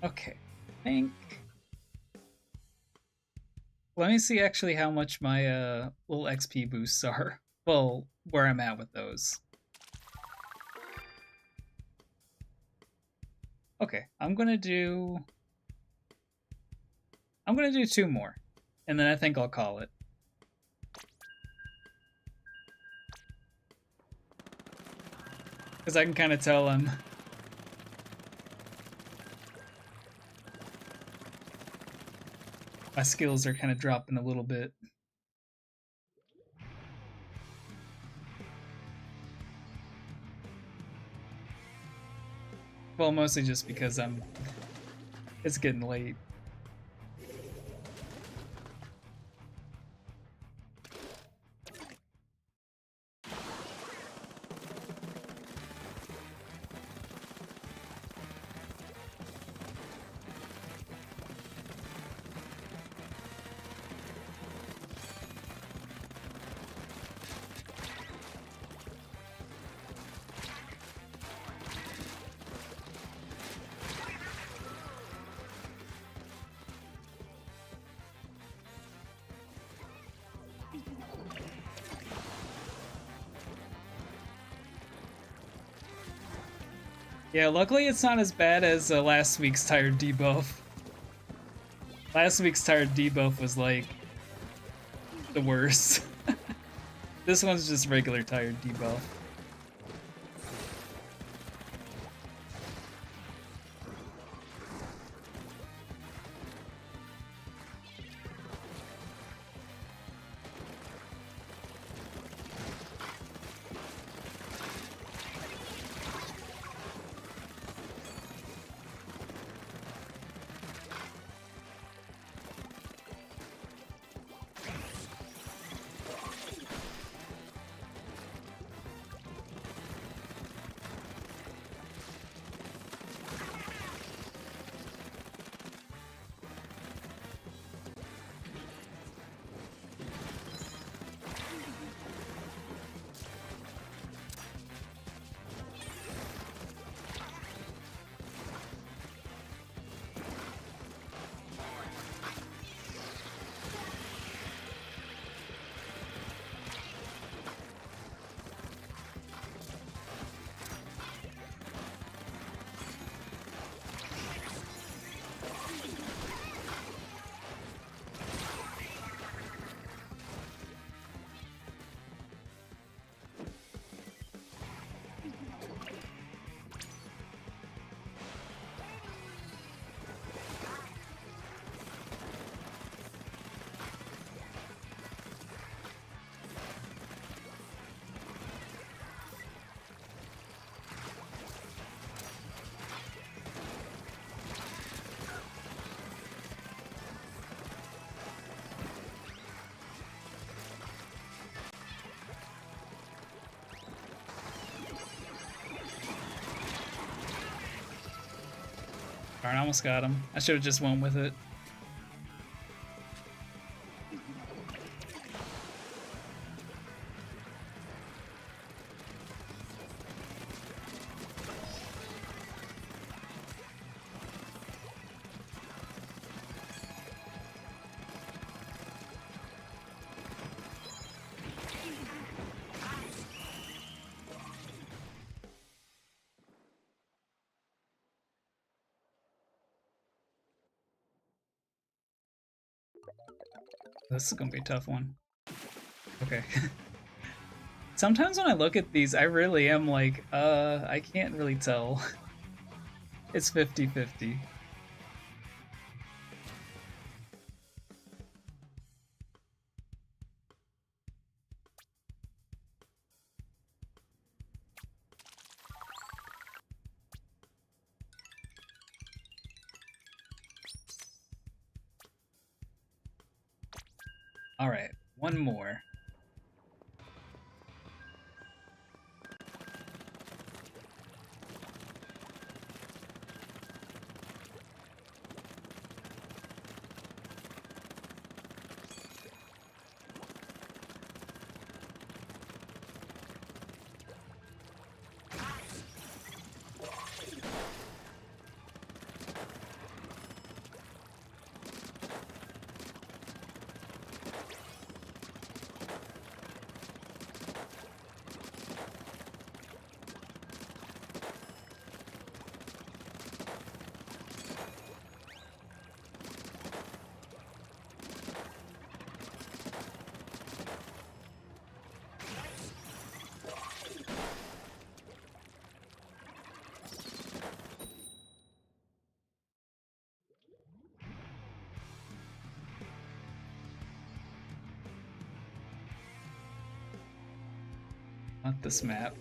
Okay, I think. Let me see actually how much my little XP boosts are. Well, where I'm at with those. Okay, I'm gonna do 2 more, and then I think I'll call it. Because I can kind of tell my skills are kind of dropping a little bit. Well, mostly just because it's getting late. Yeah, luckily it's not as bad as last week's tired debuff. Last week's tired debuff was like the worst. This one's just regular tired debuff. Darn, I almost got him. I should have just went with it. This is gonna be a tough one. Okay. Sometimes when I look at these, I really am like, I can't really tell. It's 50-50. Alright, one more. Not this map.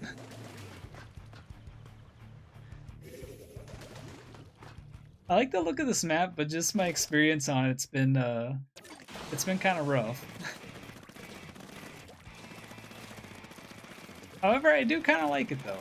I like the look of this map, but just my experience on it's been kind of rough. However, I do kind of like it though.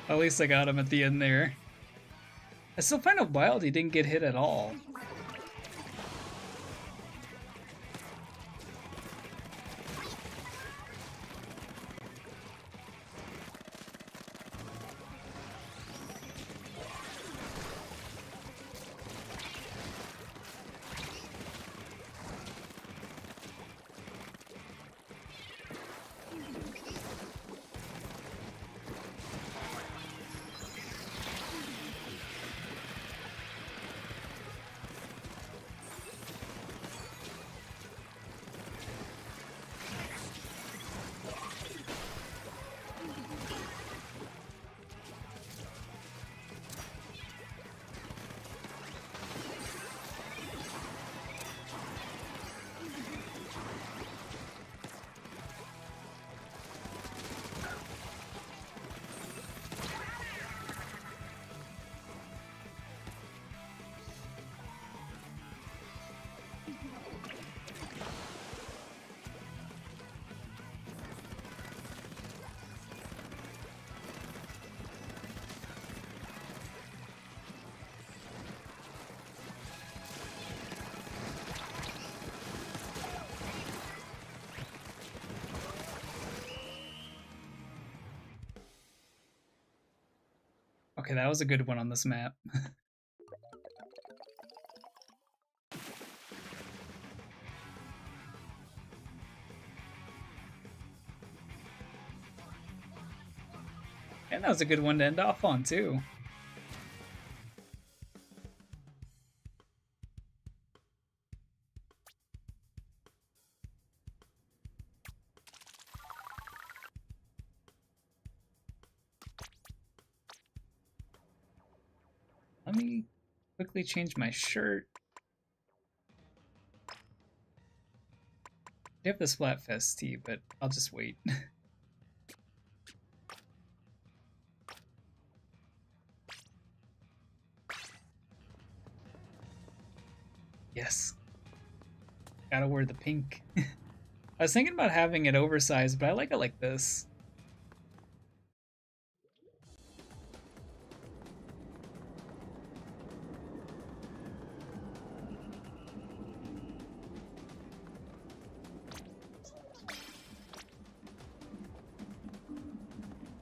At least I got him at the end there. I still find it wild he didn't get hit at all. Okay, that was a good one on this map. And that was a good one to end off on, too. Let me quickly change my shirt. I have the Splatfest tee, but I'll just wait. Yes. Gotta wear the pink. I was thinking about having it oversized, but I like it like this.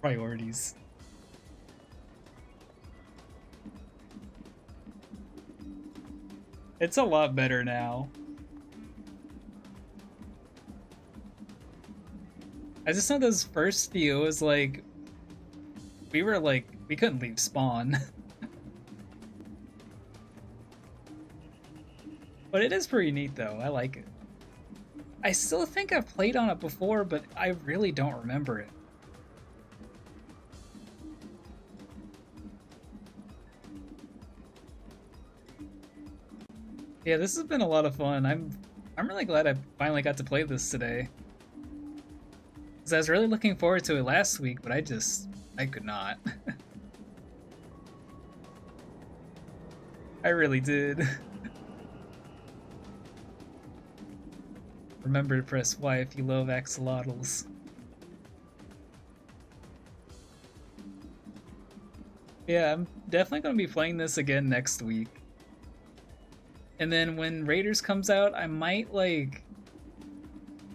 Priorities. It's a lot better now. I just know those first few was like we couldn't leave spawn. But it is pretty neat though. I like it. I still think I've played on it before, but I really don't remember it. Yeah, this has been a lot of fun. I'm really glad I finally got to play this today. Cause I was really looking forward to it last week, but I could not. I really did. Remember to press Y if you love axolotls. Yeah, I'm definitely going to be playing this again next week. And then when Raiders comes out, I might like...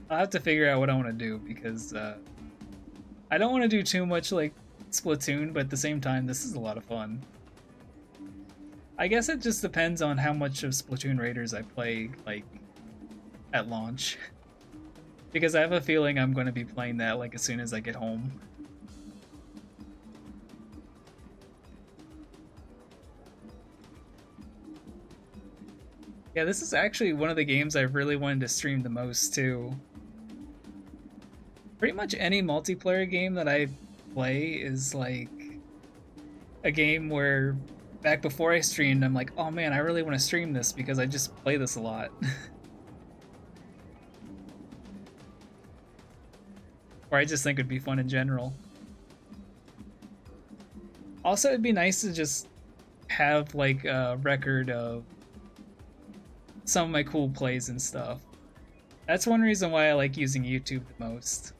I'll have to figure out what I want to do because I don't want to do too much like Splatoon, but at the same time, this is a lot of fun. I guess it just depends on how much of Splatoon Raiders I play, like, at launch. Because I have a feeling I'm going to be playing that, like, as soon as I get home. Yeah, this is actually one of the games I really wanted to stream the most, too. Pretty much any multiplayer game that I play is, like, a game where back before I streamed, I'm like, oh man, I really want to stream this because I just play this a lot. Or I just think it'd be fun in general. Also, it'd be nice to just have like a record of some of my cool plays and stuff. That's one reason why I like using YouTube the most.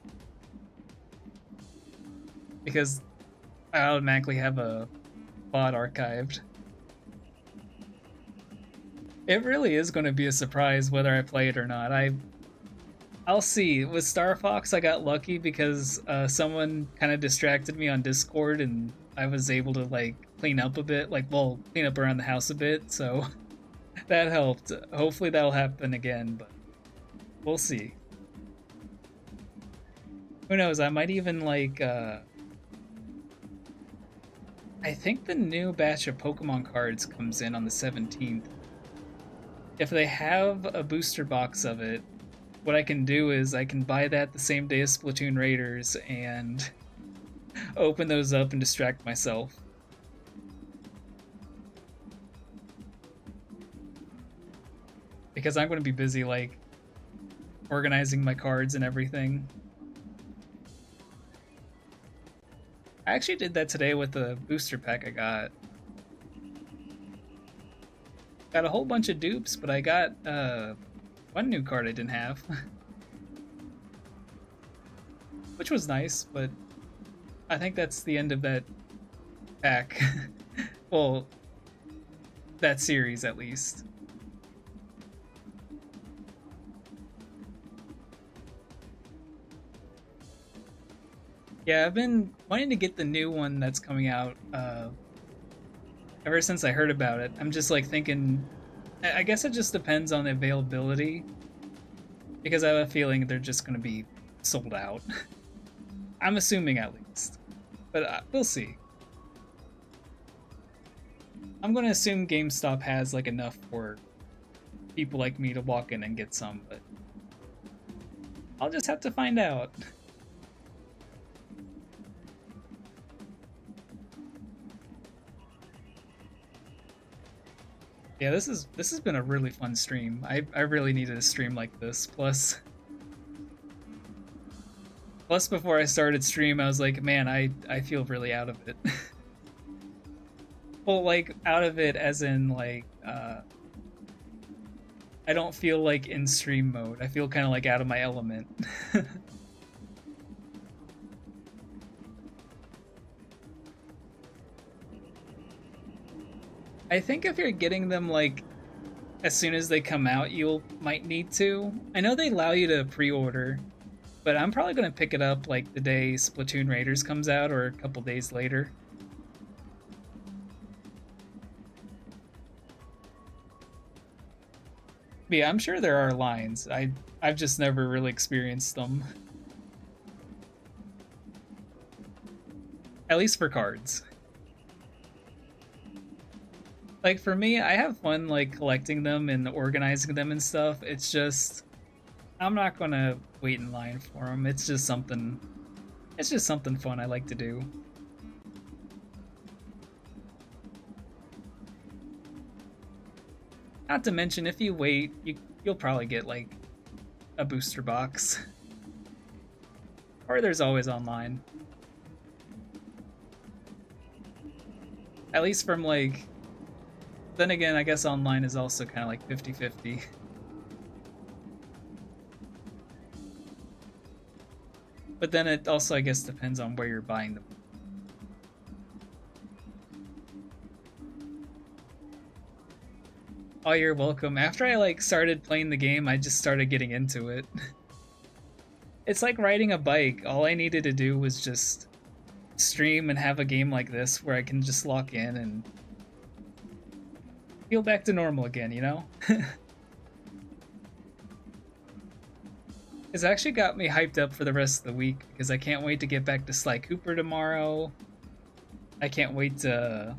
Because I automatically have a VOD archived. It really is going to be a surprise whether I play it or not. I'll see. With Star Fox, I got lucky because someone kind of distracted me on Discord, and I was able to like clean up a bit, clean up around the house a bit. So that helped. Hopefully that'll happen again, but we'll see. Who knows? I might even like. I think the new batch of Pokemon cards comes in on the 17th. If they have a booster box of it, what I can do is I can buy that the same day as Splatoon Raiders and open those up and distract myself. Because I'm going to be busy, like, organizing my cards and everything. I actually did that today with the booster pack I got. Got a whole bunch of dupes, but I got one new card I didn't have. Which was nice, but I think that's the end of that pack. Well, that series at least. Yeah, I've been wanting to get the new one that's coming out ever since I heard about it. I'm just like thinking, I guess it just depends on the availability because I have a feeling they're just going to be sold out. I'm assuming at least, but we'll see. I'm going to assume GameStop has like enough for people like me to walk in and get some, but I'll just have to find out. Yeah, this has been a really fun stream. I really needed a stream like this. Plus before I started stream, I was like, man, I feel really out of it. Well, like out of it as in like I don't feel like in stream mode. I feel kind of like out of my element. I think if you're getting them like as soon as they come out, you'll might need to. I know they allow you to pre-order, but I'm probably gonna pick it up like the day Splatoon Raiders comes out or a couple days later. But yeah, I'm sure there are lines. I've just never really experienced them. At least for cards. Like for me, I have fun like collecting them and organizing them and stuff. It's just I'm not gonna wait in line for them. It's just something. It's just something fun I like to do. Not to mention, if you wait, you'll probably get like a booster box, or there's always online. At least from like. Then again, I guess online is also kind of like 50-50. But then it also, I guess, depends on where you're buying them. Oh, you're welcome. After I like started playing the game, I just started getting into it. It's like riding a bike. All I needed to do was just stream and have a game like this where I can just lock in and feel back to normal again, you know? It's actually got me hyped up for the rest of the week because I can't wait to get back to Sly Cooper tomorrow. I can't wait to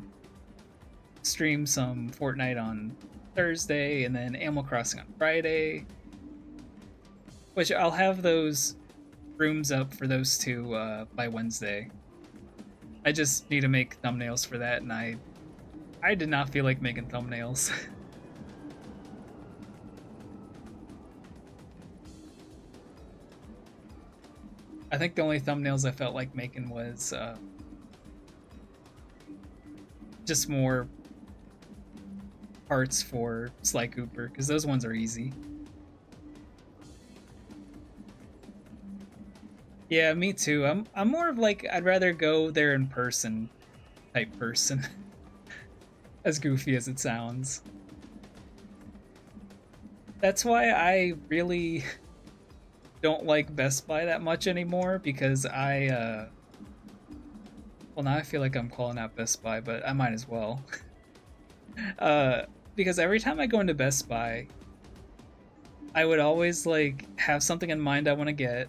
stream some Fortnite on Thursday and then Animal Crossing on Friday. Which I'll have those rooms up for those two by Wednesday. I just need to make thumbnails for that, and I did not feel like making thumbnails. I think the only thumbnails I felt like making was just more parts for Sly Cooper, because those ones are easy. Yeah, me too. I'm more of like I'd rather go there in person type person. As goofy as it sounds. That's why I really don't like Best Buy that much anymore because well, now I feel like I'm calling out Best Buy, but I might as well. Because every time I go into Best Buy, I would always like have something in mind I want to get.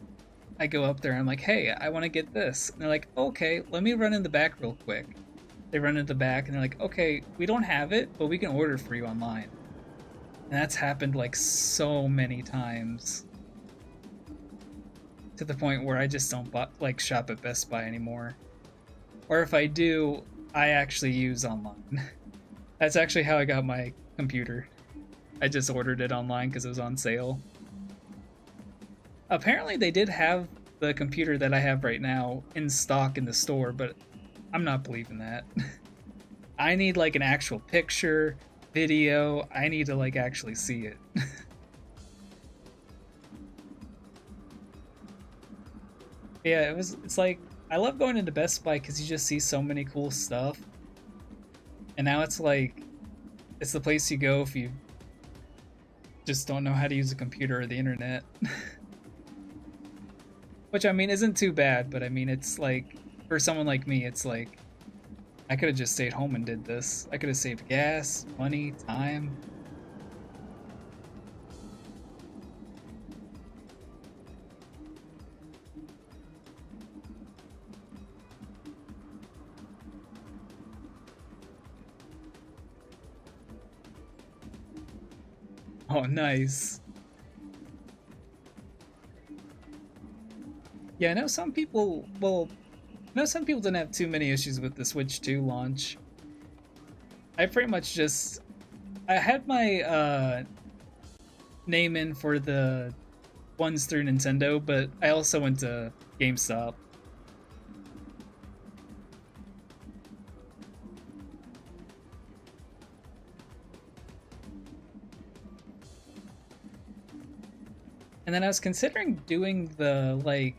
I go up there and I'm like, hey, I want to get this. And they're like, okay, let me run in the back real quick. They run in the back and they're like, okay, we don't have it, but we can order for you online. And that's happened like so many times. To the point where I just don't like shop at Best Buy anymore. Or if I do, I actually use online. That's actually how I got my computer. I just ordered it online because it was on sale. Apparently they did have the computer that I have right now in stock in the store, but I'm not believing that. I need like an actual picture, video. I need to like actually see it. Yeah, it's like I love going into Best Buy because you just see so many cool stuff. And now it's like it's the place you go if you just don't know how to use a computer or the internet. Which I mean isn't too bad, but I mean it's like for someone like me, it's like I could have just stayed home and did this. I could have saved gas, money, time. Oh, nice. Yeah, I know some people, well, I know some people didn't have too many issues with the Switch 2 launch. I pretty much just, I had my name in for the ones through Nintendo, but I also went to GameStop. And then I was considering doing the, like,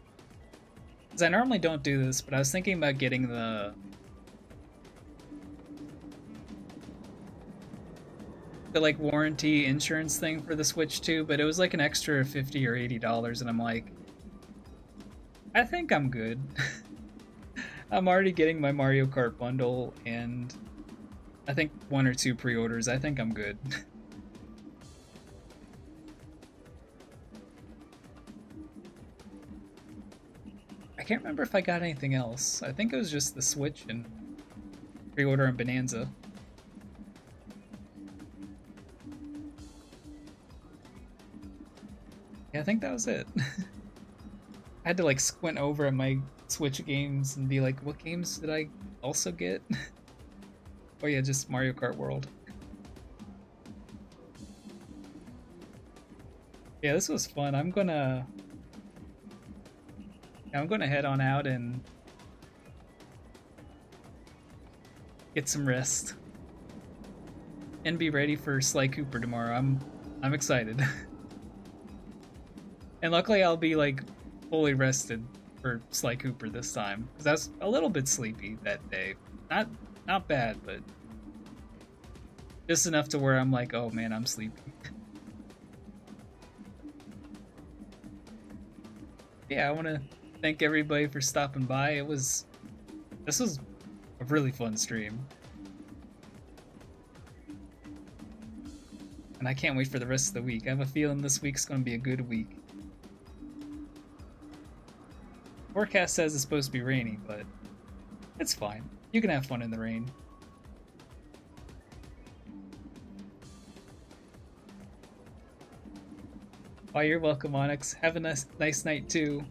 because I normally don't do this, but I was thinking about getting the like warranty insurance thing for the Switch 2, but it was like an extra $50 or $80, and I'm like, I think I'm good. I'm already getting my Mario Kart bundle, and I think one or two pre-orders. I think I'm good. I can't remember if I got anything else. I think it was just the Switch and pre-order on Bonanza. Yeah, I think that was it. I had to like squint over at my Switch games and be like, what games did I also get? Oh yeah, just Mario Kart World. Yeah, this was fun. I'm gonna head on out and get some rest and be ready for Sly Cooper tomorrow. I'm excited. And luckily I'll be like fully rested for Sly Cooper this time, because I was a little bit sleepy that day. Not bad, but just enough to where I'm like, oh man, I'm sleepy. Yeah, I want to thank everybody for stopping by. This was a really fun stream, and I can't wait for the rest of the week. I have a feeling this week's going to be a good week. Forecast says it's supposed to be rainy, but it's fine. You can have fun in the rain. Oh, you're welcome, Onyx. Have a nice night too.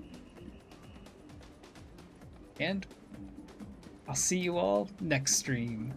And I'll see you all next stream.